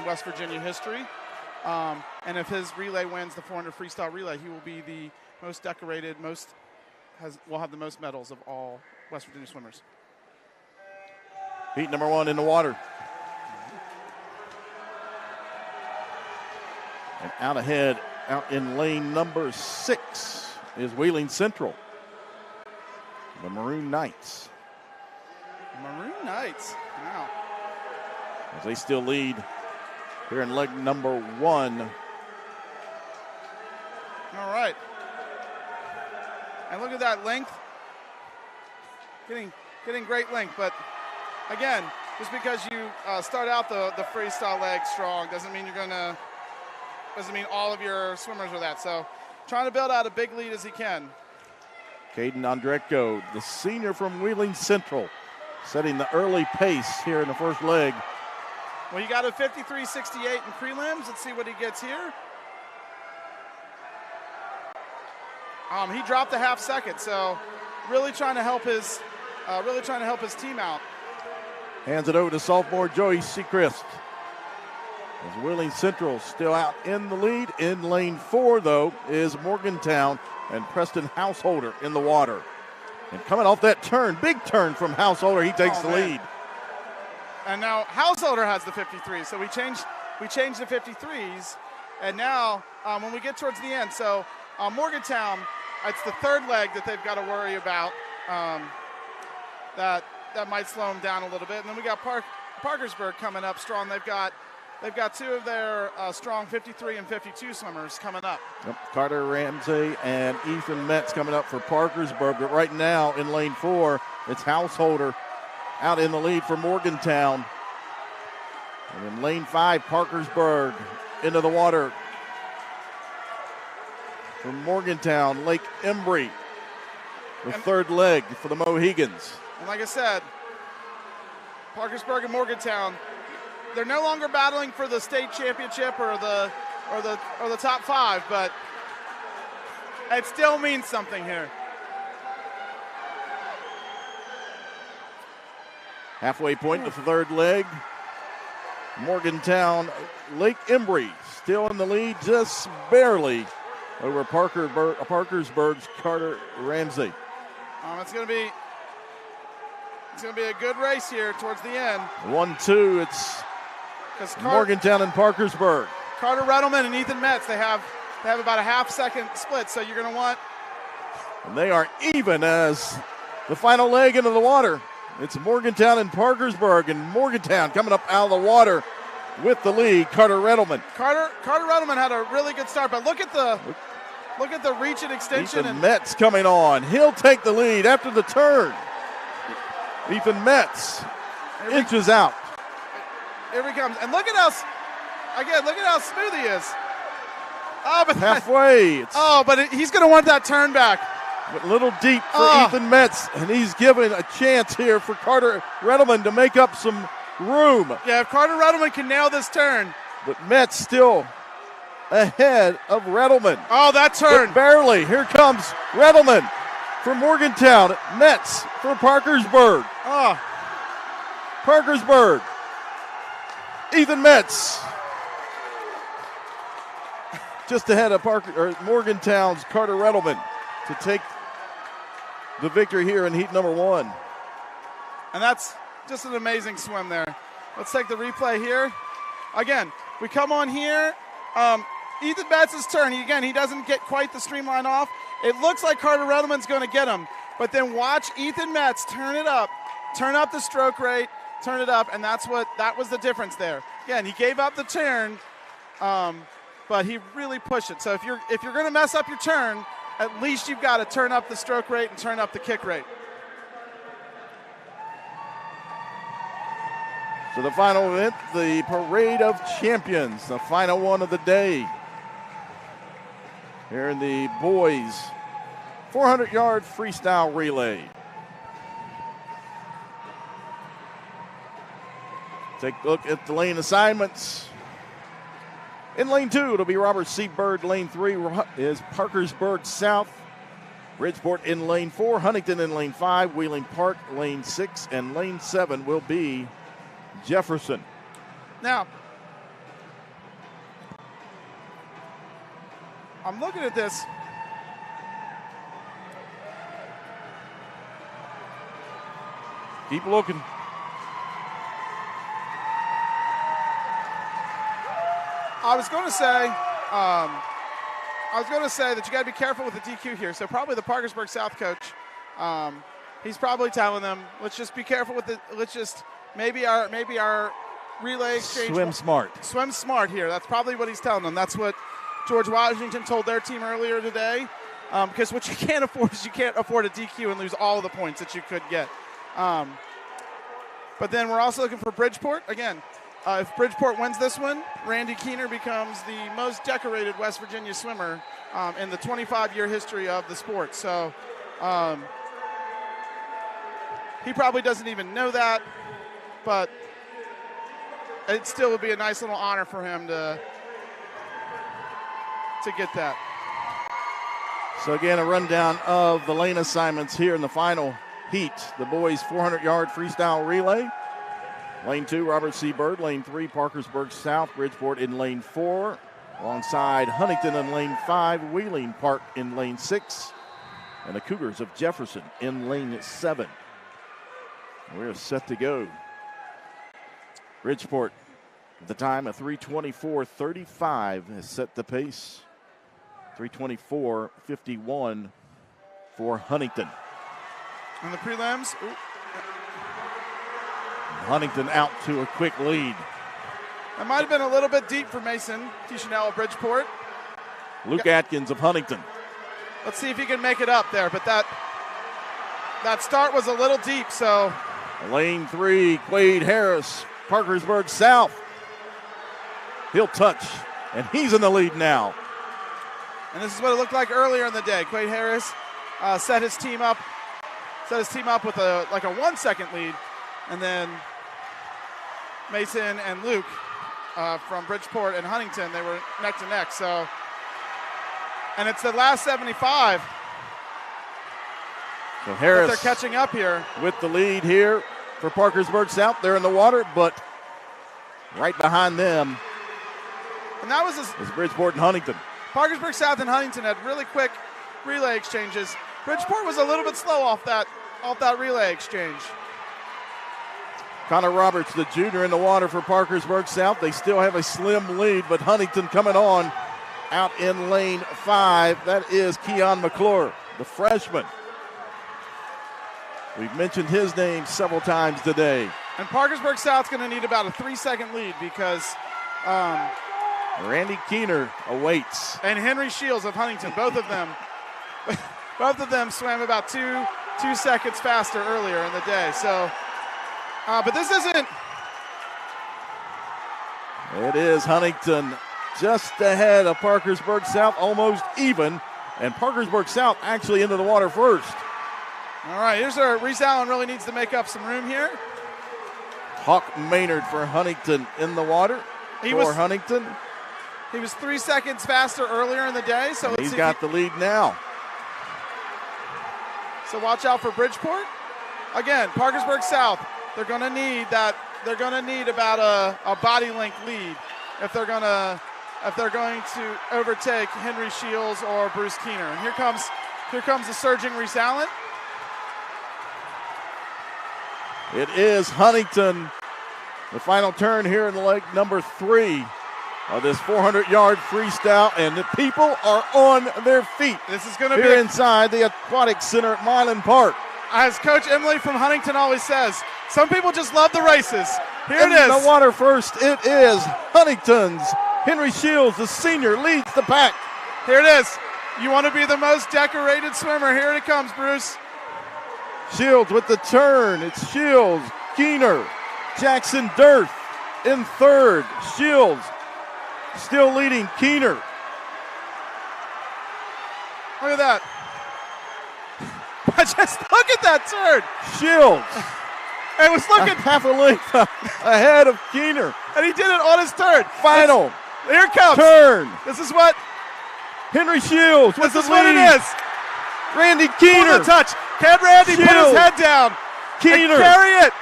West Virginia history. And if his relay wins the 400 freestyle relay, he will be the most decorated, will have the most medals of all West Virginia swimmers. Heat number one in the water. And out ahead, out in lane number 6 is Wheeling Central. The Maroon Knights. Wow. As they still lead here in leg number 1. All right. And look at that length. Getting great length, but again, just because you start out the freestyle leg strong doesn't mean all of your swimmers are that. So trying to build out a big lead as he can. Caden Andreko, the senior from Wheeling Central, setting the early pace here in the first leg. Well, you got a 53.68 in prelims. Let's see what he gets here. He dropped a half second, so really trying to help his team out. Hands it over to sophomore Joey Seacrest. As Wheeling Central still out in the lead. In lane 4, though, is Morgantown and Preston Householder in the water. And coming off that turn, big turn from Householder, he takes the lead. And now Householder has the 53, so we changed the 53s. And now when we get towards the end, so Morgantown, it's the third leg that they've got to worry about. That might slow them down a little bit. And then we got Parkersburg coming up strong. They've got they've got two of their strong 53 and 52 swimmers coming up. Yep. Carter Ramsey and Ethan Metz coming up for Parkersburg. But right now in lane 4, it's Householder out in the lead for Morgantown. And in lane 5, Parkersburg into the water. From Morgantown, Lake Embry, the third leg for the Mohegans. And like I said, Parkersburg and Morgantown, they're no longer battling for the state championship or the top 5, but it still means something here. Halfway point of the third leg. Morgantown, Lake Embry still in the lead, just barely over Parkersburg's Carter Ramsey. It's going to be a good race here towards the end. 1-2. It's Morgantown and Parkersburg. Carter Redelman and Ethan Metz. They have about a half-second split. So you're going to want. And they are even as the final leg into the water. It's Morgantown and Parkersburg, and Morgantown coming up out of the water with the lead. Carter Redelman. Carter Redelman had a really good start, but look at the reach and extension. Ethan Metz coming on. He'll take the lead after the turn. Ethan Metz inches out. Here he comes. And look at how smooth he is. Oh, but halfway. But he's going to want that turn back. A little deep for Ethan Metz, and he's given a chance here for Carter Redelman to make up some room. Yeah, if Carter Redelman can nail this turn. But Metz still ahead of Redelman. Oh, that turn. But barely. Here comes Redelman for Morgantown. Metz for Parkersburg. Parkersburg. Ethan Metz. Just ahead of Morgantown's Carter Redelman to take the victory here in heat number 1. And that's just an amazing swim there. Let's take the replay here. Again, we come on here. Ethan Metz's turn. He doesn't get quite the streamline off. It looks like Carter Redelman's going to get him. But then watch Ethan Metz turn it up. Turn up the stroke rate. Turn it up. And that was the difference there. Again, he gave up the turn, but he really pushed it. So if you're going to mess up your turn, at least you've got to turn up the stroke rate and turn up the kick rate. So the final event, the Parade of Champions, the final one of the day. Here in the boys' 400-yard freestyle relay. Take a look at the lane assignments. In lane 2, it'll be Robert C. Byrd. Lane 3 is Parkersburg South. Bridgeport in lane 4. Huntington in lane 5. Wheeling Park, lane 6. And lane 7 will be Jefferson. Now, I'm looking at this. Keep looking. I was going to say that you got to be careful with the DQ here. So probably the Parkersburg South coach, he's probably telling them, let's just be careful with maybe our relay exchange. Swim smart here. That's probably what he's telling them. That's what George Washington told their team earlier today. Because what you can't afford is you can't afford a DQ and lose all of the points that you could get. But then we're also looking for Bridgeport. Again, if Bridgeport wins this one, Randy Keener becomes the most decorated West Virginia swimmer in the 25-year history of the sport. So he probably doesn't even know that, but it still would be a nice little honor for him to get that. So again, a rundown of the lane assignments here in the final heat. The boys' 400-yard freestyle relay. Lane 2, Robert C. Byrd. Lane 3, Parkersburg South. Bridgeport in lane 4. Alongside Huntington in lane 5. Wheeling Park in lane 6. And the Cougars of Jefferson in lane 7. We're set to go. Bridgeport, at the time of 3:24:35, has set the pace. 3:24:51 for Huntington. And the prelims. Huntington out to a quick lead. That might have been a little bit deep for Mason Tichonell of Bridgeport. Luke Atkins of Huntington. Let's see if he can make it up there, but that start was a little deep, so. Lane 3, Quade Harris, Parkersburg South. He'll touch, and he's in the lead now. And this is what it looked like earlier in the day. Quade Harris set his team up with a 1 second lead, and then Mason and Luke from Bridgeport and Huntington, they were neck to neck. So, and it's the last 75. So Harris, they're catching up here with the lead here for Parkersburg South. They're in the water, but right behind them, and that was is Bridgeport and Huntington. Parkersburg South and Huntington had really quick relay exchanges. Bridgeport was a little bit slow off that relay exchange. Connor Roberts, the junior, in the water for Parkersburg South. They still have a slim lead, but Huntington coming on out in lane 5. That is Keon McClure, the freshman. We've mentioned his name several times today. And Parkersburg South's going to need about a 3-second lead because Randy Keener awaits. And Henry Shields of Huntington, both of them swam about two seconds faster earlier in the day. So, but this isn't. It is Huntington just ahead of Parkersburg South, almost even. And Parkersburg South actually into the water first. All right, here's our Reese Allen really needs to make up some room here. Hawk Maynard for Huntington in the water. Huntington. He was 3 seconds faster earlier in the day, so he's got the lead now. So watch out for Bridgeport. Again, Parkersburg South, they're going to need that. They're going to need about a body length lead if they're going to overtake Henry Shields or Bruce Keener. And here comes the surging Reese Allen. It is Huntington. The final turn here in leg number 3 of this 400-yard freestyle, and the people are on their feet. This is going to be here inside the Aquatic Center at Milan Park. As Coach Emily from Huntington always says, some people just love the races. Here in it is. The water first, it is Huntington's Henry Shields, the senior, leads the pack. Here it is. You want to be the most decorated swimmer. Here it comes, Bruce. Shields with the turn. It's Shields, Keener, Jackson Durth in third. Shields still leading Keener. Look at that. Just look at that turn. Shields. It was looking half a length ahead of Keener. And he did it on his turn. Final. Here it comes. Turn. This is what Henry Shields with the lead. This is what it is. Randy Keener. The touch. Can Randy put his head down? Keener. And carry it.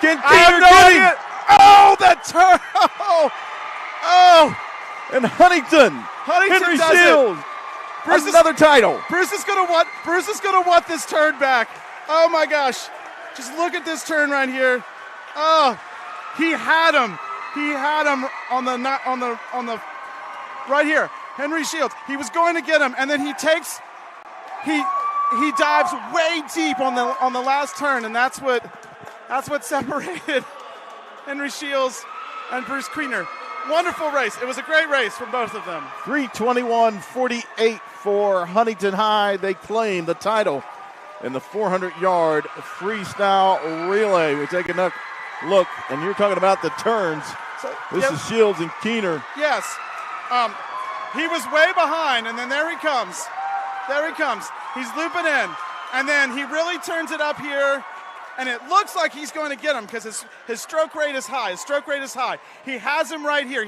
Can Keener get him? Oh, that turn. Oh. And Huntington Henry Shields. Another title. Bruce is gonna want this turn back. Oh my gosh. Just look at this turn right here. Oh, he had him. He had him on the right here. Henry Shields. He was going to get him, and then he dives way deep on the last turn, and that's what separated Henry Shields and Bruce Keener. Wonderful race. It was a great race from both of them. 3:21:48 for Huntington High. They claim the title in the 400-yard freestyle relay. We take a look, and you're talking about the turns. This is Shields and Keener. Yes. He was way behind, and then there he comes. There he comes. He's looping in, and then he really turns it up here, and it looks like he's going to get him because his stroke rate is high. His stroke rate is high. He has him right here.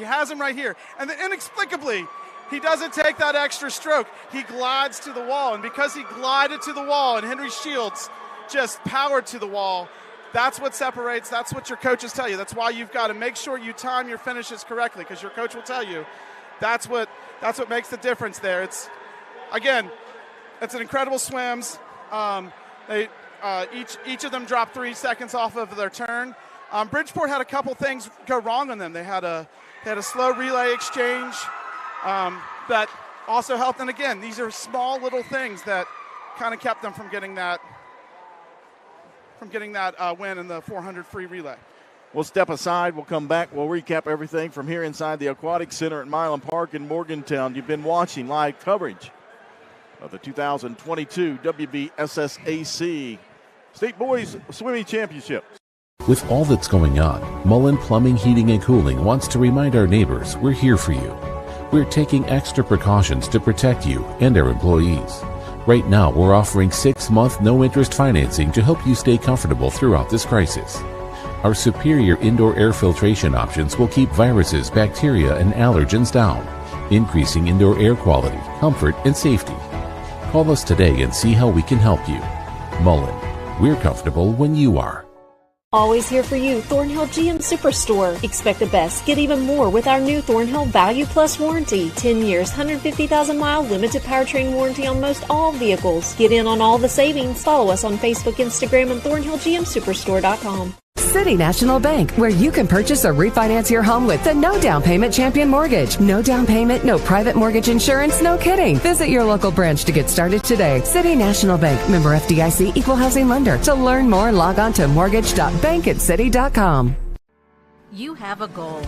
And then inexplicably, he doesn't take that extra stroke. He glides to the wall, and because he glided to the wall and Henry Shields just powered to the wall, that's what separates. That's what your coaches tell you. That's why you've got to make sure you time your finishes correctly, because your coach will tell you that's what makes the difference there. It's an incredible swims. Each of them dropped 3 seconds off of their turn. Bridgeport had a couple things go wrong on them. They had a slow relay exchange that also helped. And again, these are small little things that kind of kept them from getting that win in the 400 free relay. We'll step aside. We'll come back. We'll recap everything from here inside the Aquatic Center at Milan Park in Morgantown. You've been watching live coverage of the 2022 WBSSAC State Boys Swimming Championship. With all that's going on, Mullen Plumbing, Heating, and Cooling wants to remind our neighbors we're here for you. We're taking extra precautions to protect you and our employees. Right now, we're offering 6-month no-interest financing to help you stay comfortable throughout this crisis. Our superior indoor air filtration options will keep viruses, bacteria, and allergens down, increasing indoor air quality, comfort, and safety. Call us today and see how we can help you. Mullen, we're comfortable when you are. Always here for you, Thornhill GM Superstore. Expect the best, get even more with our new Thornhill Value Plus warranty. 10 years, 150,000-mile limited powertrain warranty on most all vehicles. Get in on all the savings. Follow us on Facebook, Instagram, and ThornhillGMSuperstore.com. City National Bank, where you can purchase or refinance your home with the no down payment champion mortgage. No down payment, no private mortgage insurance, no kidding. Visit your local branch to get started today. City National Bank, member FDIC, equal housing lender. To learn more, log on to mortgage.bankatcity.com. You have a goal.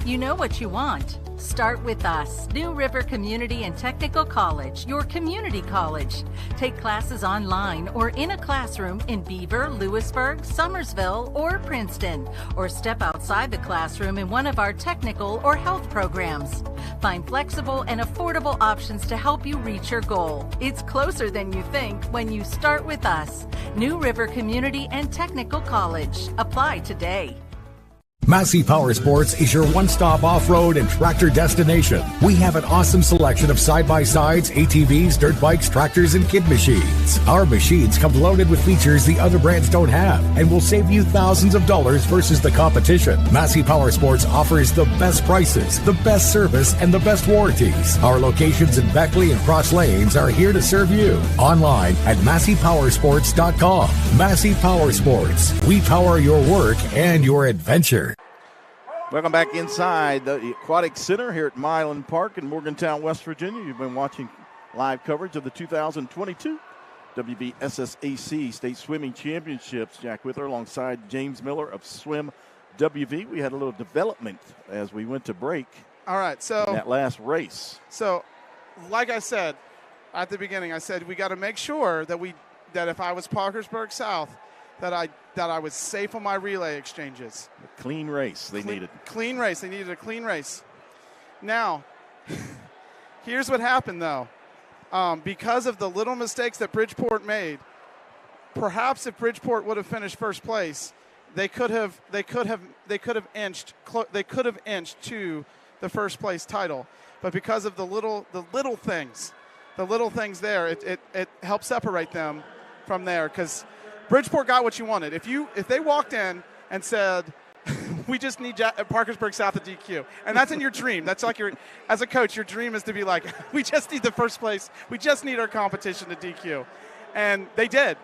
You know what you want. Start with us. New River Community and Technical College, your community college. Take classes online or in a classroom in Beaver, Lewisburg, Summersville, or Princeton. Or step outside the classroom in one of our technical or health programs. Find flexible and affordable options to help you reach your goal. It's closer than you think when you start with us. New River Community and Technical College. Apply today. Massey Powersports is your one-stop off-road and tractor destination. We have an awesome selection of side-by-sides, ATVs, dirt bikes, tractors, and kid machines. Our machines come loaded with features the other brands don't have and will save you thousands of dollars versus the competition. Massey Powersports offers the best prices, the best service, and the best warranties. Our locations in Beckley and Cross Lanes are here to serve you. Online at MasseyPowersports.com. Massey Powersports. We power your work and your adventure. Welcome back inside the Aquatic Center here at Milan Park in Morgantown, West Virginia. You've been watching live coverage of the 2022 WBSSAC State Swimming Championships. Jack Withler alongside James Miller of Swim WV. We had a little development as we went to break. All right, so in that last race. So, like I said at the beginning, I said we got to make sure that if I was Parkersburg South, that I was safe on my relay exchanges. A clean race they needed. Clean race. They needed a clean race. Now, here's what happened, though. Because of the little mistakes that Bridgeport made, perhaps if Bridgeport would have finished first place, they could have inched to the first place title. But because of the little things there, it helped separate them from there, because Bridgeport got what you wanted. If they walked in and said, we just need Parkersburg South to DQ, and that's in your dream. That's like as a coach, your dream is to be like, we just need the first place. We just need our competition to DQ. And they did.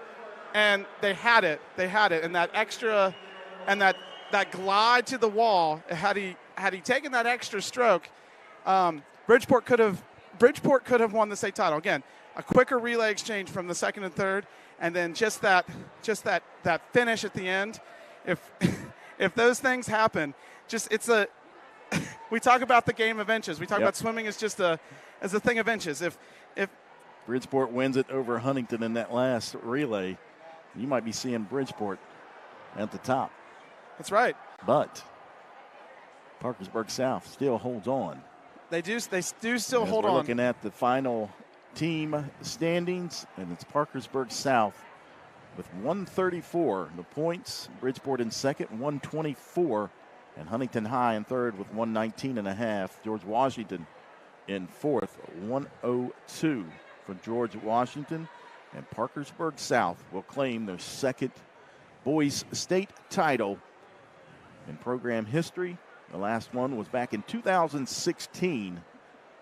And they had it. And that extra, and that glide to the wall, had he taken that extra stroke, Bridgeport could have won the state title. Again, a quicker relay exchange from the second and third, and then just that finish at the end. If those things happen, we talk about the game of inches. We talk about swimming as a thing of inches. If Bridgeport wins it over Huntington in that last relay, you might be seeing Bridgeport at the top. That's right. But Parkersburg South still holds on. They do still hold on. on. Looking at the final team standings, and it's Parkersburg South with 134 the points. Bridgeport in second, 124, and Huntington High in third with 119.5. George Washington in fourth, 102 for George Washington, and Parkersburg South will claim their second boys state title in program history. The last one was back in 2016.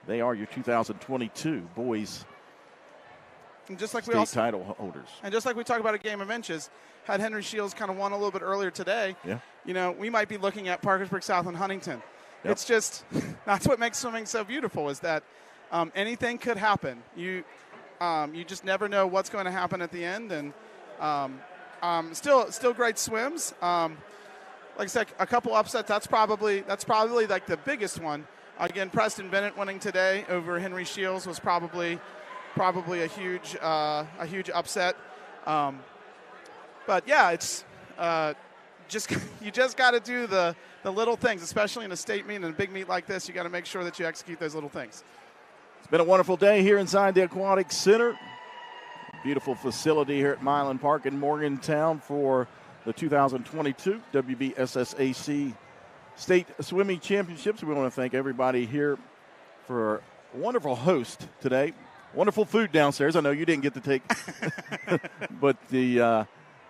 They are your 2022 boys and just like state title holders. And just like we talked about a game of inches, had Henry Shields kind of won a little bit earlier today, we might be looking at Parkersburg South and Huntington. Yep. It's just, that's what makes swimming so beautiful, is that anything could happen. You just never know what's going to happen at the end, and still great swims. like I said, a couple upsets. That's probably like the biggest one. Again, Preston Bennett winning today over Henry Shields was probably a huge upset. But yeah, it's you just got to do the little things, especially in a state meet and a big meet like this. You got to make sure that you execute those little things. It's been a wonderful day here inside the Aquatic Center. Beautiful facility here at Milan Park in Morgantown for the 2022 WVSSAC State Swimming Championships. We want to thank everybody here for a wonderful host today. Wonderful food downstairs. I know you didn't get to take, but the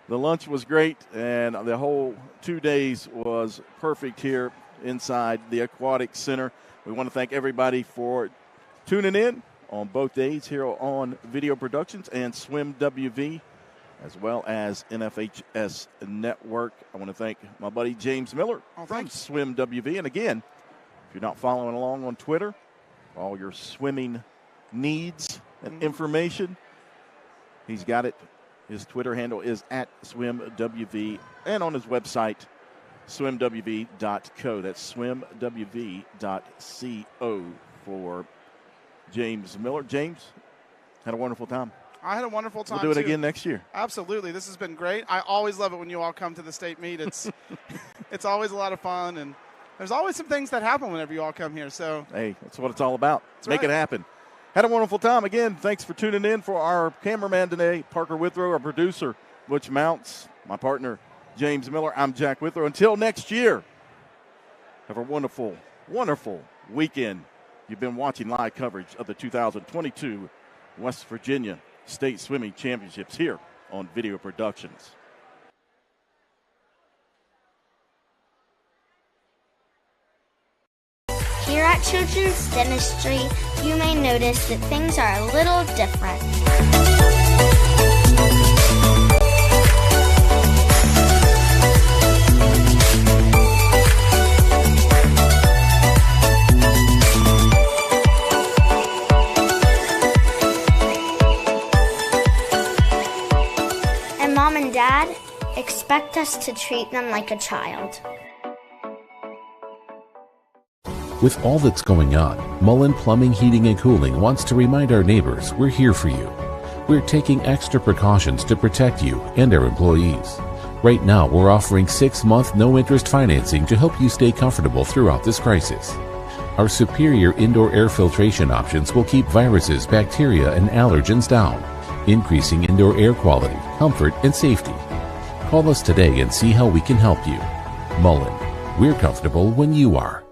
lunch was great, and the whole 2 days was perfect here inside the Aquatic Center. We want to thank everybody for tuning in on both days here on Video Productions and Swim WV, as well as NFHS Network. I want to thank my buddy James Miller from Swim WV. And again, if you're not following along on Twitter, all your swimming needs and information, he's got it. His Twitter handle is @SwimWV, and on his website, swimwv.co. That's swimwv.co for James Miller. James, had a wonderful time. I had a wonderful time. We'll do it again next year. Absolutely. This has been great. I always love it when you all come to the state meet. It's always a lot of fun, and there's always some things that happen whenever you all come here. So hey, that's what it's all about. Make it happen. Had a wonderful time. Again, thanks for tuning in. For our cameraman today, Parker Withrow, our producer, Butch Mounts, my partner, James Miller, I'm Jack Withrow. Until next year, have a wonderful, wonderful weekend. You've been watching live coverage of the 2022 West Virginia State Swimming Championships here on Video Productions. Here at Children's Dentistry, you may notice that things are a little different. And Mom and Dad expect us to treat them like a child. With all that's going on, Mullen Plumbing, Heating, and Cooling wants to remind our neighbors we're here for you. We're taking extra precautions to protect you and our employees. Right now, we're offering 6-month no-interest financing to help you stay comfortable throughout this crisis. Our superior indoor air filtration options will keep viruses, bacteria, and allergens down, increasing indoor air quality, comfort, and safety. Call us today and see how we can help you. Mullen, we're comfortable when you are.